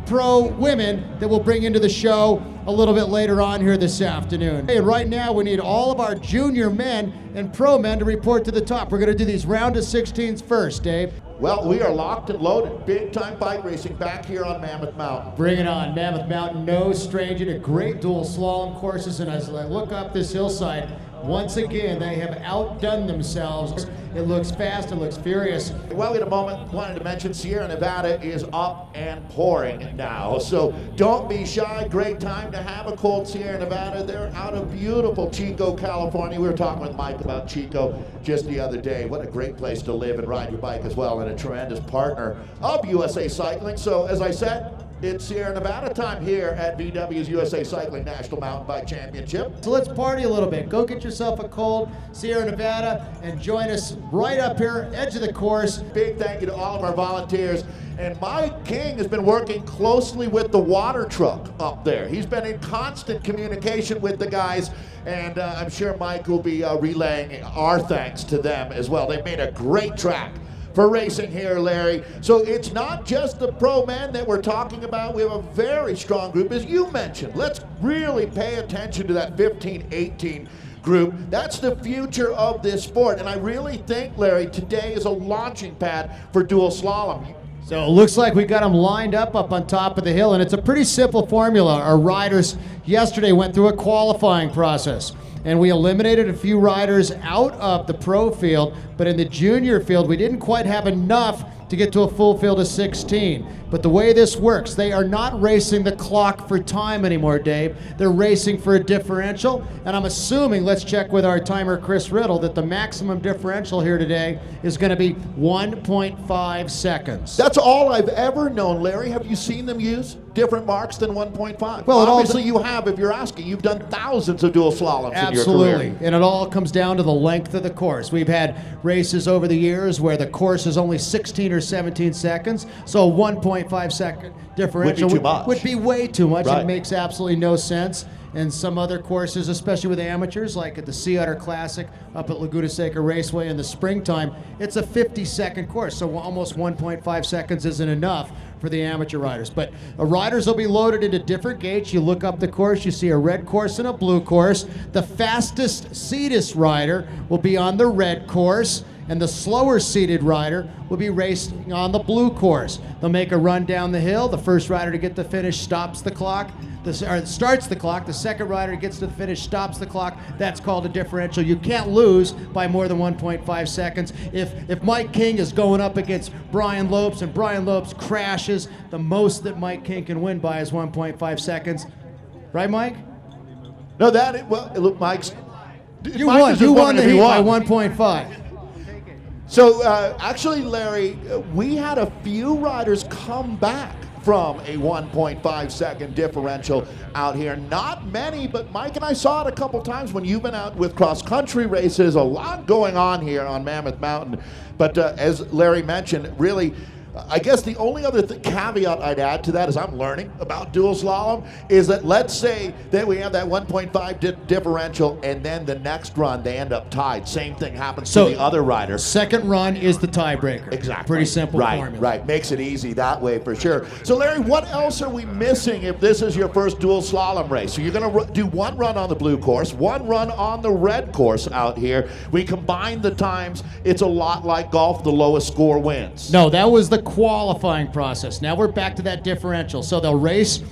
pro women that we'll bring into the show a little bit later on here this afternoon. Hey, right now we need all of our junior men and pro men to report to the top. We're going to do these round of 16s first, Dave. Well, we are locked and loaded. Big time bike racing back here on Mammoth Mountain. Bring it on. Mammoth Mountain, no stranger to great dual slalom courses, and as I look up this hillside, once again, they have outdone themselves. It looks fast, it looks furious. Well, in a moment, wanted to mention Sierra Nevada is up and pouring now. So don't be shy. Great time to have a cold Sierra Nevada. They're out of beautiful Chico, California. We were talking with Mike about Chico just the other day. What a great place to live and ride your bike as well, and a tremendous partner of USA Cycling. So as I said, it's Sierra Nevada time here at VW's USA Cycling National Mountain Bike Championship. So let's party a little bit. Go get yourself a cold Sierra Nevada and join us right up here, edge of the course. Big thank you to all of our volunteers. And Mike King has been working closely with the water truck up there. He's been in constant communication with the guys, and I'm sure Mike will be relaying our thanks to them as well. They've made a great track for racing here, Larry. So it's not just the pro men that we're talking about. We have a very strong group, as you mentioned. Let's really pay attention to that 15-18 group. That's the future of this sport. And I really think, Larry, today is a launching pad for dual slalom. So it looks like we got them lined up on top of the hill, and it's a pretty simple formula. Our riders yesterday went through a qualifying process, and we eliminated a few riders out of the pro field, but in the junior field, we didn't quite have enough to get to a full field of 16. But the way this works, they are not racing the clock for time anymore, Dave. They're racing for a differential, and I'm assuming, let's check with our timer, Chris Riddle, that the maximum differential here today is going to be 1.5 seconds. That's all I've ever known, Larry. Have you seen them use? different marks than 1.5? Well, obviously you have, if you're asking. You've done thousands of dual slaloms in your career. Absolutely, and it all comes down to the length of the course. We've had races over the years where the course is only 16 or 17 seconds, so a 1.5 second differential would be way too much. Right. It makes absolutely no sense. And some other courses, especially with amateurs, like at the Sea Otter Classic up at Laguna Seca Raceway in the springtime, it's a 50-second course, so almost 1.5 seconds isn't enough for the amateur riders. But riders will be loaded into different gates. You look up the course, you see a red course and a blue course. The fastest seated rider will be on the red course, and the slower seated rider will be racing on the blue course. They'll make a run down the hill. The first rider to get the finish stops the clock. Starts the clock. The second rider gets to the finish, stops the clock. That's called a differential. You can't lose by more than 1.5 seconds. If Mike King is going up against Brian Lopes and Brian Lopes crashes, the most that Mike King can win by is 1.5 seconds. Right, Mike? No, look, Mike's. You won. You won the heat by 1.5. So actually, Larry, we had a few riders come back from a 1.5 second differential out here. Not many, but Mike and I saw it a couple times when you've been out with cross-country races. A lot going on here on Mammoth Mountain. But as Larry mentioned, really, I guess the only other caveat I'd add to that is I'm learning about dual slalom is that let's say that we have that 1.5 differential and then the next run they end up tied. Same thing happens to the other rider. Second run is the tiebreaker. Exactly. Pretty simple formula. Right. Makes it easy that way for sure. So Larry, what else are we missing if this is your first dual slalom race? So you're going to do one run on the blue course, one run on the red course out here. We combine the times. It's a lot like golf. The lowest score wins. No, that was the qualifying process. Now we're back to that differential. So they'll race,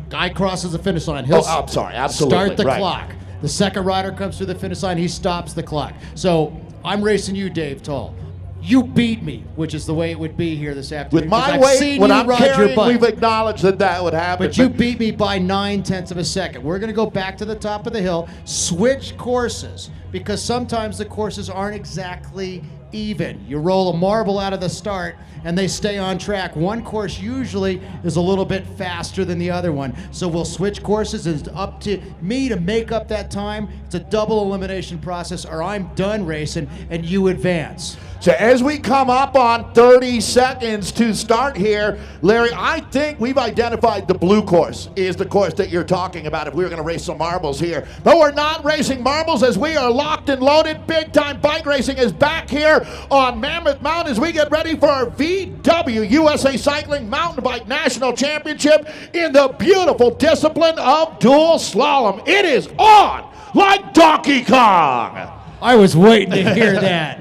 guy crosses the finish line. He'll I'm sorry, absolutely. Start the clock. The second rider comes through the finish line, he stops the clock. So I'm racing you, Dave Toll. You beat me, which is the way it would be here this afternoon. With my weight, when I'm carrying, we've acknowledged that would happen. But you beat me by 0.9 of a second. We're going to go back to the top of the hill, switch courses, because sometimes the courses aren't exactly even. You roll a marble out of the start and they stay on track. One course usually is a little bit faster than the other one. So we'll switch courses. It's up to me to make up that time. It's a double elimination process, or I'm done racing and you advance. So as we come up on 30 seconds to start here, Larry, I think we've identified the blue course is the course that you're talking about if we were going to race some marbles here. But we're not racing marbles as we are locked and loaded. Big time bike racing is back here on Mammoth Mountain as we get ready for our VW USA Cycling Mountain Bike National Championship in the beautiful discipline of dual slalom. It is on like Donkey Kong. I was waiting to hear that.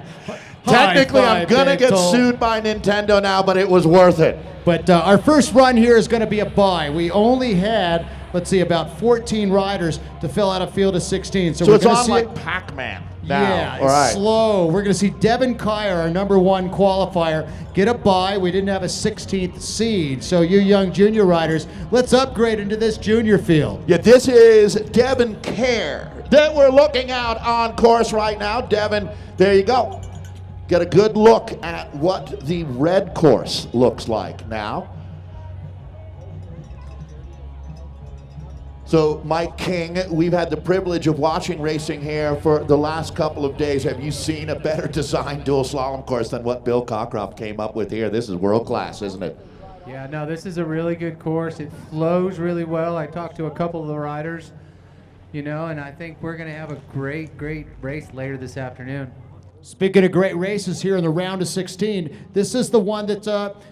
Technically, I'm going to get sued by Nintendo now, but it was worth it. But our first run here is going to be a bye. We only had, let's see, about 14 riders to fill out a field of 16. So it's on like Pac-Man now. Yeah, it's slow. We're going to see Devin Kyer, our #1 qualifier, get a bye. We didn't have a 16th seed. So you young junior riders, let's upgrade into this junior field. Yeah, this is Devin Kyer that we're looking out on course right now. Devin, there you go. Get a good look at what the red course looks like now. So Mike King, we've had the privilege of watching racing here for the last couple of days. Have you seen a better designed dual slalom course than what Bill Cockcroft came up with here? This is world class, isn't it? Yeah, no, this is a really good course. It flows really well. I talked to a couple of the riders, and I think we're going to have a great race later this afternoon. Speaking of great races here in the round of 16, this is the one that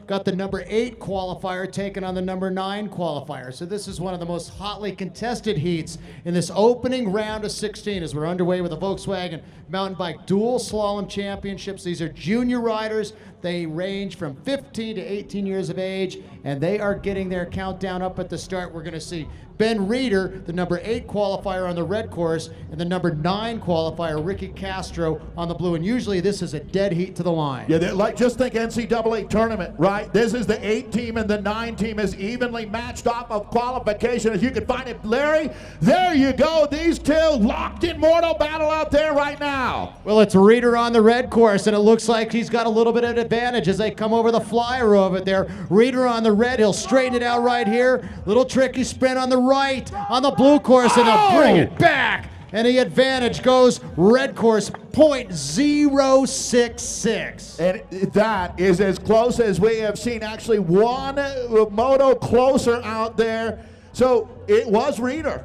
got the #8 qualifier taken on the #9 qualifier. So this is one of the most hotly contested heats in this opening round of 16 as we're underway with the Volkswagen Mountain Bike Dual Slalom Championships. These are junior riders. They range from 15 to 18 years of age, and they are getting their countdown up at the start. We're going to see Ben Reeder, the number 8 qualifier on the red course, and the number 9 qualifier, Ricky Castro, on the blue. And usually this is a dead heat to the line. Yeah, like just think NCAA tournament, right? This is the 8 team and the 9 team is evenly matched off of qualification. As you can find it, Larry, there you go. These two locked in mortal battle out there right now. Well, it's Reeder on the red course, and it looks like he's got a little bit of advantage as they come over the flyer over there. Reeder on the red, he'll straighten it out right here. Little tricky sprint on the right, on the blue course, and he'll bring it back. And the advantage goes red course, .066. And that is as close as we have seen. Actually, one moto closer out there. So it was Reeder.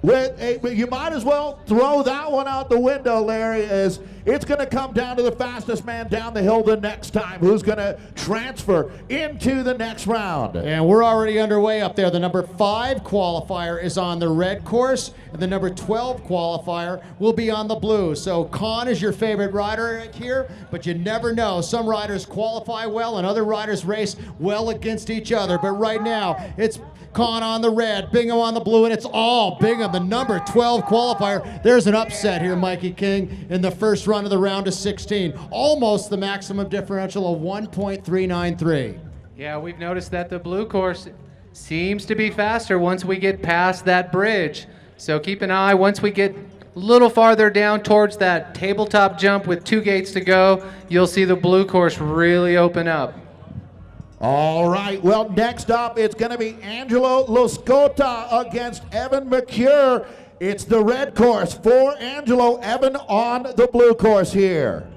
You might as well throw that one out the window, Larry, as it's going to come down to the fastest man down the hill the next time, who's going to transfer into the next round. And we're already underway up there. The number 5 qualifier is on the red course, and the number 12 qualifier will be on the blue. So Con is your favorite rider here, but you never know. Some riders qualify well, and other riders race well against each other. But right now, it's Con on the red, Bingham on the blue, and it's all Bingham, the number 12 qualifier. There's an upset here, Mikey King, in the first run of the round of 16. Almost the maximum differential of 1.393. Yeah, we've noticed that the blue course seems to be faster once we get past that bridge. So keep an eye once we get a little farther down towards that tabletop jump with 2 gates to go, you'll see the blue course really open up. All right, well, next up, it's going to be Angelo Loscota against Evan McCure. It's the red course for Angelo, Evan on the blue course here.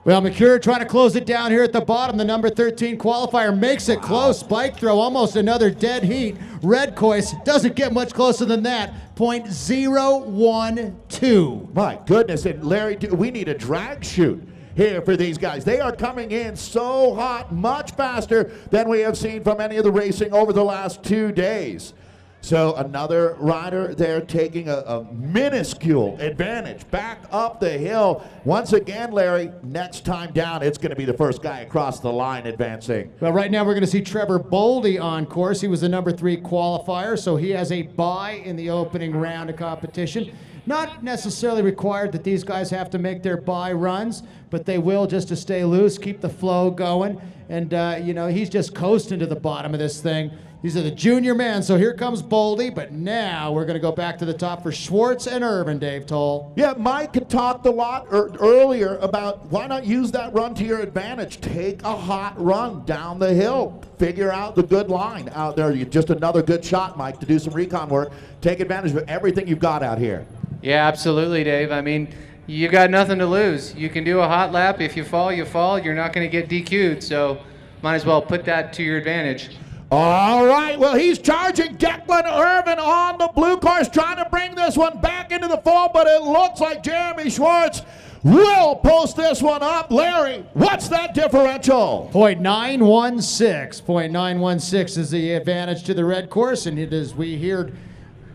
Well, McCure trying to close it down here at the bottom. The number 13 qualifier makes it close. Spike throw, almost another dead heat. Red course doesn't get much closer than that. .012. My goodness, and Larry, we need a drag chute here for these guys. They are coming in so hot, much faster than we have seen from any of the racing over the last 2 days. So another rider there taking a minuscule advantage back up the hill. Once again, Larry, next time down, it's going to be the first guy across the line advancing. Well, right now we're going to see Trevor Boldy on course. He was the number 3 qualifier, so he has a bye in the opening round of competition. Not necessarily required that these guys have to make their bye runs, but they will just to stay loose, keep the flow going. And, you know, he's just coasting to the bottom of this thing. These are the junior men, so here comes Boldy, but now we're going to go back to the top for Schwartz and Irvin, Dave Toll. Yeah, Mike had talked a lot earlier about why not use that run to your advantage. Take a hot run down the hill. Figure out the good line out there. Just another good shot, Mike, to do some recon work. Take advantage of everything you've got out here. Yeah, absolutely, Dave. I mean, you got nothing to lose. You can do a hot lap. If you fall, you fall. You're not going to get DQ'd, so might as well put that to your advantage. All right, well, he's charging Declan Irvin on the blue course, trying to bring this one back into the fold, but it looks like Jeremy Schwartz will post this one up. Larry, what's that differential? .916. .916 is the advantage to the red course, and it is, we heard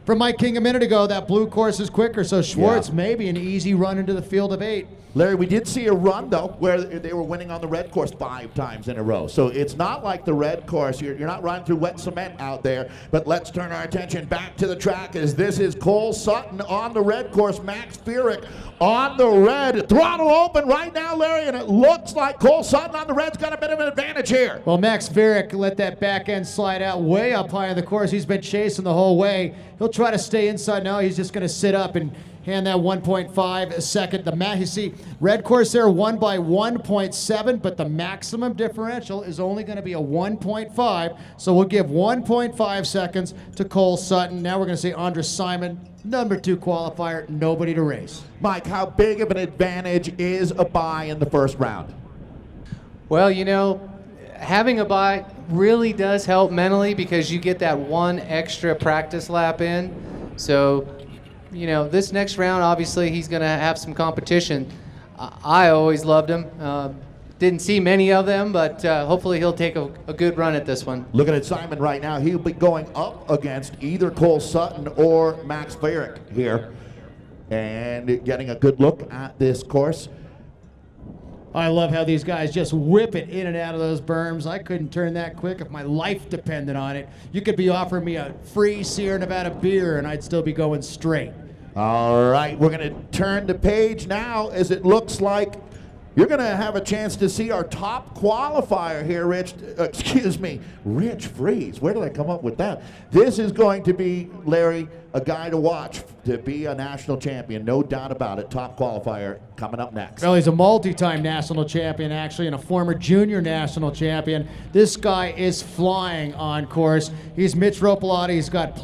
from Mike King a minute ago, that blue course is quicker, so Schwartz maybe an easy run into the field of 8. Larry, we did see a run, though, where they were winning on the red course 5 times in a row. So it's not like the red course. You're not running through wet cement out there. But let's turn our attention back to the track as this is Cole Sutton on the red course, Max Furyk on the red. Throttle open right now, Larry, and it looks like Cole Sutton on the red's got a bit of an advantage here. Well, Max Furyk let that back end slide out way up high in the course. He's been chasing the whole way. He'll try to stay inside now. He's just going to sit up and hand that 1.5 second. You see, red course there won by 1.7, but the maximum differential is only going to be a 1.5. So we'll give 1.5 seconds to Cole Sutton. Now we're going to see Andres Simon, number 2 qualifier, nobody to race. Mike, how big of an advantage is a bye in the first round? Well, you know, having a bye really does help mentally because you get that one extra practice lap in. So, you know, this next round, obviously, he's going to have some competition. I always loved him. Didn't see many of them, but hopefully he'll take a good run at this one. Looking at Simon right now, he'll be going up against either Cole Sutton or Max Furyk here. And getting a good look at this course. I love how these guys just whip it in and out of those berms. I couldn't turn that quick if my life depended on it. You could be offering me a free Sierra Nevada beer and I'd still be going straight. All right, we're going to turn the page now as it looks like you're going to have a chance to see our top qualifier here, Rich Freeze. Where did I come up with that? This is going to be, Larry, a guy to watch to be a national champion, no doubt about it. Top qualifier coming up next. Well, he's a multi-time national champion, actually, and a former junior national champion. This guy is flying on course. He's Mitch Ropalotti. He's got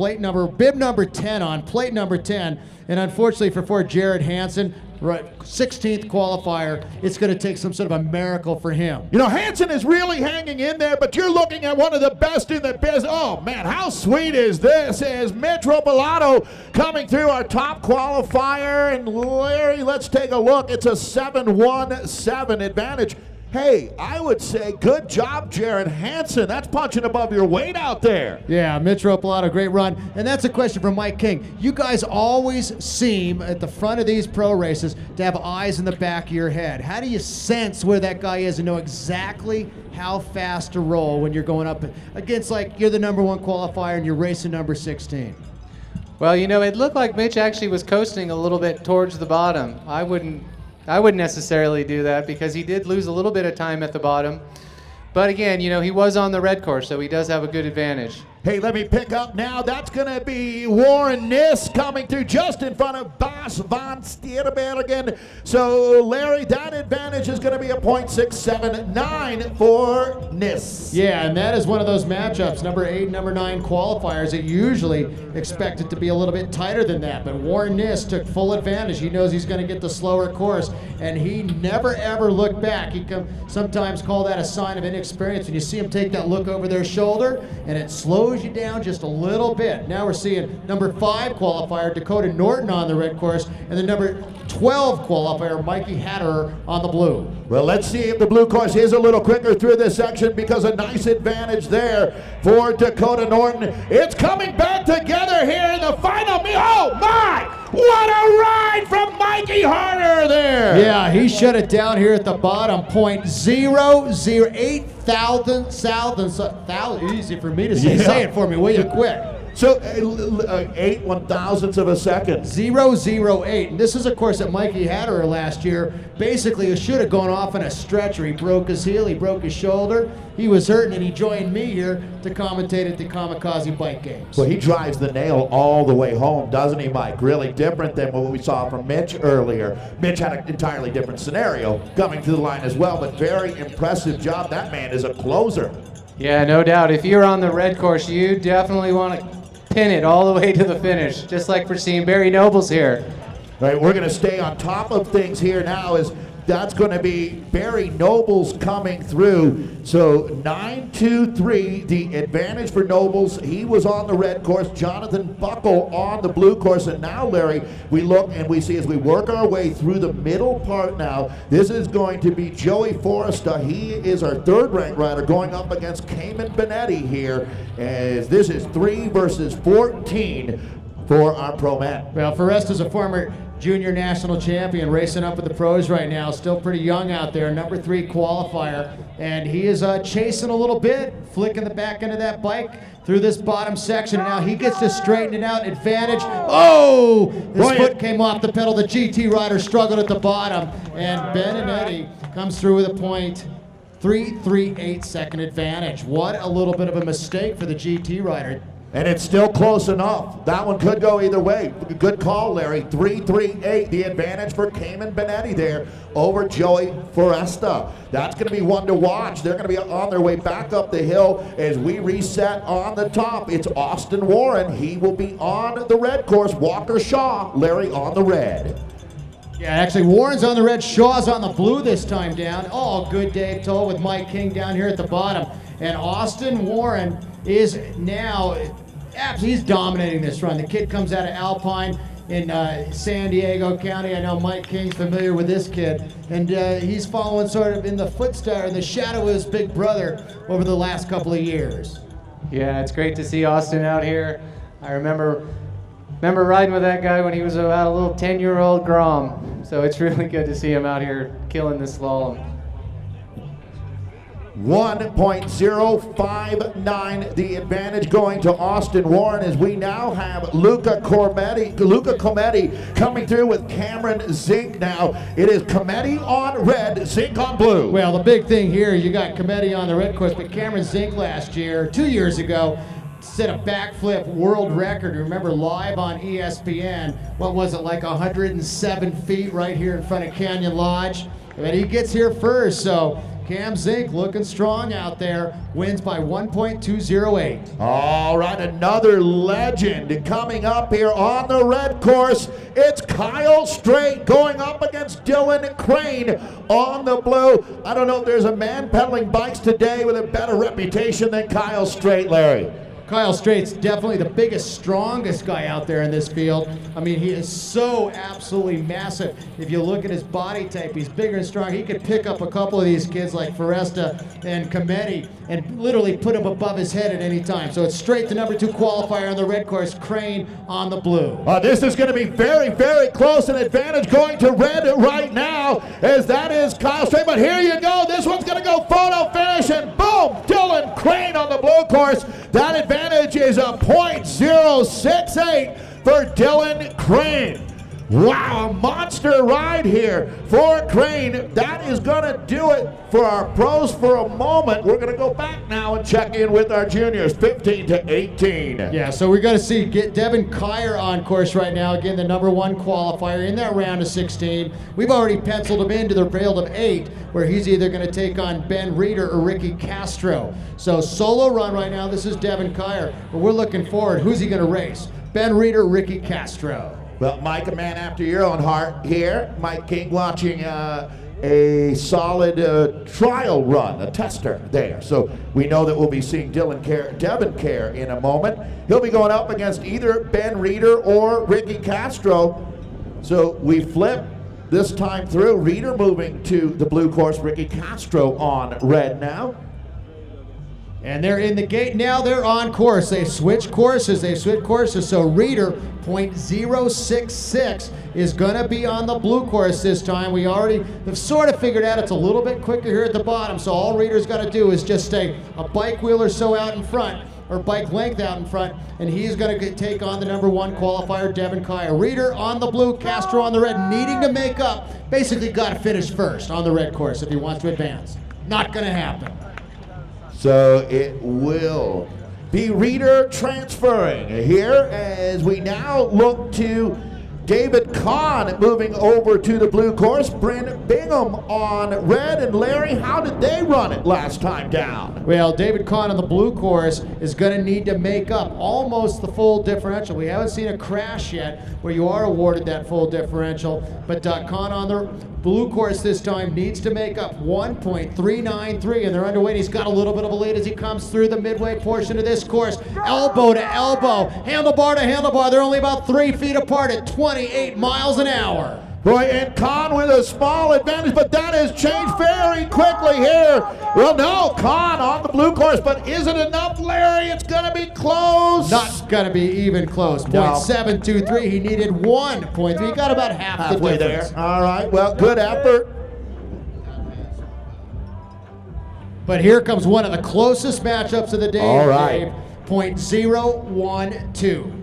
bib number 10 on, plate number 10. And unfortunately for Jared Hansen, 16th qualifier, it's going to take some sort of a miracle for him. You know, Hansen is really hanging in there, but you're looking at one of the best in the business. Oh, man, how sweet is this? Is Mitch Ropalato coming through our top qualifier. And Larry, let's take a look. It's a 7-1-7 advantage. Hey, I would say good job, Jared Hansen. That's punching above your weight out there. Yeah, Mitch Ropalato, great run. And that's a question for Mike King. You guys always seem at the front of these pro races to have eyes in the back of your head. How do you sense where that guy is and know exactly how fast to roll when you're going up against, like, you're the #1 qualifier and you're racing number 16? Well, you know, it looked like Mitch actually was coasting a little bit towards the bottom. I wouldn't necessarily do that because he did lose a little bit of time at the bottom. But again, you know, he was on the red course, so he does have a good advantage. Hey, let me pick up now. That's going to be Warren Niss coming through just in front of Bas van Stierbergen. So, Larry, that advantage is going to be a .679 for Niss. Yeah, and that is one of those matchups, number 8 and number 9 qualifiers, that usually expect it to be a little bit tighter than that. But Warren Niss took full advantage. He knows he's going to get the slower course, and he never, ever looked back. He can sometimes call that a sign of inexperience. When you see him take that look over their shoulder, and it slows you down just a little bit. Now we're seeing number 5 qualifier, Dakota Norton, on the red course, and the number 12 qualifier, Mikey Hatterer, on the blue. Well, let's see if the blue course is a little quicker through this section, because a nice advantage there for Dakota Norton. It's coming back together here in the final. Oh my! What a ride from Mikey Hatterer there! Yeah, he shut it down here at the bottom. .008 thousand, easy for me to say. Yeah. Say it for me, will you, quick? So 8 1/1000ths of a second. 008. And this is a course that Mikey Hatterer last year basically should have gone off on a stretcher. He broke his heel, he broke his shoulder, he was hurting, and he joined me here to commentate at the Kamikaze Bike Games. Well, he drives the nail all the way home, doesn't he, Mike? Really different than what we saw from Mitch earlier. Mitch had an entirely different scenario coming to the line as well, but very impressive job. That man is a closer. Yeah, no doubt. If you're on the red course, you definitely want to pin it all the way to the finish, just like we're seeing Barry Nobles here. All right, we're going to stay on top of things here now, as that's going to be Barry Nobles coming through. So 9-2-3, the advantage for Nobles. He was on the red course. Jonathan Buckle on the blue course. And now, Larry, we look and we see as we work our way through the middle part now, this is going to be Joey Forresta. He is our 3rd-ranked rider going up against Cayman Benetti here, as this is 3 versus 14 for our pro men. Well, Forresta's a former junior national champion, racing up with the pros right now, still pretty young out there, number 3 qualifier, and he is chasing a little bit, flicking the back end of that bike through this bottom section, and now he gets to straighten it out. Advantage. Oh! His foot came off the pedal. The GT rider struggled at the bottom, and Benetti comes through with a .338 second advantage. What a little bit of a mistake for the GT rider. And it's still close enough. That one could go either way. Good call, Larry. 3-3-8, the advantage for Cayman Benetti there over Joey Forresta. That's going to be one to watch. They're going to be on their way back up the hill as we reset on the top. It's Austin Warren. He will be on the red course. Walker Shaw, Larry on the red. Yeah, actually, Warren's on the red, Shaw's on the blue this time down. Oh, good Dave Toll with Mike King down here at the bottom. And Austin Warren is now, he's dominating this run. The kid comes out of Alpine in San Diego County. I know Mike King's familiar with this kid. And he's following sort of in the footsteps, in the shadow of his big brother over the last couple of years. Yeah, it's great to see Austin out here. I remember riding with that guy when he was about a little 10-year-old Grom. So it's really good to see him out here killing this slalom. 1.059, the advantage going to Austin Warren, as we now have Luca Cometti coming through with Cameron Zink now. It is Cometti on red, Zink on blue. Well, the big thing here, you got Cometti on the red course, but Cameron Zink last year, 2 years ago, set a backflip world record. Remember, live on ESPN, what was it, like 107 feet right here in front of Canyon Lodge? But he gets here first, so Cam Zink looking strong out there, wins by 1.208. All right, another legend coming up here on the red course. It's Kyle Strait going up against Dylan Crane on the blue. I don't know if there's a man pedaling bikes today with a better reputation than Kyle Strait, Larry. Kyle Strait's definitely the biggest, strongest guy out there in this field. I mean, he is so absolutely massive. If you look at his body type, he's bigger and strong. He could pick up a couple of these kids like Foresta and Cometti and literally put him above his head at any time. So it's Strait, the number 2 qualifier on the red course, Crane on the blue. This is going to be very, very close. An advantage going to red right now, as that is Kyle Strait. But here you go. This one's going to go photo finish, and boom, Dylan Crane on the blue course. That advantage is a .068 for Dylan Crane. Wow, a monster ride here for Crane. That is going to do it for our pros for a moment. We're going to go back now and check in with our juniors, 15 to 18. Yeah, so we're going to see Devin Kyer on course right now. Again, the number 1 qualifier in that round of 16. We've already penciled him into the field of 8, where he's either going to take on Ben Reeder or Ricky Castro. So solo run right now. This is Devin Kyer, but we're looking forward. Who's he going to race? Ben Reeder, Ricky Castro. Well, Mike, a man after your own heart here. Mike King watching a solid trial run, a tester there. So we know that we'll be seeing Devin Kyer in a moment. He'll be going up against either Ben Reeder or Ricky Castro. So we flip this time through. Reeder moving to the blue course, Ricky Castro on red now. And they're in the gate now. They're on course. They switch courses. So Reeder, .066, is going to be on the blue course this time. We already have sort of figured out it's a little bit quicker here at the bottom. So all Reeder's got to do is just stay a bike wheel or so out in front, or bike length out in front, and he's going to take on the number 1 qualifier, Devin Kyer. Reeder on the blue, Castro on the red, needing to make up. Basically got to finish first on the red course if he wants to advance. Not going to happen. So it will be Reeder transferring here, as we now look to David Kahn moving over to the blue course. Bryn Bingham on red. And Larry, how did they run it last time down? Well, David Kahn on the blue course is going to need to make up almost the full differential. We haven't seen a crash yet where you are awarded that full differential, but Kahn on the blue course this time needs to make up 1.393, and they're underway. He's got a little bit of a lead as he comes through the midway portion of this course. Elbow to elbow, handlebar to handlebar. They're only about 3 feet apart at 28 miles an hour. Boy, and Kahn with a small advantage, but that has changed very quickly here. Well, no, Kahn on the blue course, but is it enough, Larry? It's going to be close. Not going to be even close. No. .723. He needed 1.3. He got about halfway the difference. There. All right, well, good effort. But here comes one of the closest matchups of the day. All right. .012.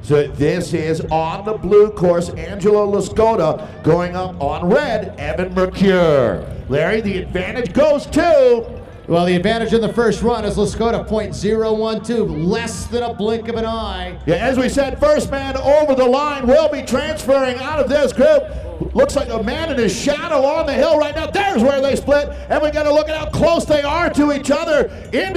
So this is on the blue course, Angelo Lascota going up on red, Evan Mercure. Larry, the advantage goes to... Well, the advantage in the first run is Lascota, .012, less than a blink of an eye. Yeah, as we said, first man over the line will be transferring out of this group. Looks like a man in his shadow on the hill right now. There's where they split, and we got to look at how close they are to each other. And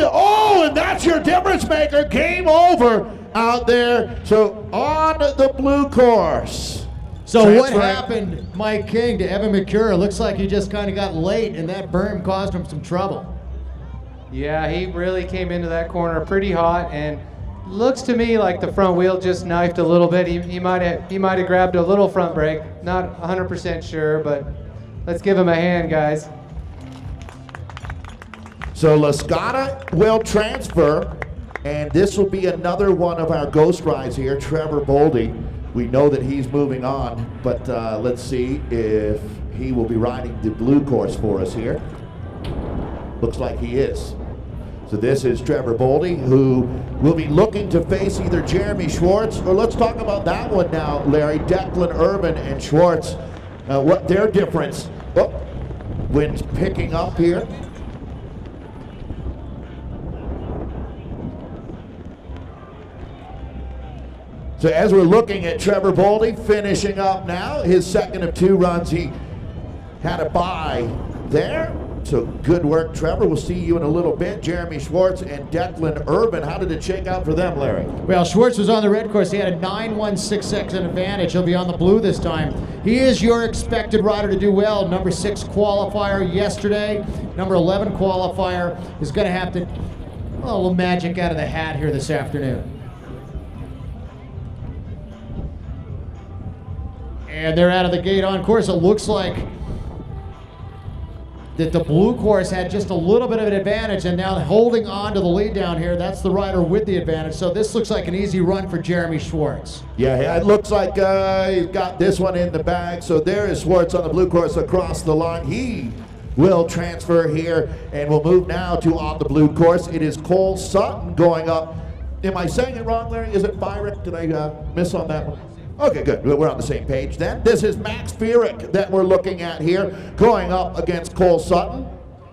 that's your difference maker. Game over out there. So on the blue course. So what happened, Mike King, to Evan Mercure? Looks like he just kind of got late, and that berm caused him some trouble. Yeah, he really came into that corner pretty hot, and looks to me like the front wheel just knifed a little bit. He might have grabbed a little front brake. Not 100% sure, but let's give him a hand, guys. So Lascota will transfer, and this will be another one of our ghost rides here, Trevor Boldy. We know that he's moving on, but let's see if he will be riding the blue course for us here. Looks like he is. So this is Trevor Boldy, who will be looking to face either Jeremy Schwartz, or let's talk about that one now, Larry. Declan Urban and Schwartz, what their difference. Oh, wind's picking up here. So as we're looking at Trevor Boldy finishing up now, his second of 2 runs, he had a bye there. So good work, Trevor. We'll see you in a little bit. Jeremy Schwartz and Declan Urban. How did it shake out for them, Larry? Well, Schwartz was on the red course. He had a 9.16 second advantage. He'll be on the blue this time. He is your expected rider to do well. Number 6 qualifier yesterday. Number 11 qualifier is going to have to, well, a little magic out of the hat here this afternoon. And they're out of the gate on course. It looks like that the blue course had just a little bit of an advantage, and now holding on to the lead down here, that's the rider with the advantage. So this looks like an easy run for Jeremy Schwartz. Yeah, it looks like he's got this one in the bag. So there is Schwartz on the blue course across the line. He will transfer here, and we'll move now to on the blue course. It is Cole Sutton going up. Am I saying it wrong, Larry? Is it Byrick? Did I miss on that one? Okay, good. We're on the same page then. This is Max Fierick that we're looking at here, going up against Cole Sutton.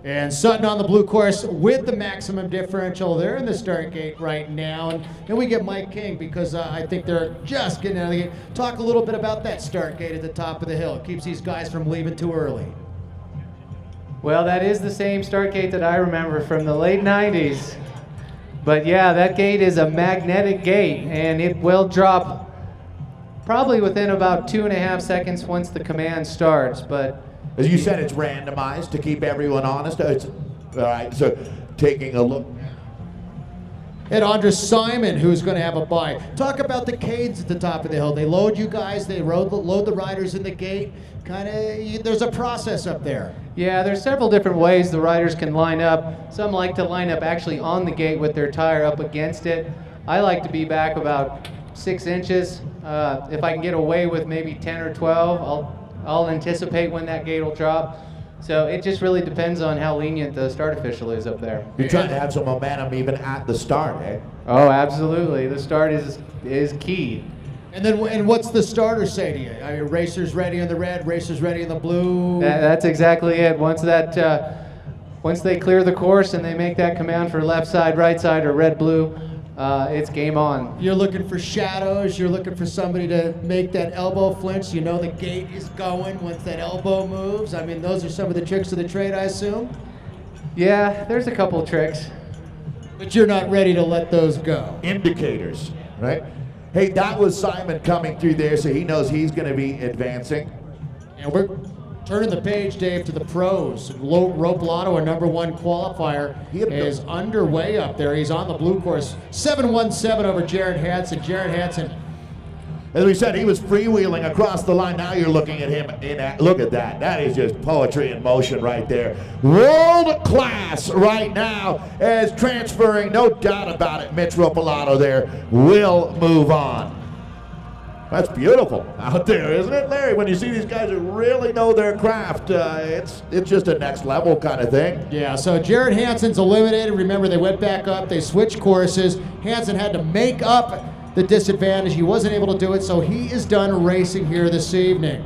And Sutton on the blue course with the maximum differential. They're in the start gate right now. And then we get Mike King, because I think they're just getting out of the gate. Talk a little bit about that start gate at the top of the hill. It keeps these guys from leaving too early. Well, that is the same start gate that I remember from the late 90s. But yeah, that gate is a magnetic gate, and it will drop probably within about 2.5 seconds once the command starts. But as you said, it's randomized to keep everyone honest. All right, so taking a look at Andres Simon, who's going to have a bye. Talk about the cades at the top of the hill. They load you guys, they load the riders in the gate. There's a process up there. Yeah, there's several different ways the riders can line up. Some like to line up actually on the gate with their tire up against it. I like to be back about 6 inches. If I can get away with maybe 10 or 12, I'll anticipate when that gate will drop. So it just really depends on how lenient the start official is up there. You're trying to have some momentum even at the start, eh? Oh, absolutely. The start is key. And what's the starter say to you? Are your racers ready in the red, racers ready in the blue? That's exactly it. Once they clear the course and they make that command for left side, right side, or red, blue, it's game on. You're looking for shadows. You're looking for somebody to make that elbow flinch. You know the gate is going once that elbow moves. I mean, those are some of the tricks of the trade, I assume? Yeah, there's a couple of tricks. But you're not ready to let those go. Indicators, right? Hey, that was Simon coming through there, so he knows he's going to be advancing. And we're turning the page, Dave, to the pros. Rope Lotto, our number 1 qualifier, is underway up there. He's on the blue course. 7-1-7 over Jared Hansen. Jared Hansen, as we said, he was freewheeling across the line. Now you're looking at him. Look at that. That is just poetry in motion right there. World class right now as transferring, no doubt about it. Mitch Ropalato there will move on. That's beautiful out there, isn't it, Larry? When you see these guys who really know their craft, it's just a next level kind of thing. Yeah, so Jared Hansen's eliminated. Remember, they went back up. They switched courses. Hansen had to make up the disadvantage. He wasn't able to do it, so he is done racing here this evening.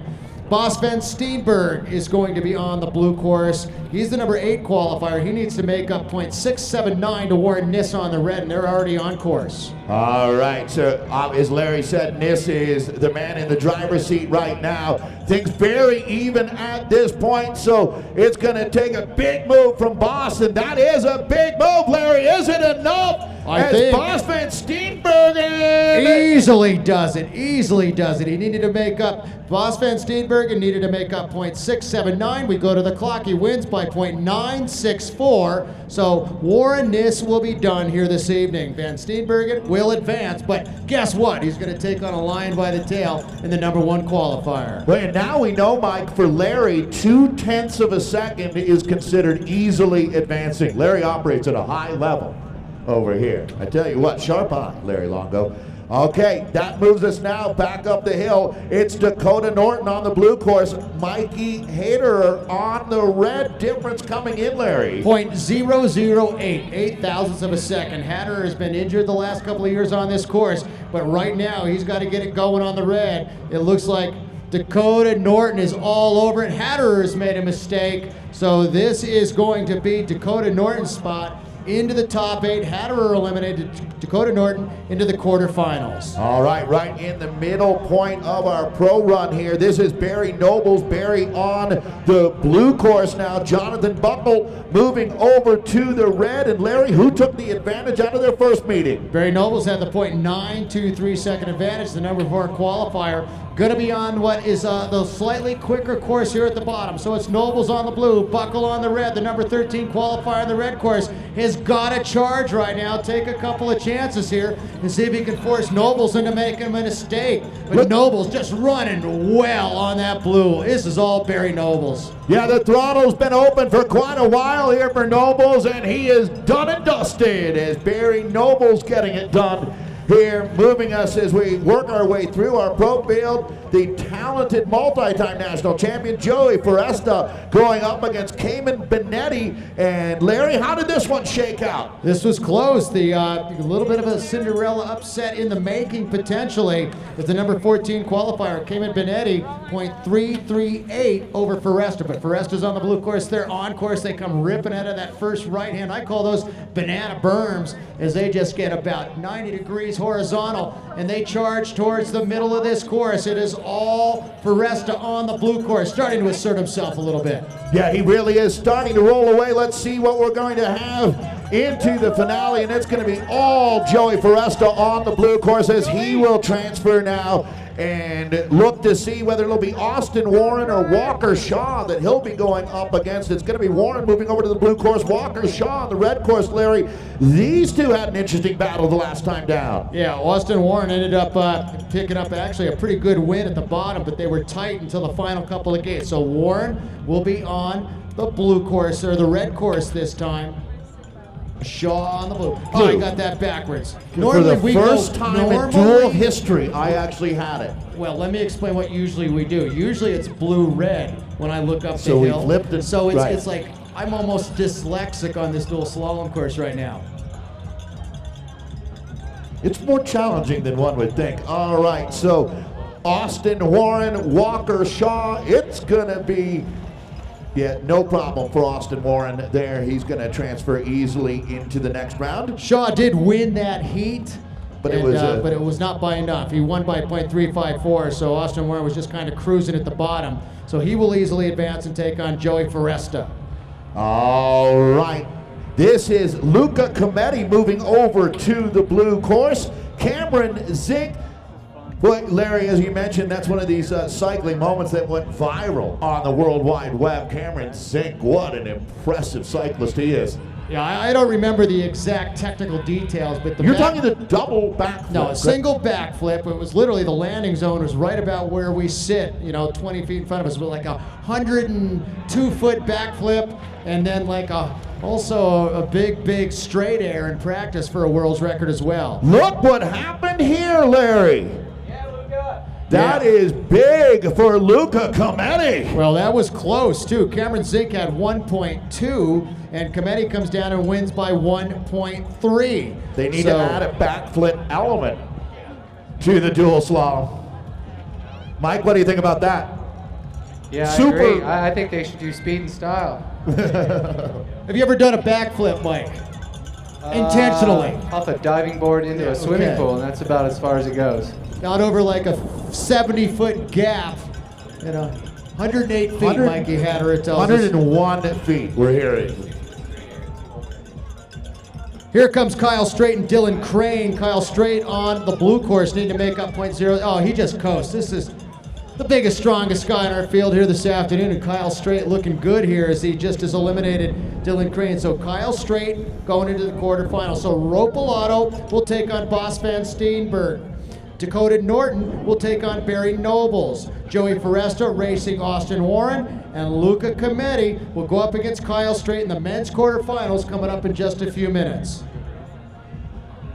Bas van Steenberg is going to be on the blue course. He's the number 8 qualifier. He needs to make up .679 to warn Nis on the red, and they're already on course. All right, so as Larry said, Nis is the man in the driver's seat right now. Things very even at this point, so it's going to take a big move from Boston. That is a big move, Larry. Is it enough? I think Bas van Steenberg easily does it. He needed to make up. Bas van Steenbergen needed to make up .679. We go to the clock. He wins by .964. So Warren Nis will be done here this evening. Van Steenbergen will advance, but guess what? He's going to take on a lion by the tail in the number 1 qualifier. Well, and now we know, Mike, for Larry, 0.2 of a second is considered easily advancing. Larry operates at a high level over here. I tell you what, sharp eye, Larry Longo. Okay, that moves us now back up the hill. It's Dakota Norton on the blue course, Mikey Haderer on the red. Difference coming in, Larry. 0.008, 8,000ths of a second. Haderer has been injured the last couple of years on this course, but right now he's got to get it going on the red. It looks like Dakota Norton is all over it. Haderer has made a mistake, so this is going to be Dakota Norton's spot into the top 8. Haderer eliminated Dakota Norton into the quarterfinals. All right, right in the middle point of our pro run here. This is Barry Nobles. Barry on the blue course now. Jonathan Buckle moving over to the red. And Larry, who took the advantage out of their first meeting? Barry Nobles had the 0.923 second advantage, the number 4 qualifier. Going to be on what is the slightly quicker course here at the bottom. So it's Nobles on the blue, Buckle on the red. The number 13 qualifier on the red course has got to charge right now. Take a couple of chances here and see if he can force Nobles into making a mistake. But Nobles just running well on that blue. This is all Barry Nobles. Yeah, the throttle's been open for quite a while here for Nobles, and he is done and dusted as Barry Nobles getting it done here, moving us as we work our way through our pro field. The talented multi-time national champion Joey Foresta going up against Cayman Benetti. And Larry, how did this one shake out? This was close. The little bit of a Cinderella upset in the making potentially. As the number 14 qualifier, Cayman Benetti, 0.338 over Foresta. But Foresta's on the blue course. They're on course. They come ripping out of that first right hand. I call those banana berms, as they just get about 90 degrees horizontal and they charge towards the middle of this course. It is all Foresta on the blue course, starting to assert himself a little bit. Yeah, he really is starting to roll away. Let's see what we're going to have into the finale, and it's going to be all Joey Foresta on the blue course as he will transfer now and look to see whether it'll be Austin Warren or Walker Shaw that he'll be going up against. It's going to be Warren moving over to the blue course, Walker Shaw on the red course. Larry, these two had an interesting battle the last time down. Yeah, Austin Warren ended up picking up actually a pretty good win at the bottom, but they were tight until the final couple of gates. So Warren will be on the blue course, or the red course this time. Shaw on the blue. Oh, I got that backwards. Normally for the first time in dual history, I actually had it. Well, let me explain what usually we do. Usually it's blue-red when I look up the So hill. we flipped it. So right. it's like I'm almost dyslexic on this dual slalom course right now. It's more challenging than one would think. All right, so Austin Warren, Walker Shaw, it's gonna be, yeah, no problem for Austin Warren there. He's gonna transfer easily into the next round. Shaw did win that heat, but and, it was not by enough. He won by 0.354, so Austin Warren was just kind of cruising at the bottom. So he will easily advance and take on Joey Foresta. All right. This is Luca Cometti moving over to the blue course. Cameron Zink. Boy, Larry, as you mentioned, that's one of these cycling moments that went viral on the World Wide Web. Cameron Zink, what an impressive cyclist he is. Yeah, I don't remember the exact technical details, but You're talking the double backflip. No, a single backflip. It was literally the landing zone was right about where we sit, 20 feet in front of us, with like a 102-foot backflip, and then like also a big straight air in practice for a world's record as well. Look what happened here, Larry. That is big for Luca Cometti. Well, that was close, too. Cameron Zink had 1.2, and Cometti comes down and wins by 1.3. They need to add a backflip element to the dual slalom. Mike, what do you think about that? Yeah, Super. I agree. I think they should do speed and style. Have you ever done a backflip, Mike? Intentionally? Off a diving board into a swimming pool, and that's about as far as it goes. Not over like a 70-foot gap, 108 feet, Mikey Haderer tells us. 101 feet, we're hearing. Here comes Kyle Strait and Dylan Crane. Kyle Strait on the blue course, need to make up 0.0. Oh, he just coasts. This is the biggest, strongest guy in our field here this afternoon, and Kyle Strait looking good here as he just has eliminated Dylan Crane. So Kyle Strait going into the quarterfinals. So Ropalato will take on Bas van Steenberg. Dakota Norton will take on Barry Nobles. Joey Foresta racing Austin Warren, and Luca Cometti will go up against Kyle Strait in the men's quarterfinals coming up in just a few minutes.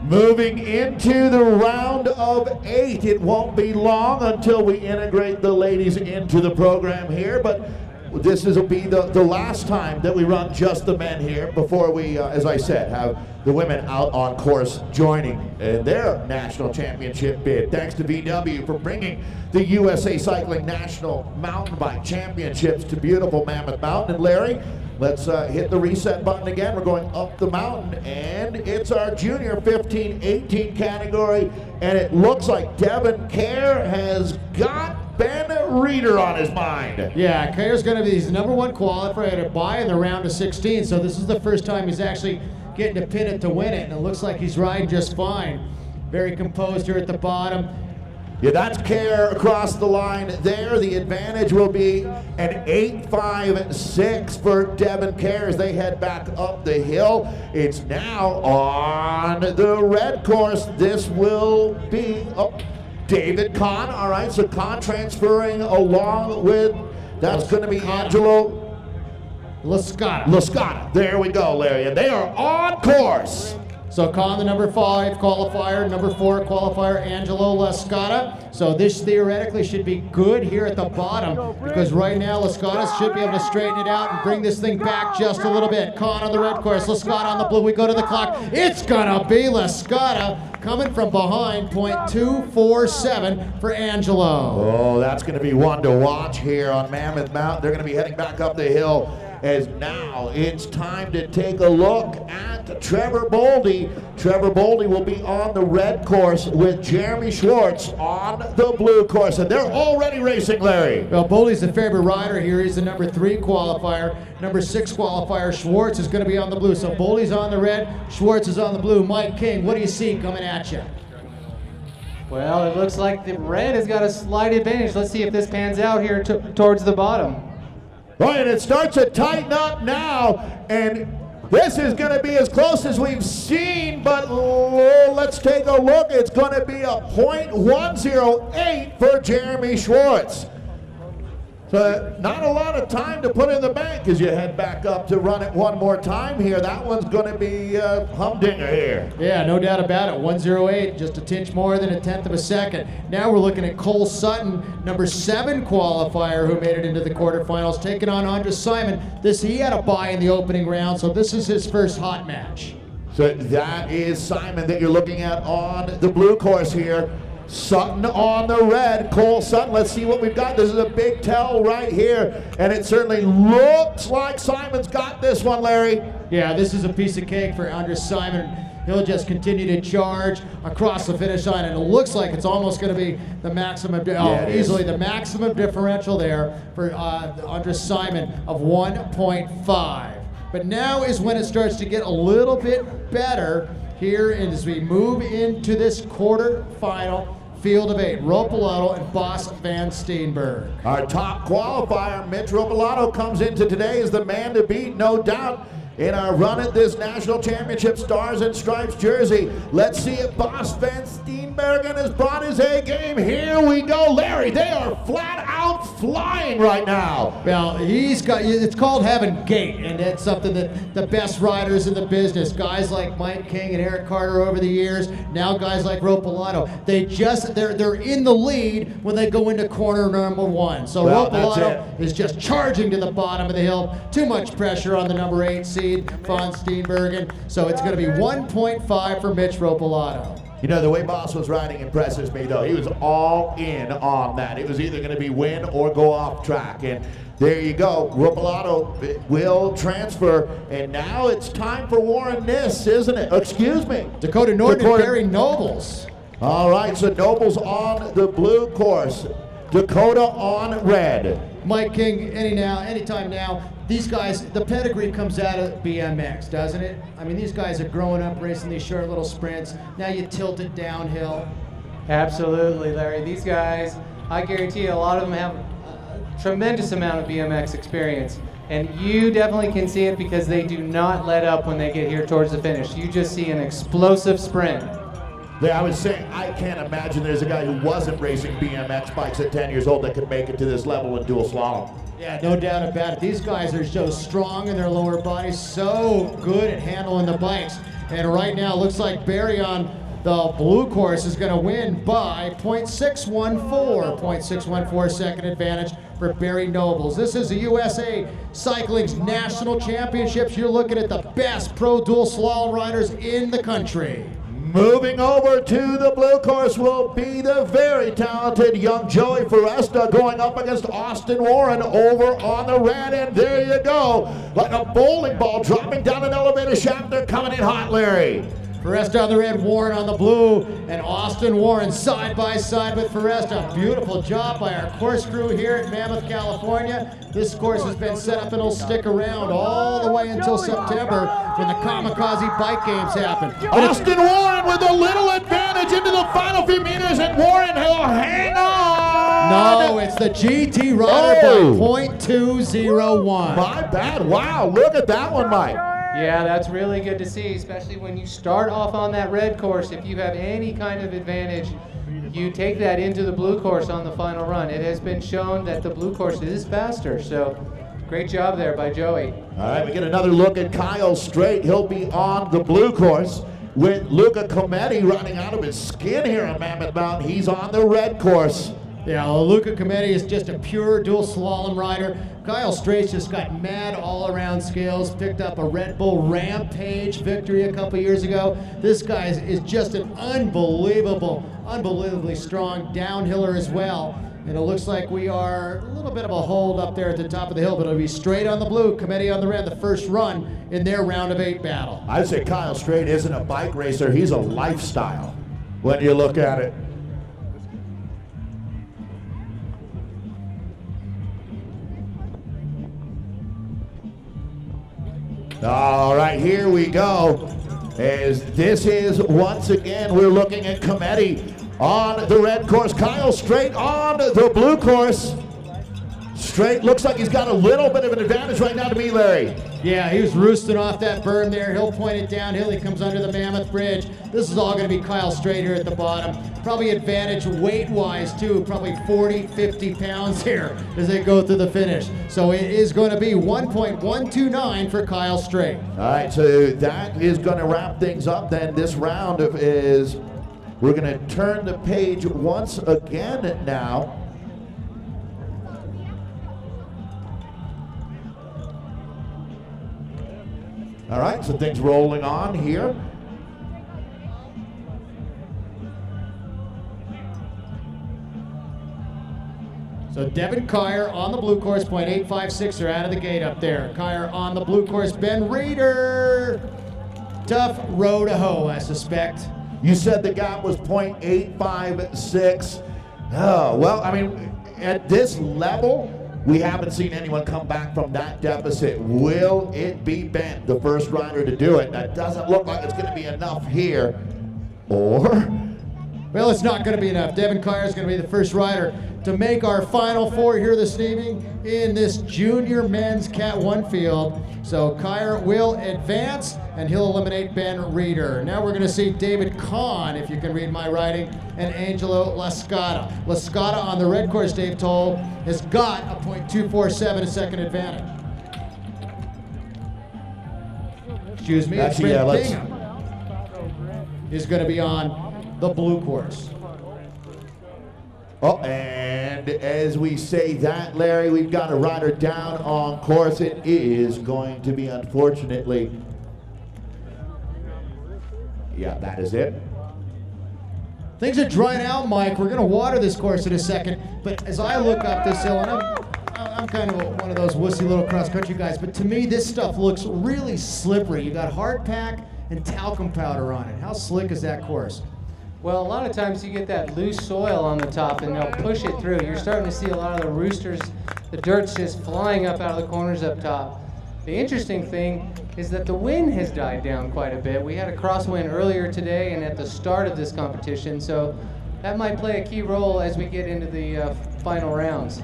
Moving into the round of 8. It won't be long until we integrate the ladies into the program here, but this will be the last time that we run just the men here before we, as I said, have the women out on course joining in their national championship bid. Thanks to VW for bringing the USA Cycling National Mountain Bike Championships to beautiful Mammoth Mountain. And Larry, let's hit the reset button again. We're going up the mountain, and it's our junior 15-18 category, and it looks like Devin Kerr has got Ben Reeder on his mind. Yeah, Kerr's going to be his #1 qualifier to buy in the round of 16, so this is the first time he's actually getting to pin it to win it, and it looks like he's riding just fine. Very composed here at the bottom. Yeah, that's Kerr across the line there. The advantage will be an 8.56 for Devin Kerr as they head back up the hill. It's now on the red course. This will be David Kahn. All right, so Kahn transferring along with, that's going to be Angelo Lascata. There we go, Larry, and they are on course. So Kahn, the #5 qualifier, #4 qualifier, Angelo Lascata. So this theoretically should be good here at the bottom, because right now Lascata should be able to straighten it out and bring this thing back just a little bit. Kahn on the red course, Lascata on the blue. We go to the clock. It's gonna be Lascata coming from behind, .247 for Angelo. Oh, that's gonna be one to watch here on Mammoth Mountain. They're gonna be heading back up the hill, as now it's time to take a look at Trevor Boldy. Trevor Boldy will be on the red course with Jeremy Schwartz on the blue course, and they're already racing, Larry. Well, Boldy's the favorite rider here. He's the #3 qualifier. #6 qualifier, Schwartz, is going to be on the blue. So Boldy's on the red, Schwartz is on the blue. Mike King, what do you see coming at you? Well, it looks like the red has got a slight advantage. Let's see if this pans out here towards the bottom. Right, and it starts to tighten up now, and this is going to be as close as we've seen, but let's take a look. It's going to be a .108 for Jeremy Schwartz. So not a lot of time to put in the bank as you head back up to run it one more time here. That one's going to be humdinger here. Yeah, no doubt about it. 1:08, just a tinch more than a tenth of a second. Now we're looking at Cole Sutton, #7 qualifier, who made it into the quarterfinals, taking on Andres Simon. He had a bye in the opening round, so this is his first hot match. So that is Simon that you're looking at on the blue course here. Sutton on the red, Cole Sutton. Let's see what we've got. This is a big tell right here, and it certainly looks like Simon's got this one, Larry. Yeah, this is a piece of cake for Andres Simon. He'll just continue to charge across the finish line, and it looks like it's almost going to be the maximum, easily the maximum differential there for Andres Simon of 1.5. But now is when it starts to get a little bit better here as we move into this quarterfinal field of 8. Ropalato and Boss Van Steenberg. Our top qualifier, Mitch Ropalato, comes into today as the man to beat, no doubt, in our run at this national championship Stars and Stripes jersey. Let's see if Boss Van Steenbergen has brought his A game. Here we go, Larry. They are flat out flying right now. Well, it's called having gait, and that's something that the best riders in the business, guys like Mike King and Eric Carter over the years, now guys like Ropalato, they're in the lead when they go into corner #1. So Ropalato is just charging to the bottom of the hill. Too much pressure on the #8 seed, Van Steenbergen. So it's going to be 1.5 for Mitch Ropalato. You know, the way Boss was riding impresses me, though. He was all in on that. It was either going to be win or go off track. And there you go. Ropalato will transfer. And now it's time for Warren Niss, isn't it? Excuse me. Dakota Norton and Barry Nobles. All right, so Nobles on the blue course. Dakota on red. Mike King, anytime now. These guys, the pedigree comes out of BMX, doesn't it? I mean, these guys are growing up racing these short little sprints. Now you tilt it downhill. Absolutely, Larry. These guys, I guarantee you, a lot of them have a tremendous amount of BMX experience. And you definitely can see it because they do not let up when they get here towards the finish. You just see an explosive sprint. Yeah, I was saying, I can't imagine there's a guy who wasn't racing BMX bikes at 10 years old that could make it to this level in dual slalom. Yeah, no doubt about it. These guys are so strong in their lower bodies, so good at handling the bikes. And right now, looks like Barry on the blue course is going to win by 0.614. 0.614 second advantage for Barry Nobles. This is the USA Cycling's National Championships. You're looking at the best pro dual slalom riders in the country. Moving over to the blue course will be the very talented young Joey Foresta going up against Austin Warren over on the red. And there you go, like a bowling ball dropping down an elevator shaft. They're coming in hot, Larry. Foresta on the red, Warren on the blue, and Austin Warren side by side with Foresta. Beautiful job by our course crew here at Mammoth, California. This course has been set up and it'll stick around all the way until September when the Kamikaze Bike Games happen. Austin Warren with a little advantage into the final few meters, and Warren will hang on. No, it's the GT rider by 0.201. My bad. Wow, look at that one, Mike. Yeah, that's really good to see, especially when you start off on that red course. If you have any kind of advantage, you take that into the blue course on the final run. It has been shown that the blue course is faster, so great job there by Joey. All right, we get another look at Kyle Strait. He'll be on the blue course with Luca Cometti running out of his skin here on Mammoth Mountain. He's on the red course. Yeah, well, Luca Cometti is just a pure dual slalom rider. Kyle Strait's just got mad all-around skills, picked up a Red Bull Rampage victory a couple years ago. This guy is just an unbelievably strong downhiller as well. And it looks like we are a little bit of a hold up there at the top of the hill, but it'll be Strait on the blue, Cometti on the red, the first run in their round of 8 battle. I'd say Kyle Strait isn't a bike racer, he's a lifestyle when you look at it. All right, here we go. As this is, once again, we're looking at Cometti on the red course. Kyle Strait on the blue course. Strait looks like he's got a little bit of an advantage right now to me, Larry. Yeah, he was roosting off that berm there. He'll point it downhill. He comes under the Mammoth Bridge. This is all going to be Kyle Strait here at the bottom. Probably advantage weight-wise, too. Probably 40, 50 pounds here as they go through the finish. So it is going to be 1.129 for Kyle Strait. All right, so that is going to wrap things up then. This round is, we're going to turn the page once again now. All right, so things rolling on here. So Devin Kyer on the blue course, 0.856. They're out of the gate up there. Kyer on the blue course, Ben Reeder. Tough row to hoe, I suspect. You said the gap was 0.856. Oh, well, I mean, at this level, we haven't seen anyone come back from that deficit. Will it be Ben, the first rider to do it? That doesn't look like it's going to be enough here. Or? Well, it's not going to be enough. Devin Kyer is going to be the first rider to make our Final Four here this evening in this junior men's Cat 1 field. So Kyer will advance, and he'll eliminate Ben Reeder. Now we're going to see David Kahn, if you can read my writing, and Angelo Lascata. Lascata on the red course, Dave Toll, has got a .247 second advantage. Excuse me, Actually, yeah, Bingham is going to be on the blue course. Oh, and as we say that, Larry, we've got a rider down on course. It is going to be, unfortunately, yeah, that is it. Things are drying out, Mike. We're going to water this course in a second. But as I look up this hill, and I'm kind of one of those wussy little cross-country guys, but to me, this stuff looks really slippery. You got hard pack and talcum powder on it. How slick is that course? Well, a lot of times you get that loose soil on the top and they'll push it through. You're starting to see a lot of the roosters, the dirt's just flying up out of the corners up top. The interesting thing is that the wind has died down quite a bit. We had a crosswind earlier today and at the start of this competition, so that might play a key role as we get into the final rounds.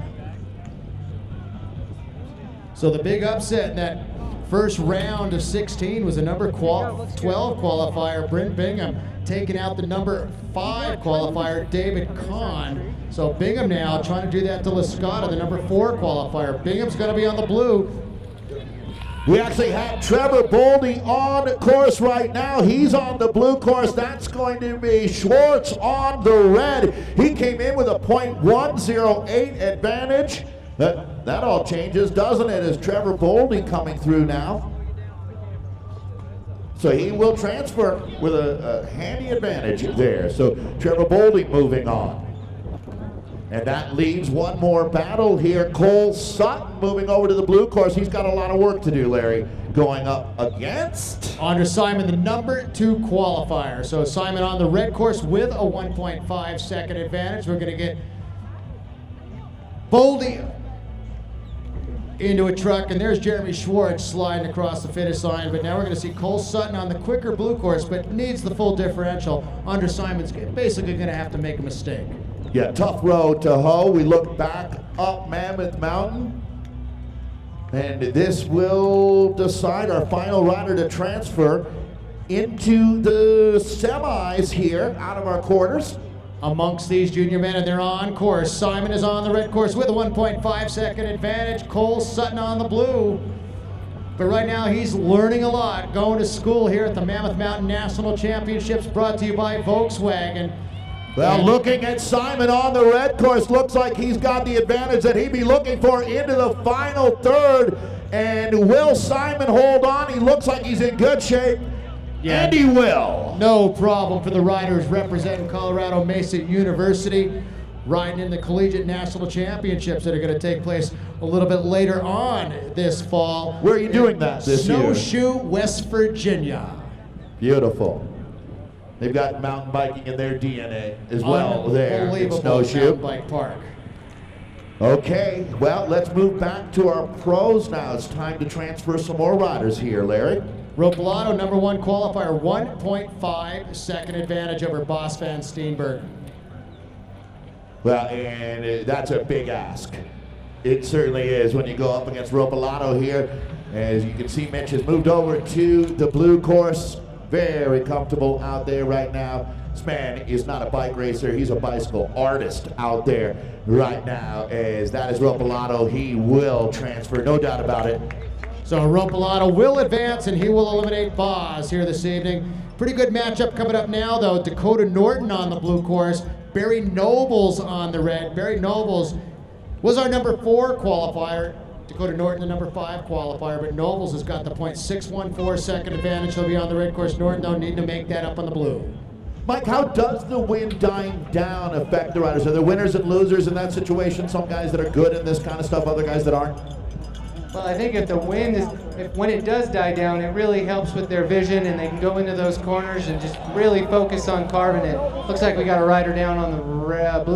So the big upset in that first round of 16 was a number 12 qualifier, Brent Bingham, taking out the number 5 qualifier, David Kahn. So Bingham now trying to do that to Lascata, the number 4 qualifier. Bingham's going to be on the blue. We actually have Trevor Boldy on course right now. He's on the blue course. That's going to be Schwartz on the red. He came in with a .108 advantage. That all changes, doesn't it, as Trevor Boldy coming through now. So he will transfer with a handy advantage there. So Trevor Boldy moving on. And that leaves one more battle here. Cole Sutton moving over to the blue course. He's got a lot of work to do, Larry, going up against Andre Simon, the number 2 qualifier. So Simon on the red course with a 1.5 second advantage. We're going to get Boldy into a truck, and there's Jeremy Schwartz sliding across the finish line. But now we're going to see Cole Sutton on the quicker blue course, but needs the full differential. Andre Simon's basically going to have to make a mistake. Yeah, tough road to hoe. We look back up Mammoth Mountain, and this will decide our final rider to transfer into the semis here out of our quarters. Amongst these junior men, and they're on course. Simon is on the red course with a 1.5 second advantage. Cole Sutton on the blue. But right now he's learning a lot, going to school here at the Mammoth Mountain National Championships, brought to you by Volkswagen. Well, looking at Simon on the red course, looks like he's got the advantage that he'd be looking for into the final third. And will Simon hold on? He looks like he's in good shape. Yeah. And he will. No problem for the riders representing Colorado Mesa University, riding in the Collegiate National Championships that are going to take place a little bit later on this fall. Where are you doing that this year? Snowshoe, West Virginia. Beautiful. They've got mountain biking in their DNA as well there in Snowshoe. Mountain bike park. Okay, well, let's move back to our pros now. It's time to transfer some more riders here, Larry. Ropalato, number 1 qualifier, 1.5 second advantage over Boss Van Steenbergen. Well, and that's a big ask. It certainly is when you go up against Ropalato here. As you can see, Mitch has moved over to the blue course. Very comfortable out there right now. This man is not a bike racer. He's a bicycle artist out there right now. As that is Ropalato. He will transfer, no doubt about it. So Ropalato will advance, and he will eliminate Boz here this evening. Pretty good matchup coming up now, though. Dakota Norton on the blue course. Barry Nobles on the red. Barry Nobles was our number 4 qualifier. Dakota Norton, the number 5 qualifier, but Nobles has got the .614 second advantage. He'll be on the red course. Norton don't need to make that up on the blue. Mike, how does the wind dying down affect the riders? Are there winners and losers in that situation? Some guys that are good in this kind of stuff, other guys that aren't? Well, I think if the wind is, when it does die down, it really helps with their vision, and they can go into those corners and just really focus on carving it. Looks like we got a rider down on the red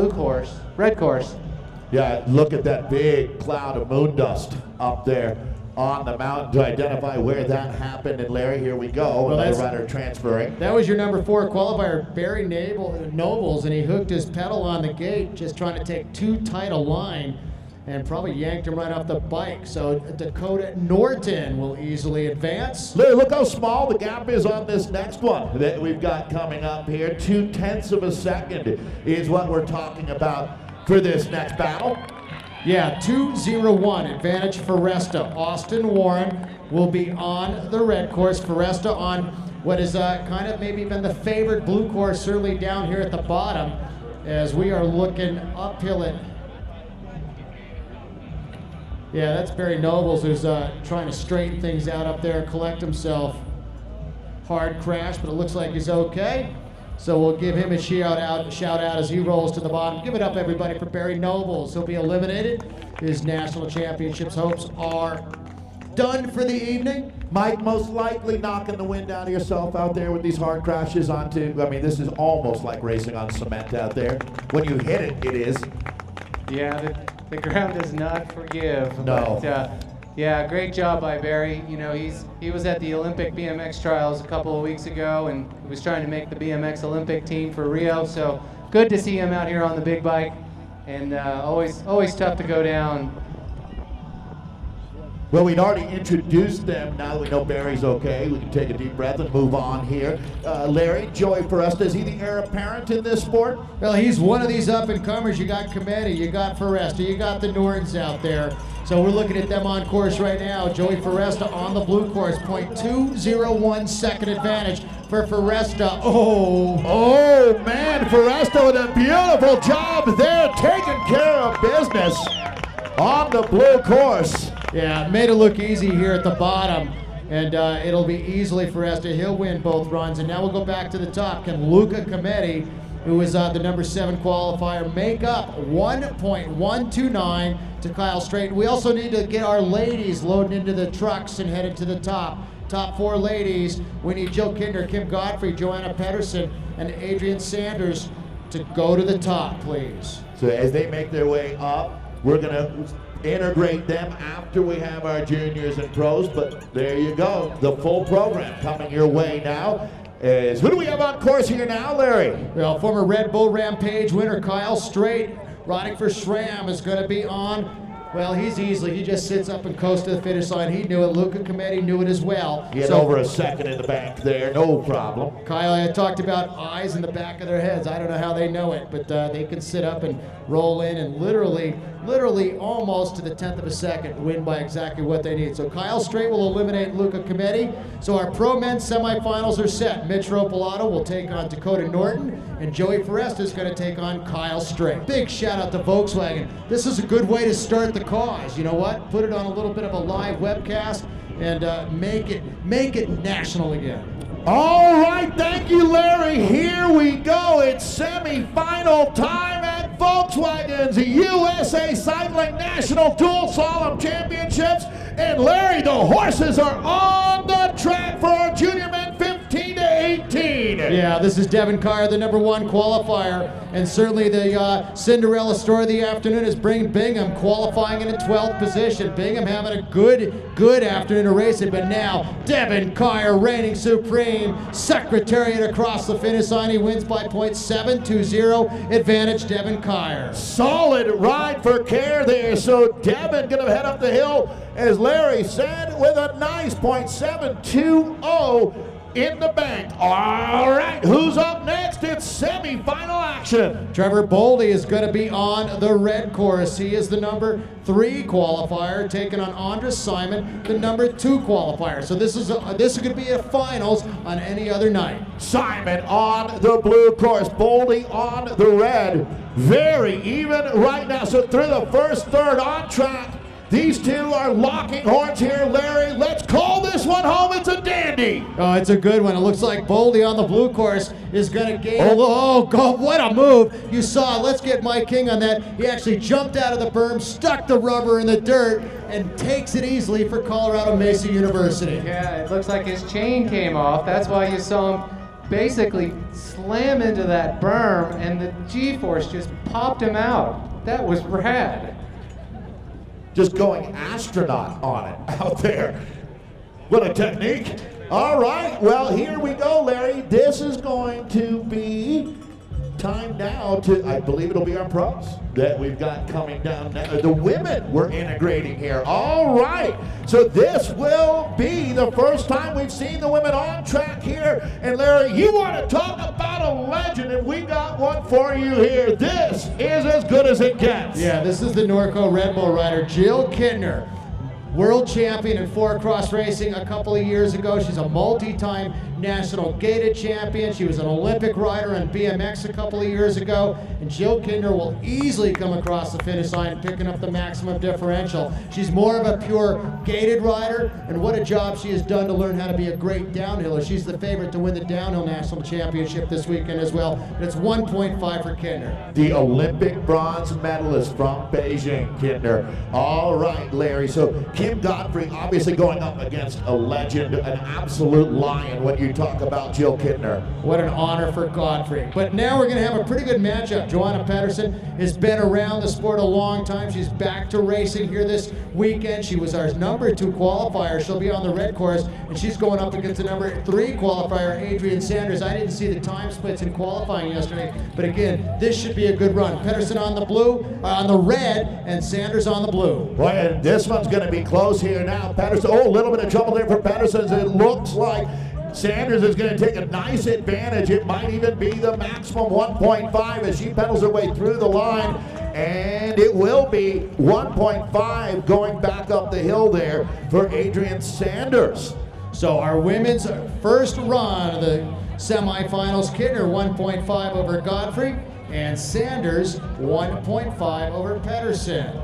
course. Yeah, look at that big cloud of moon dust up there on the mountain to identify where that happened. And Larry, here we go, another rider transferring. That was your number 4 qualifier, Barry Nobles, and he hooked his pedal on the gate, just trying to take too tight a line, and probably yanked him right off the bike. So Dakota Norton will easily advance. Look how small the gap is on this next one that we've got coming up here. 0.2 of a second is what we're talking about for this next battle. Yeah, 2:01 advantage Foresta. Austin Warren will be on the red course. Foresta on what is kind of maybe been the favored blue course, certainly down here at the bottom, as we are looking uphill at. Yeah, that's Barry Nobles, who's trying to straighten things out up there, collect himself. Hard crash, but it looks like he's okay. So we'll give him a shout out as he rolls to the bottom. Give it up, everybody, for Barry Nobles. He'll be eliminated. His national championships hopes are done for the evening. Mike, most likely knocking the wind out of yourself out there with these hard crashes onto, I mean, this is almost like racing on cement out there. When you hit it, it is. Yeah, the ground does not forgive. No. But, yeah, great job by Barry. You know, he was at the Olympic BMX trials a couple of weeks ago, and he was trying to make the BMX Olympic team for Rio. So good to see him out here on the big bike, and always tough to go down. Well, we'd already introduced them. Now that we know Barry's okay, we can take a deep breath and move on here. Larry, Joey Foresta, is he the heir apparent in this sport? Well, he's one of these up-and-comers. You got Cometti, you got Foresta, you got the Nortons out there. So we're looking at them on course right now. Joey Foresta on the blue course, 0.201 second advantage for Foresta. Oh man, Foresta with a beautiful job there, taking care of business on the blue course. Yeah, made it look easy here at the bottom. And it'll be easily Foresta. He'll win both runs. And now we'll go back to the top. Can Luca Cometti, who is the number 7 qualifier, make up 1.129 to Kyle Straight? We also need to get our ladies loading into the trucks and headed to the top. Top 4 ladies. We need Jill Kindner, Kim Godfrey, Joanna Pedersen, and Adrian Sanders to go to the top, please. So as they make their way up, we're going to integrate them after we have our juniors and pros, but there you go. The full program coming your way now. Who do we have on course here now, Larry? Well, former Red Bull Rampage winner Kyle Straight, riding for SRAM, is going to be on. Well, he's easily, he just sits up and coasts to the finish line. He knew it. Luca Cometti knew it as well. He had over a second in the bank there, no problem. Kyle had talked about eyes in the back of their heads. I don't know how they know it, but they can sit up and roll in and literally almost to the 10th of a second win by exactly what they need. So Kyle Straight will eliminate Luca Cometti. So our pro men's semifinals are set. Mitch Ropolato will take on Dakota Norton, and Joey Foresta is going to take on Kyle Straight. Big shout out to Volkswagen. This is a good way to start the cause. You know what? Put it on a little bit of a live webcast and make it national again. All right, thank you, Larry. Here we go. It's semi-final time at Volkswagen's USA Cycling National Dual Slalom Championships. And Larry, the horses are on the track for our junior men 15 to 18. Yeah, this is Devin Kyer, the number 1 qualifier. And certainly the Cinderella story of the afternoon is Bingham qualifying in a 12th position. Bingham having a good afternoon of racing, but now Devin Kyer reigning supreme. Secretariat across the finish line. He wins by 0.720 advantage, Devin Kyer. Solid ride for Kyer there. So Devin going to head up the hill, as Larry said, with a nice 0.720 in the bank. All right, who's up next? It's semi-final action. Trevor Boldy is going to be on the red course. He is the number 3 qualifier, taking on Andres Simon, the number 2 qualifier. So this is going to be a finals on any other night. Simon on the blue course, Boldy on the red. Very even right now. So through the first third on track, these two are locking horns here, Larry. Let's call this one home. It's a dandy. Oh, it's a good one. It looks like Boldy on the blue course is going to gain. Oh, God, what a move. You saw. Let's get Mike King on that. He actually jumped out of the berm, stuck the rubber in the dirt, and takes it easily for Colorado Mesa University. Yeah, it looks like his chain came off. That's why you saw him basically slam into that berm, and the G-force just popped him out. That was rad. Just going astronaut on it out there. What a technique. All right, well, here we go, Larry. This is going to be time now to, I believe it'll be our pros that we've got coming down now. The women we're integrating here. All right, so this will be the first time we've seen the women on track here. And Larry, you want to talk about a legend, and we got one for you here. This is as good as it gets. Yeah, this is the Norco Red Bull rider, Jill Kindner. World champion in 4-cross racing a couple of years ago. She's a multi-time national gated champion. She was an Olympic rider on BMX a couple of years ago. And Jill Kindner will easily come across the finish line, picking up the maximum differential. She's more of a pure gated rider, and what a job she has done to learn how to be a great downhiller. She's the favorite to win the downhill national championship this weekend as well. But it's 1.5 for Kindner. The Olympic bronze medalist from Beijing, Kindner. All right, Larry. So Kim Godfrey obviously going up against a legend, an absolute lion when you talk about Jill Kindner. What an honor for Godfrey. But now we're going to have a pretty good matchup. Joanna Pedersen has been around the sport a long time. She's back to racing here this weekend. She was our number 2 qualifier. She'll be on the red course, and she's going up against the number 3 qualifier, Adrian Sanders. I didn't see the time splits in qualifying yesterday, but again, this should be a good run. Pedersen on the blue, on the red, and Sanders on the blue. Boy, and this one's going to be close. close here now. Pedersen, oh, a little bit of trouble there for Pedersen. It looks like Sanders is going to take a nice advantage. It might even be the maximum 1.5 as she pedals her way through the line. And it will be 1.5 going back up the hill there for Adrian Sanders. So our women's first run of the semifinals, Kittner 1.5 over Godfrey, and Sanders 1.5 over Pedersen.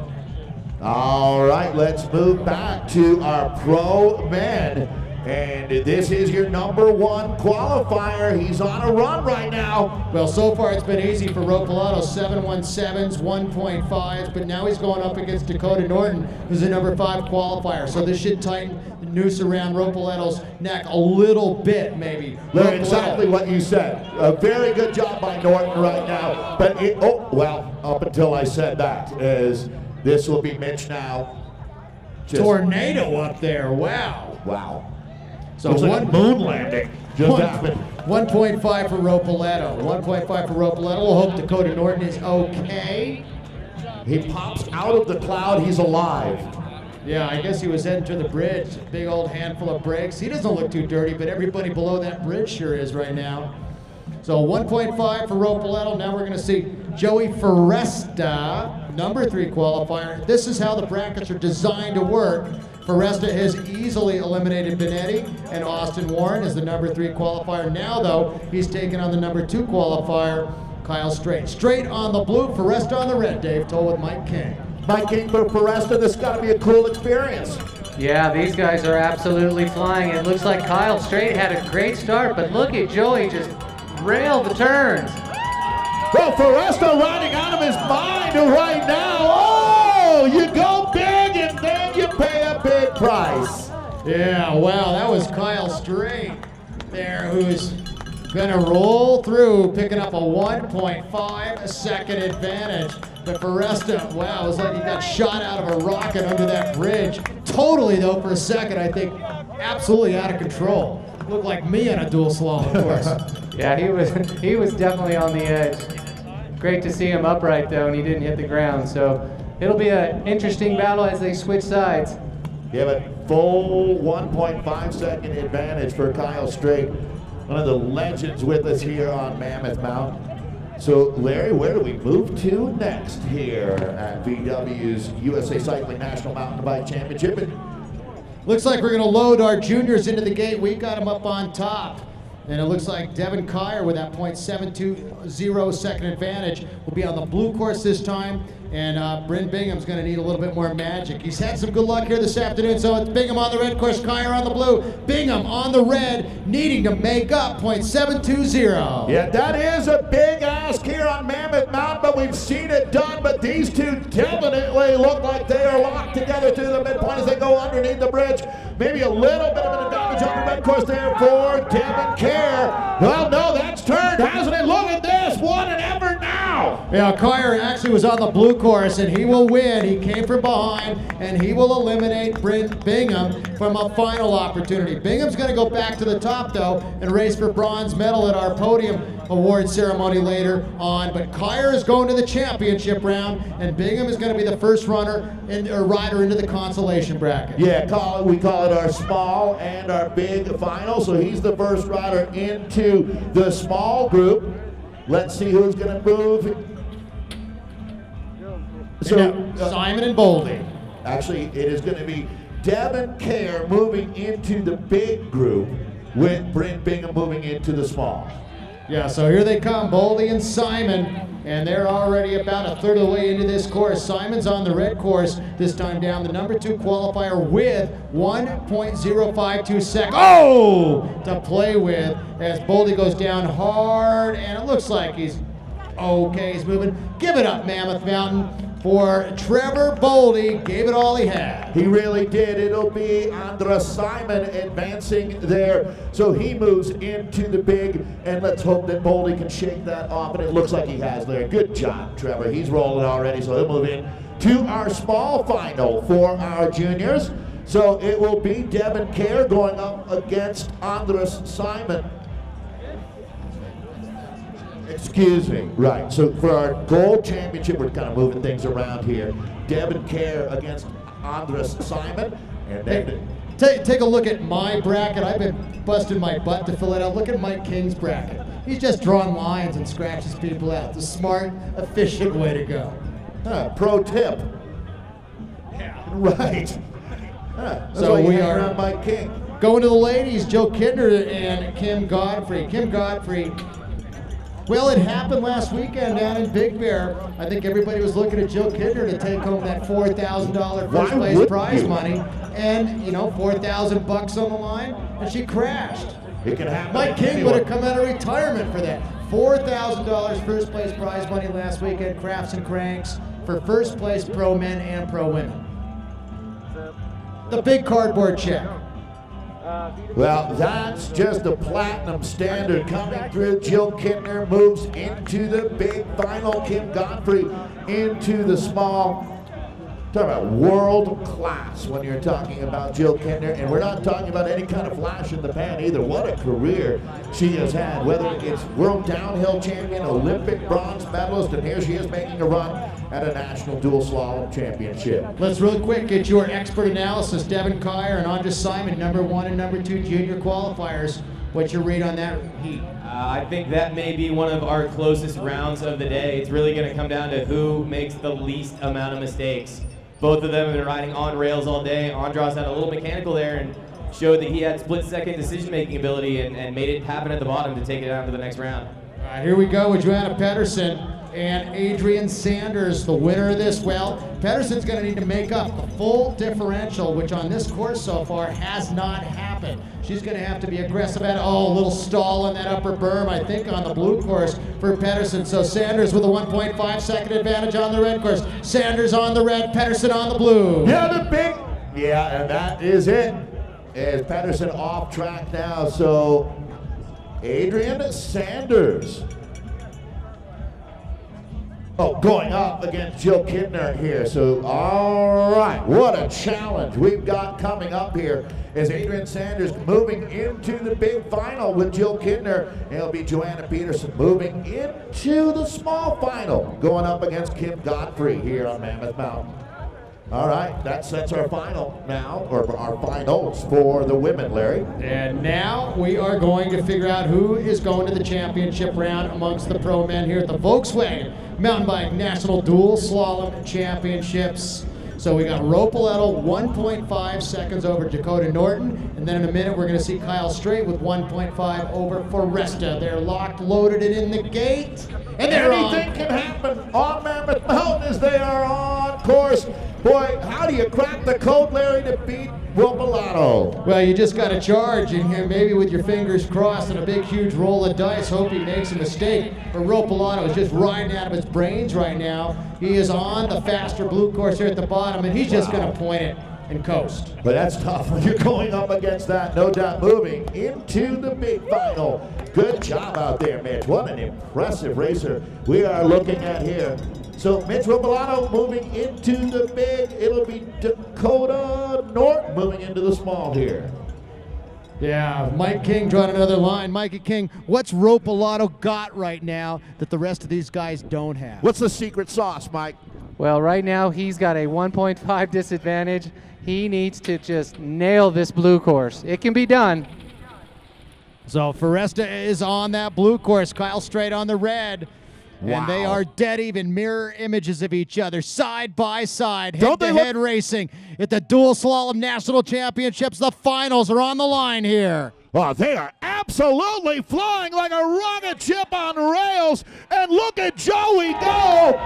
All right, let's move back to our pro men. And this is your number one qualifier. He's on a run right now. Well, so far it's been easy for Ropalato, 7.17s, 1.5s, but now he's going up against Dakota Norton, who's a number 5 qualifier. So this should tighten the noose around Ropalato's neck a little bit, maybe. Look, exactly what you said. A very good job by Norton right now. But up until I said that, as this will be Mitch now. Tornado up there, wow. Wow. So like moon landing just happened. 1.5 for Ropalato. 1.5 for Ropalato. We'll hope Dakota Norton is okay. He pops out of the cloud. He's alive. Yeah, I guess he was heading to the bridge. Big old handful of brakes. He doesn't look too dirty, but everybody below that bridge sure is right now. So 1.5 for Ropalato. Now we're going to see Joey Foresta, number 3 qualifier. This is how the brackets are designed to work. Foresta has easily eliminated Benetti, and Austin Warren is the number 3 qualifier. Now, though, he's taking on the number 2 qualifier, Kyle Strait. Straight on the blue, Foresta on the red. Dave Toll with Mike King. Mike King for Foresta, this has got to be a cool experience. Yeah, these guys are absolutely flying. It looks like Kyle Strait had a great start, but look at Joey just rail the turns. Well, Foresta riding out of his mind right now. Oh, you go big and then you pay a big price. Yeah, wow, that was Kyle Strait there, who's gonna roll through, picking up a 1.5 second advantage. But Foresta, wow, it was like he got shot out of a rocket under that bridge. Totally, though, for a second, I think, absolutely out of control. Looked like me on a dual slalom, of course. Yeah, he was definitely on the edge. Great to see him upright, though, and he didn't hit the ground. So it'll be an interesting battle as they switch sides. Yeah, but full 1.5 second advantage for Kyle Strait, one of the legends with us here on Mammoth Mountain. So, Larry, where do we move to next here at VW's USA Cycling National Mountain Bike Championship? Looks like we're going to load our juniors into the gate. We got them up on top. And it looks like Devin Kyer with that .720 second advantage will be on the blue course this time. And Bryn Bingham's going to need a little bit more magic. He's had some good luck here this afternoon, so it's Bingham on the red course, Kyer on the blue. Bingham on the red, needing to make up .720. Yeah, that is a big ask here on Mammoth Mountain, but we've seen it done. But these two definitely look like they are locked together to the midpoint as they go underneath the bridge. Maybe a little bit of an advantage on the red course there for Devin Kerr. Well, no, that's turned, hasn't it? Look at this, what an effort now. Yeah, Kyer actually was on the blue course, and he will win. He came from behind, and he will eliminate Bryn Bingham from a final opportunity. Bingham's going to go back to the top, though, and race for bronze medal at our podium award ceremony later on. But Kyer is going to the championship round, and Bingham is going to be the first runner or rider into the consolation bracket. Yeah, we call it our small and our big final. So he's the first rider into the small group. Let's see who's going to move. So Simon and Boldy. Actually, it is going to be Devin Kerr moving into the big group with Bryn Bingham moving into the small. Yeah, so here they come, Boldy and Simon, and they're already about a third of the way into this course. Simon's on the red course, this time down the number 2 qualifier with 1.052 seconds. Oh! To play with as Boldy goes down hard, and it looks like he's okay, he's moving. Give it up, Mammoth Mountain, for Trevor Boldy. Gave it all he had. He really did. It'll be Andra Simon advancing there. So he moves into the big, and let's hope that Boldy can shake that off, and it looks like he has there. Good job, Trevor. He's rolling already, so he'll move in to our small final for our juniors. So it will be Devin Kerr going up against Andras Simon. Excuse me. Right. So for our gold championship, we're kind of moving things around here. Devin Kerr against Andres Simon. And then Take a look at my bracket. I've been busting my butt to fill it out. Look at Mike King's bracket. He's just drawing lines and scratches people out. It's a smart, efficient way to go. Pro tip. Yeah. Right. So we are around Mike King. Going to the ladies, Joe Kidner and Kim Godfrey. Kim Godfrey, well, it happened last weekend down in Big Bear. I think everybody was looking at Joe Kidner to take home that $4,000 first place prize money. And, you know, $4,000 on the line, and she crashed. It can happen. Mike King would have come out of retirement for that. $4,000 first place prize money last weekend, Crafts and Cranks, for first place pro men and pro women. The big cardboard check. Well, that's just a platinum standard coming through. Jill Kidner moves into the big final. Kim Godfrey into the small. Talk about world class when you're talking about Jill Kidner, and we're not talking about any kind of flash in the pan either. What a career she has had, whether it's world downhill champion, Olympic bronze medalist, and here she is making a run at a national dual slalom championship. Let's real quick get your expert analysis. Devin Kyer and Andres Simon, number 1 and number 2 junior qualifiers. What's your read on that heat? I think that may be one of our closest rounds of the day. It's really going to come down to who makes the least amount of mistakes. Both of them have been riding on rails all day. Andras had a little mechanical there and showed that he had split-second decision-making ability and made it happen at the bottom to take it down to the next round. All right, here we go with Joanna Pedersen and Adrian Sanders, the winner of this. Well, Pedersen's going to need to make up the full differential, which on this course so far has not happened. She's going to have to be aggressive at, a little stall in that upper berm, I think, on the blue course for Pedersen. So Sanders with a 1.5 second advantage on the red course. Sanders on the red, Pedersen on the blue. Yeah, and that is it. Is Pedersen off track now, so Adrian Sanders. Going up against Jill Kidner here. So, all right, what a challenge we've got coming up here as Adrian Sanders moving into the big final with Jill Kidner. It'll be Joanna Pedersen moving into the small final, going up against Kim Godfrey here on Mammoth Mountain. All right, that sets our final now, or our finals for the women, Larry. And now we are going to figure out who is going to the championship round amongst the pro men here at the Volkswagen Mountain Bike National Dual Slalom Championships. So we got Ropoletto 1.5 seconds over Dakota Norton, and then in a minute we're going to see Kyle Strait with 1.5 over Foresta. They're locked, loaded, and in the gate. And anything can happen on Mammoth Mountain as they are on course. Boy, how do you crack the code, Larry, to beat Ropoletto? Well, you just got to charge in here, maybe with your fingers crossed and a big, huge roll of dice. Hope he makes a mistake. But Ropoletto is just riding out of his brains right now. He is on the faster blue course here at the bottom, and he's just going to point it and coast. But that's tough when you're going up against that, no doubt. Moving into the big final. Good job out there, Mitch. What an impressive racer we are looking at here. So Mitch Ropoletto moving into the big. It'll be Dakota Norton moving into the small here. Yeah, Mike King drawing another line. Mikey King, what's Ropoletto got right now that the rest of these guys don't have? What's the secret sauce, Mike? Well, right now he's got a 1.5 disadvantage. He needs to just nail this blue course. It can be done. So Foresta is on that blue course. Kyle Strait on the red. Wow. And they are dead even mirror images of each other, side by side, head-to-head racing at the Dual Slalom National Championships. The finals are on the line here. Oh, they are absolutely flying like a rocket ship on rails. And look at Joey go.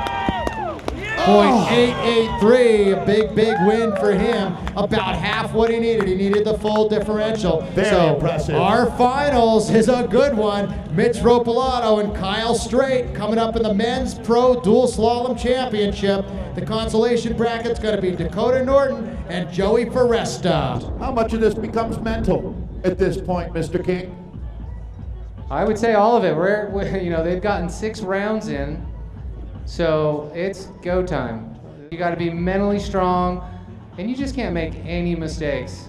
.883, a big, big win for him. About half what he needed. He needed the full differential. Very impressive. Our finals is a good one. Mitch Ropoletto and Kyle Strait coming up in the Men's Pro Dual Slalom Championship. The consolation bracket's going to be Dakota Norton and Joey Foresta. How much of this becomes mental at this point, Mr. King? I would say all of it. They've gotten 6 rounds in, so it's go time. You got to be mentally strong, and you just can't make any mistakes.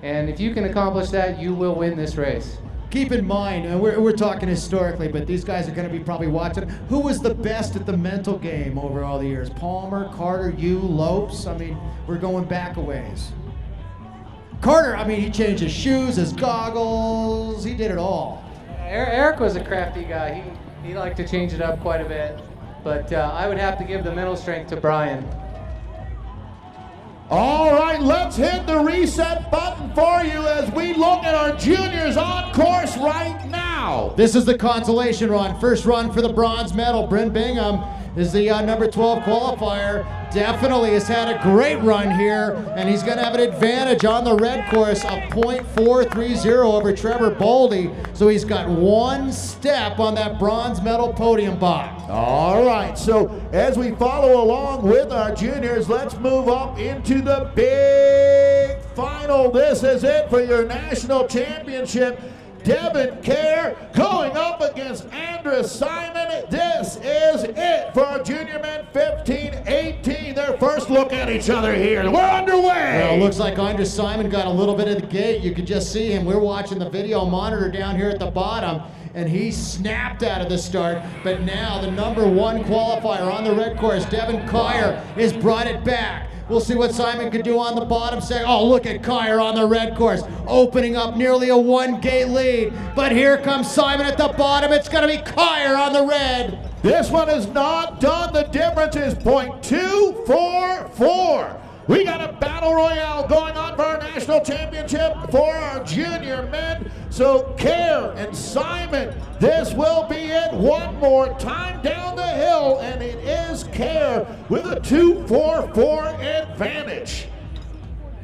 And if you can accomplish that, you will win this race. keep in mind, and we're talking historically, but these guys are going to be probably watching. Who was the best at the mental game over all the years? Palmer, Carter, you, Lopes? I mean, we're going back a ways. Carter, I mean, he changed his shoes, his goggles, he did it all. Eric was a crafty guy. He liked to change it up quite a bit, but I would have to give the mental strength to Brian. All right, let's hit the reset button for you as we look at our juniors on course right now. This is the consolation run. First run for the bronze medal. Bryn Bingham is the number 12 qualifier. Definitely has had a great run here, and he's going to have an advantage on the red course of .430 over Trevor Boldy. So he's got one step on that bronze medal podium box. All right, so as we follow along with our juniors, let's move up into the big final. This is it for your national championship. Devin Kerr going up against Andres Simon. This is it for our junior men 15-18. Their first look at each other here. We're underway. Well, it looks like Andres Simon got a little bit of the gate. You could just see him. We're watching the video monitor down here at the bottom, and he snapped out of the start. But now the number 1 qualifier on the red course, Devin Kyer, has brought it back. We'll see what Simon could do on the bottom second. Oh, look at Kyer on the red course, opening up nearly a 1-gate lead. But here comes Simon at the bottom. It's going to be Kyer on the red. This one is not done. The difference is .244. We got a battle royale going on for our national championship for our junior men. So Kerr and Simon, this will be it one more time down the hill, and it is Kerr with a 244 advantage.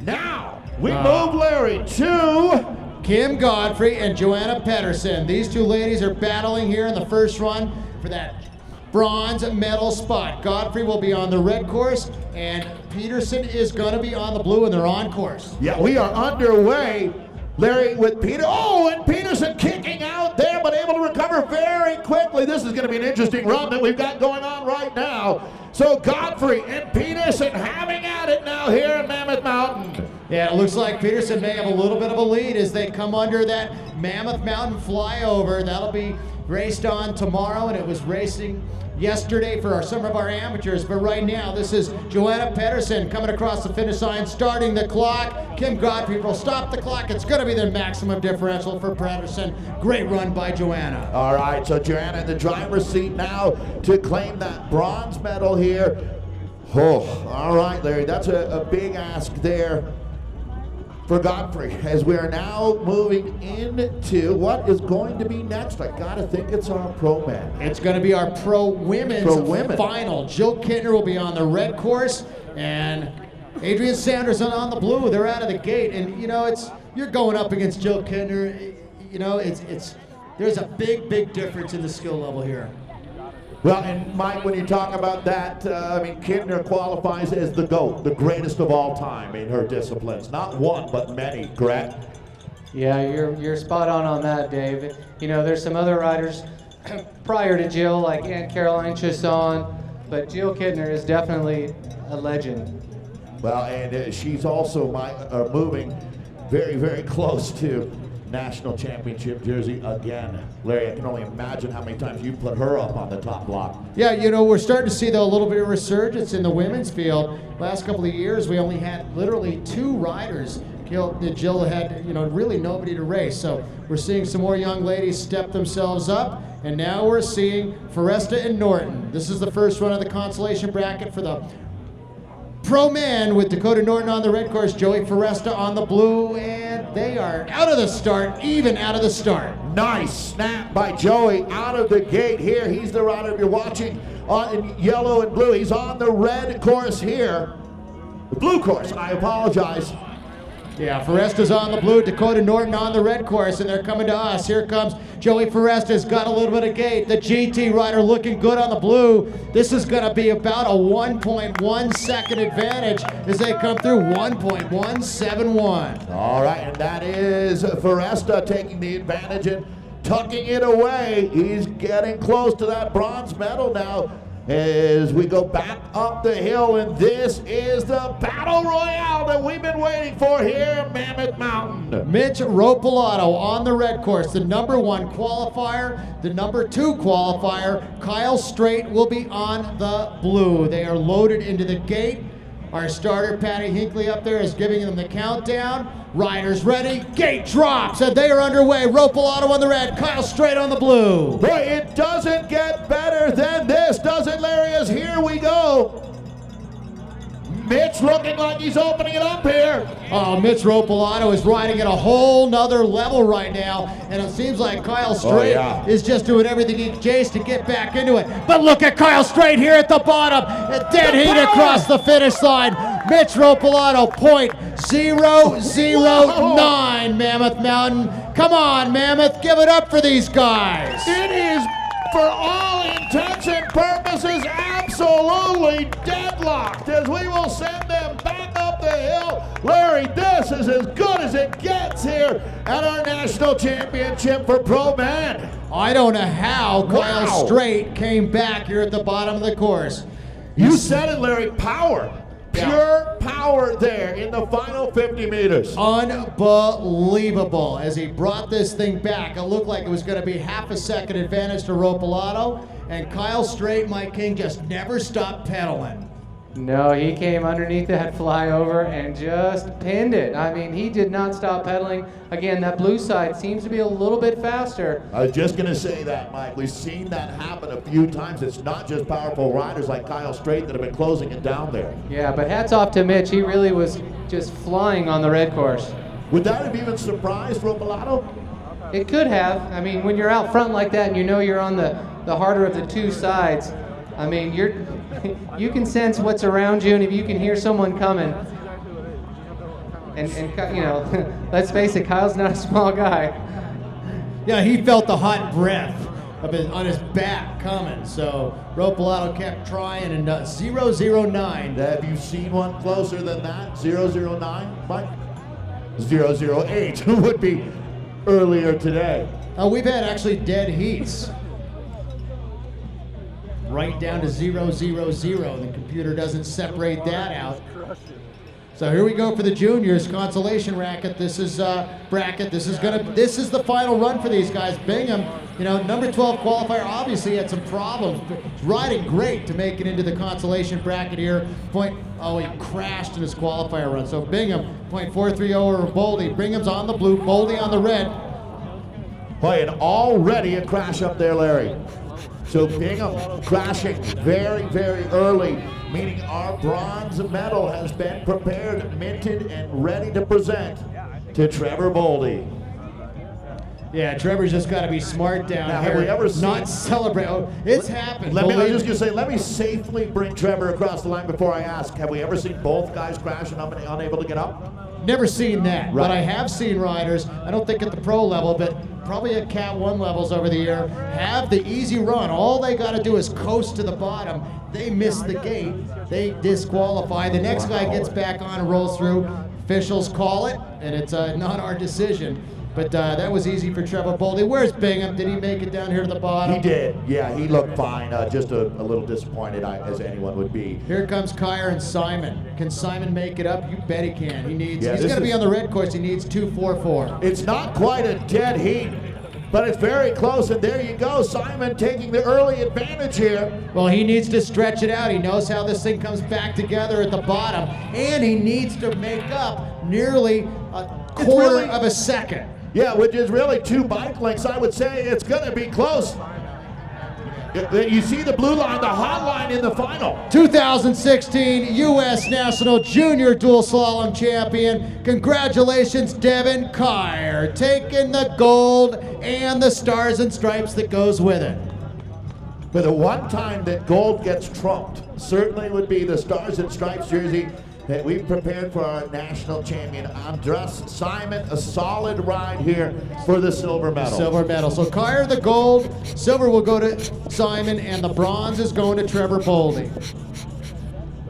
Now we move Larry to Kim Godfrey and Joanna Pedersen. These two ladies are battling here in the first run for that bronze medal spot. Godfrey will be on the red course, and Peterson is going to be on the blue, and they're on course. Yeah, we are underway, Larry, with Peter. Oh, and Peterson kicking out there, but able to recover very quickly. This is going to be an interesting run that we've got going on right now. So Godfrey and Peterson having at it now here in Mammoth Mountain. Yeah, it looks like Peterson may have a little bit of a lead as they come under that Mammoth Mountain flyover. That'll be raced on tomorrow, and it was racing yesterday for some of our amateurs. But right now, this is Joanna Pedersen coming across the finish line, starting the clock. Kim Godfrey will stop the clock. It's going to be the maximum differential for Pedersen. Great run by Joanna. All right, so Joanna in the driver's seat now to claim that bronze medal here. Oh, all right, Larry, that's a big ask there for Godfrey, as we are now moving into what is going to be next. I gotta think it's our pro men. It's going to be our pro women's final. Jill Kittner will be on the red course, and Adrian Sanderson on the blue. They're out of the gate, and you know, you're going up against Jill Kittner. You know, there's a big difference in the skill level here. Well, and Mike, when you talk about that, I mean, Kittner qualifies as the GOAT, the greatest of all time in her disciplines. Not one, but many, correct? Yeah, you're spot on that, Dave. You know, there's some other riders prior to Jill, like Aunt Caroline Chasson, but Jill Kittner is definitely a legend. Well, and she's also moving very close to national championship jersey again. Larry, I can only imagine how many times you put her up on the top block. Yeah, you know, we're starting to see a little bit of resurgence in the women's field. Last couple of years, we only had literally 2 riders. Jill had, you know, really nobody to race. So we're seeing some more young ladies step themselves up, and now we're seeing Foresta and Norton. This is the first run of the consolation bracket for the pro men, with Dakota Norton on the red course, Joey Foresta on the blue, and they are out of the start, even out of the start. Nice snap by Joey out of the gate here. He's the rider you're watching in yellow and blue. He's on the red course here. The blue course, I apologize. Yeah, Foresta's on the blue, Dakota Norton on the red course, and they're coming to us. Here comes Joey Foresta's got a little bit of gate. The GT rider looking good on the blue. This is going to be about a 1.1 second advantage as they come through, 1.171. All right, and that is Foresta taking the advantage and tucking it away. He's getting close to that bronze medal now. as we go back up the hill, and this is the battle royale that we've been waiting for here at Mammoth Mountain. Mitch Ropolato on the red course, the #1 qualifier, the #2 qualifier. Kyle Strait will be on the blue. They are loaded into the gate. Our starter, Patty Hinckley, up there is giving them the countdown. Riders ready, gate drops, and they are underway. Ropolato on the red, Kyle Strait on the blue. Boy, it doesn't get better than this, does it, Larry? As here we go. Mitch looking like he's opening it up here. Oh, Mitch Ropolato is riding at a whole nother level right now, and it seems like Kyle Strait is just doing everything he can to get back into it. But look at Kyle Strait here at the bottom, a dead heat across the finish line. Mitch Ropolato, .009, Mammoth Mountain. Come on, Mammoth, give it up for these guys. It is, for all intents and purposes, absolutely deadlocked as we will send them back up the hill. Larry, this is as good as it gets here at our national championship for Pro Men. I don't know how Kyle Strait came back here at the bottom of the course. You said it, Larry, power. Pure power there in the final 50 meters. Unbelievable. As he brought this thing back, it looked like it was going to be half a second advantage to Ropolato, and Kyle Strait, my king, just never stopped pedaling. No, he came underneath that flyover and just pinned it. I mean, he did not stop pedaling. Again, that blue side seems to be a little bit faster. I was just going to say that, Mike. We've seen that happen a few times. It's not just powerful riders like Kyle Strait that have been closing it down there. Yeah, but hats off to Mitch. He really was just flying on the red course. Would that have even surprised Ropolato? It could have. I mean, when you're out front like that and you know you're on the harder of the two sides, I mean, you can sense what's around you, and if you can hear someone coming, and you know, let's face it, Kyle's not a small guy. Yeah, he felt the hot breath on his back coming, so Ropolato kept trying, and 009. Have you seen one closer than that? 009, Mike? 008 would be earlier today. We've had actually dead heats. Right down to 000. The computer doesn't separate that out. So here we go for the juniors consolation bracket. This is This is the final run for these guys. Bingham, number 12 qualifier, obviously had some problems, but he's riding great to make it into the consolation bracket here. He crashed in his qualifier run. So Bingham, .430 over Boldy. Bingham's on the blue, Boldy on the red. Boy, and already a crash up there, Larry. So Bingham crashing very, very early, meaning our bronze medal has been prepared, minted, and ready to present to Trevor Boldy. Yeah, Trevor's just got to be smart down here. Have we ever seen, not celebrate? Oh, it's happened. I was just going to say, let me safely bring Trevor across the line before I ask. Have we ever seen both guys crash and unable to get up? Never seen that, right. But I have seen riders, I don't think at the pro level, but probably at Cat 1 levels over the year, have the easy run. All they got to do is coast to the bottom. They miss the gate, they disqualify. The next guy gets back on and rolls through. Officials call it, and it's not our decision. But that was easy for Trevor Boldy. Where's Bingham? Did he make it down here to the bottom? He did. Yeah, he looked fine. Just a little disappointed, as anyone would be. Here comes Kyer and Simon. Can Simon make it up? You bet he can. He's going to be on the red course. He needs 2:44. It's not quite a dead heat, but it's very close. And there you go. Simon taking the early advantage here. Well, he needs to stretch it out. He knows how this thing comes back together at the bottom. And he needs to make up nearly a quarter of a second. Yeah, which is really 2 bike lengths. I would say it's going to be close. You see the blue line, the hot line in the final. 2016 U.S. National Junior Dual Slalom Champion. Congratulations, Devin Kyer, taking the gold and the stars and stripes that goes with it. For the one time that gold gets trumped, certainly would be the stars and stripes jersey that we've prepared for our national champion, Andras Simon. A solid ride here for the silver medal. Silver medal. So Kyer the gold, silver will go to Simon, and the bronze is going to Trevor Boldy.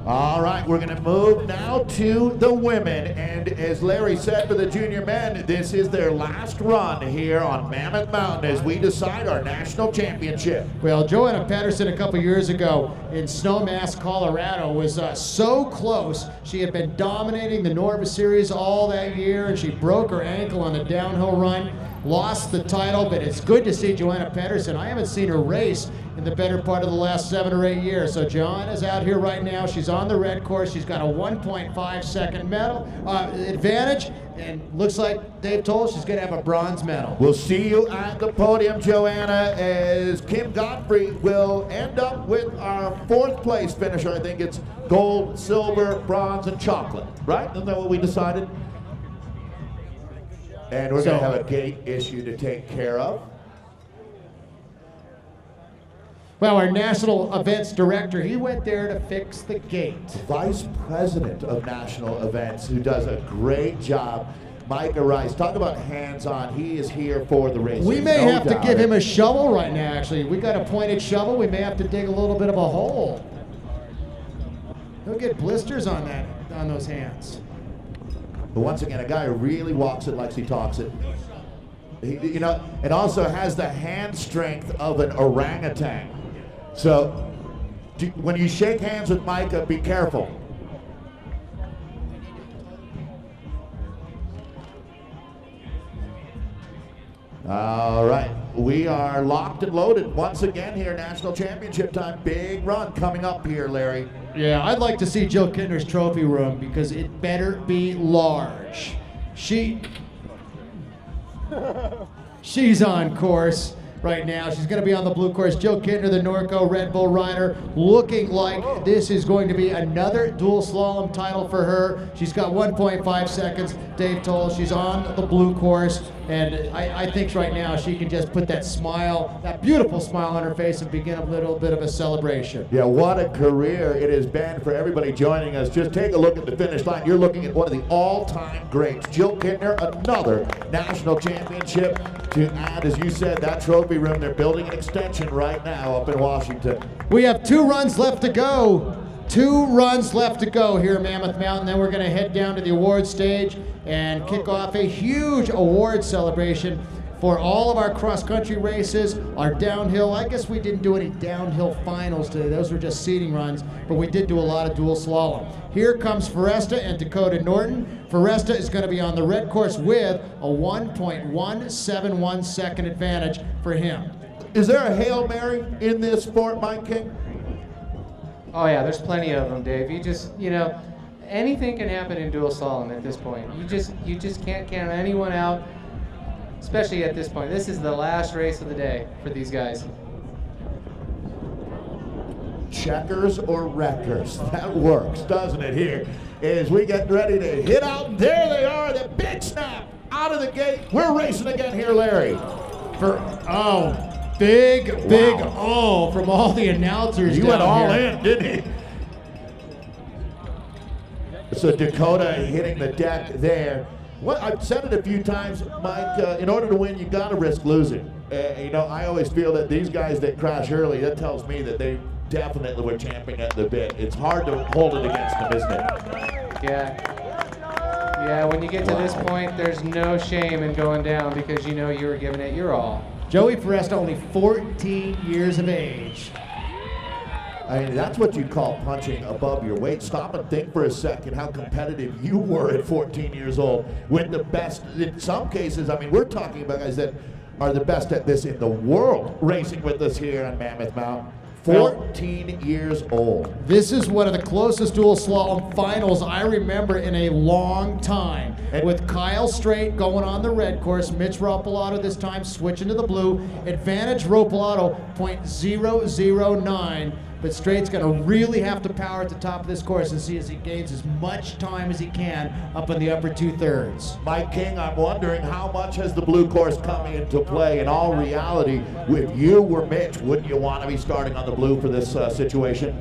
All right, we're going to move now to the women. And as Larry said for the junior men, this is their last run here on Mammoth Mountain as we decide our national championship. Well, Joanna Pedersen a couple years ago in Snowmass, Colorado was so close. She had been dominating the Norva Series all that year, and she broke her ankle on the downhill run, lost the title, but it's good to see Joanna Pedersen. I haven't seen her race in the better part of the last 7 or 8 years. So Joanna's out here right now. She's on the red course. She's got a 1.5 second medal advantage, and looks like Dave told she's going to have a bronze medal. We'll see you at the podium, Joanna, as Kim Godfrey will end up with our 4th place finisher. I think it's gold, silver, bronze, and chocolate, right? Isn't that what we decided? And we're going to have a gate issue to take care of. Well, our national events director, he went there to fix the gate. Vice President of National Events, who does a great job, Micah Rice. Talk about hands-on. He is here for the race. We may have to give him a shovel right now, actually. We got a pointed shovel. We may have to dig a little bit of a hole. He'll get blisters on those hands. But once again, a guy who really walks it like he talks it. You know, it also has the hand strength of an orangutan. So when you shake hands with Micah, be careful. All right, we are locked and loaded once again here, national championship time. Big run coming up here, Larry. Yeah, I'd like to see Jill Kittner's trophy room because it better be large. She's on course right now. She's going to be on the blue course. Jill Kittner, the Norco Red Bull rider, looking like this is going to be another dual slalom title for her. She's got 1.5 seconds. Dave told she's on the blue course, and I think right now she can just put that smile, that beautiful smile on her face, and begin a little bit of a celebration. Yeah, what a career it has been for everybody joining us. Just take a look at the finish line. You're looking at one of the all-time greats. Jill Kittner, another national championship to add, as you said, that trophy room. They're building an extension right now up in Washington. We have 2 runs left to go. 2 runs left to go here at Mammoth Mountain. Then we're going to head down to the award stage and kick off a huge award celebration for all of our cross-country races, our downhill. I guess we didn't do any downhill finals today. Those were just seeding runs, but we did do a lot of dual slalom. Here comes Foresta and Dakota Norton. Foresta is going to be on the red course with a 1.171 second advantage for him. Is there a Hail Mary in this sport, Mike King? Oh yeah, there's plenty of them, Dave. You know, anything can happen in dual slalom at this point. You just can't count anyone out, especially at this point. This is the last race of the day for these guys. Checkers or wreckers? That works, doesn't it, here? As we get ready to hit out, there they are, the big snap out of the gate. We're racing again here, Larry. Big oh from all the announcers. He went all in, didn't he? So Dakota hitting the deck there. Well, I've said it a few times, Mike, in order to win, you got to risk losing. You know, I always feel that these guys that crash early, that tells me that they definitely were champing at the bit. It's hard to hold it against them, isn't it? Yeah, when you get to this point, there's no shame in going down because you know you were giving it your all. Joey Foresta, only 14 years of age. I mean, that's what you call punching above your weight. Stop and think for a second how competitive you were at 14 years old with the best. In some cases, I mean, we're talking about guys that are the best at this in the world racing with us here on Mammoth Mountain. 14 years old. This is one of the closest dual slalom finals I remember in a long time. With Kyle Strait going on the red course, Mitch Ropalato this time switching to the blue. Advantage Ropalato 0.009. But Straight's going to really have to power at the top of this course and see as he gains as much time as he can up in the upper 2/3. Mike King, I'm wondering how much has the blue course come into play? In all reality, if you were Mitch, wouldn't you want to be starting on the blue for this situation?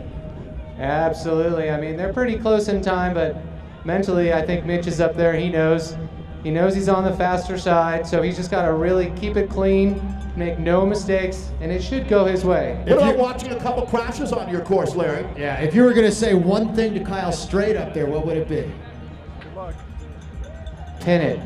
Absolutely. I mean, they're pretty close in time, but mentally, I think Mitch is up there. He knows He knows he's on the faster side, so he's just got to really keep it clean, make no mistakes, and it should go his way. What about watching a couple crashes on your course, Larry? Yeah, if you were going to say one thing to Kyle Straight up there, what would it be? Pin it.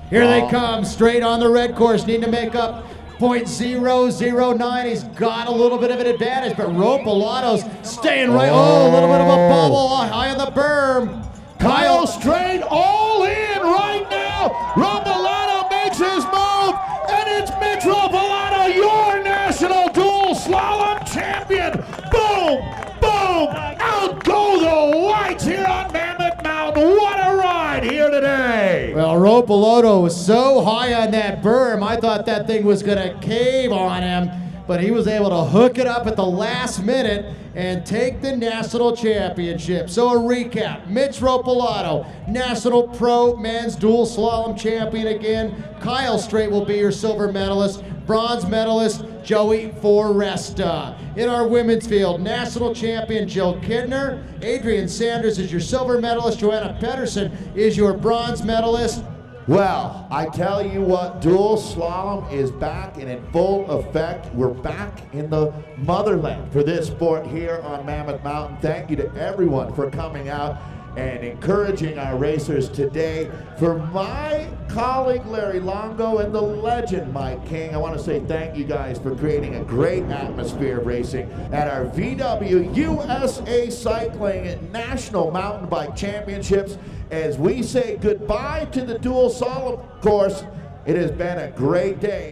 Here they come, straight on the red course, need to make up .009. He's got a little bit of an advantage, but Ropolato's staying right. Oh, a little bit of a bubble high on the berm. Kyle Straight all in right now. Ropolato makes his move, and it's Mitch Ropolato, your national dual slalom champion. Boom, boom, out go the lights here on Mammoth Mountain. What a ride here today. Well, Ropolato was so high on that berm, I thought that thing was going to cave on him, but he was able to hook it up at the last minute and take the national championship. So a recap, Mitch Ropolato, National Pro Men's Dual Slalom Champion again. Kyle Straight will be your silver medalist. Bronze medalist, Joey Foresta. In our women's field, national champion Jill Kidner. Adrian Sanders is your silver medalist. Joanna Pedersen is your bronze medalist. Well, I tell you what, dual slalom is back and in full effect. We're back in the motherland for this sport here on Mammoth Mountain. Thank you to everyone for coming out and encouraging our racers today. For my colleague Larry Longo and the legend Mike King, I want to say thank you guys for creating a great atmosphere of racing at our VW USA Cycling National Mountain Bike Championships. As we say goodbye to the dual slalom course, it has been a great day.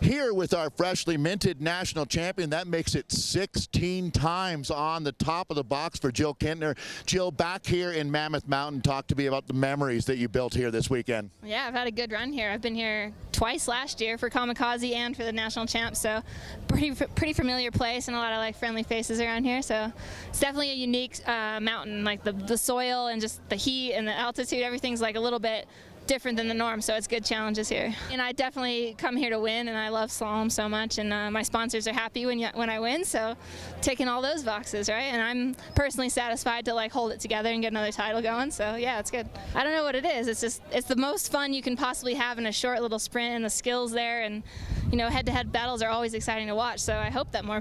Here with our freshly minted national champion, that makes it 16 times on the top of the box for Jill Kintner. Jill, back here in Mammoth Mountain, talk to me about the memories that you built here this weekend. Yeah, I've had a good run here. I've been here twice last year for Kamikaze and for the national champ, so pretty familiar place and a lot of like friendly faces around here. So it's definitely a unique mountain, like the soil and just the heat and the altitude, everything's like a little bit different than the norm, so it's good challenges here. And I definitely come here to win, and I love slalom so much, and my sponsors are happy when I win, so taking all those boxes, right? And I'm personally satisfied to like hold it together and get another title going, so yeah, it's good. I don't know what it is, it's the most fun you can possibly have in a short little sprint, and the skills there, and you know, head-to-head battles are always exciting to watch, so I hope that more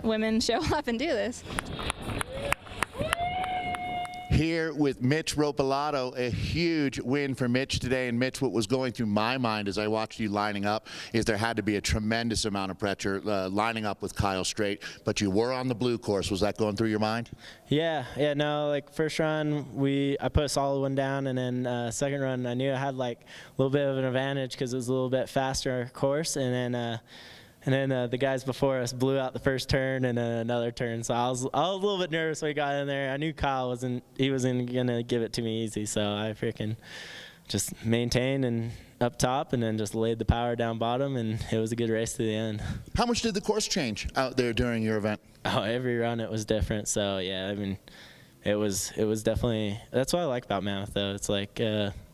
women show up and do this. Here with Mitch Ropolato, a huge win for Mitch today. And Mitch, what was going through my mind as I watched you lining up is there had to be a tremendous amount of pressure lining up with Kyle Straight, but you were on the blue course. Was that going through your mind? Yeah, no, like first run, I put a solid one down, and then second run, I knew I had like a little bit of an advantage because it was a little bit faster course, and then the guys before us blew out the first turn and another turn. So I was a little bit nervous when we got in there. I knew Kyle wasn't gonna give it to me easy. So I freaking just maintained and up top, and then just laid the power down bottom, and it was a good race to the end. How much did the course change out there during your event? Oh, every run it was different. So yeah, I mean, it was definitely, that's what I like about Mammoth though. It's like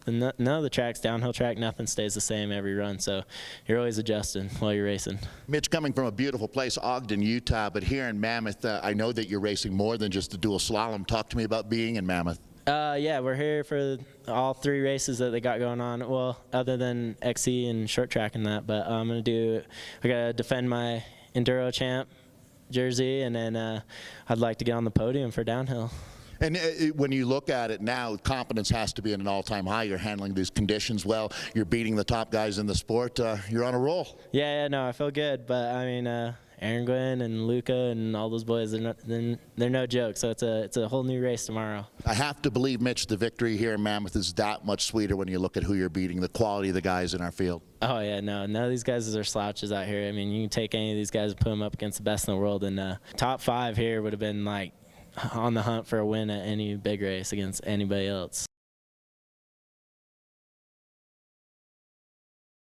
none of the tracks, downhill track, nothing stays the same every run, so you're always adjusting while you're racing. Mitch, coming from a beautiful place, Ogden, Utah, but here in Mammoth, I know that you're racing more than just the dual slalom. Talk to me about being in Mammoth. Yeah, we're here for all three races that they got going on, well, other than XC and short track and that, but I gotta defend my Enduro champ jersey, and then I'd like to get on the podium for downhill. And when you look at it now, confidence has to be at an all-time high. You're handling these conditions well. You're beating the top guys in the sport. You're on a roll. Yeah, no, I feel good. But I mean, Aaron Gwynn and Luca and all those boys, they're no joke. So it's a whole new race tomorrow. I have to believe, Mitch, the victory here in Mammoth is that much sweeter when you look at who you're beating, the quality of the guys in our field. Oh yeah, no, none of these guys are slouches out here. I mean, you can take any of these guys and put them up against the best in the world, and top 5 here would have been like on the hunt for a win at any big race against anybody else.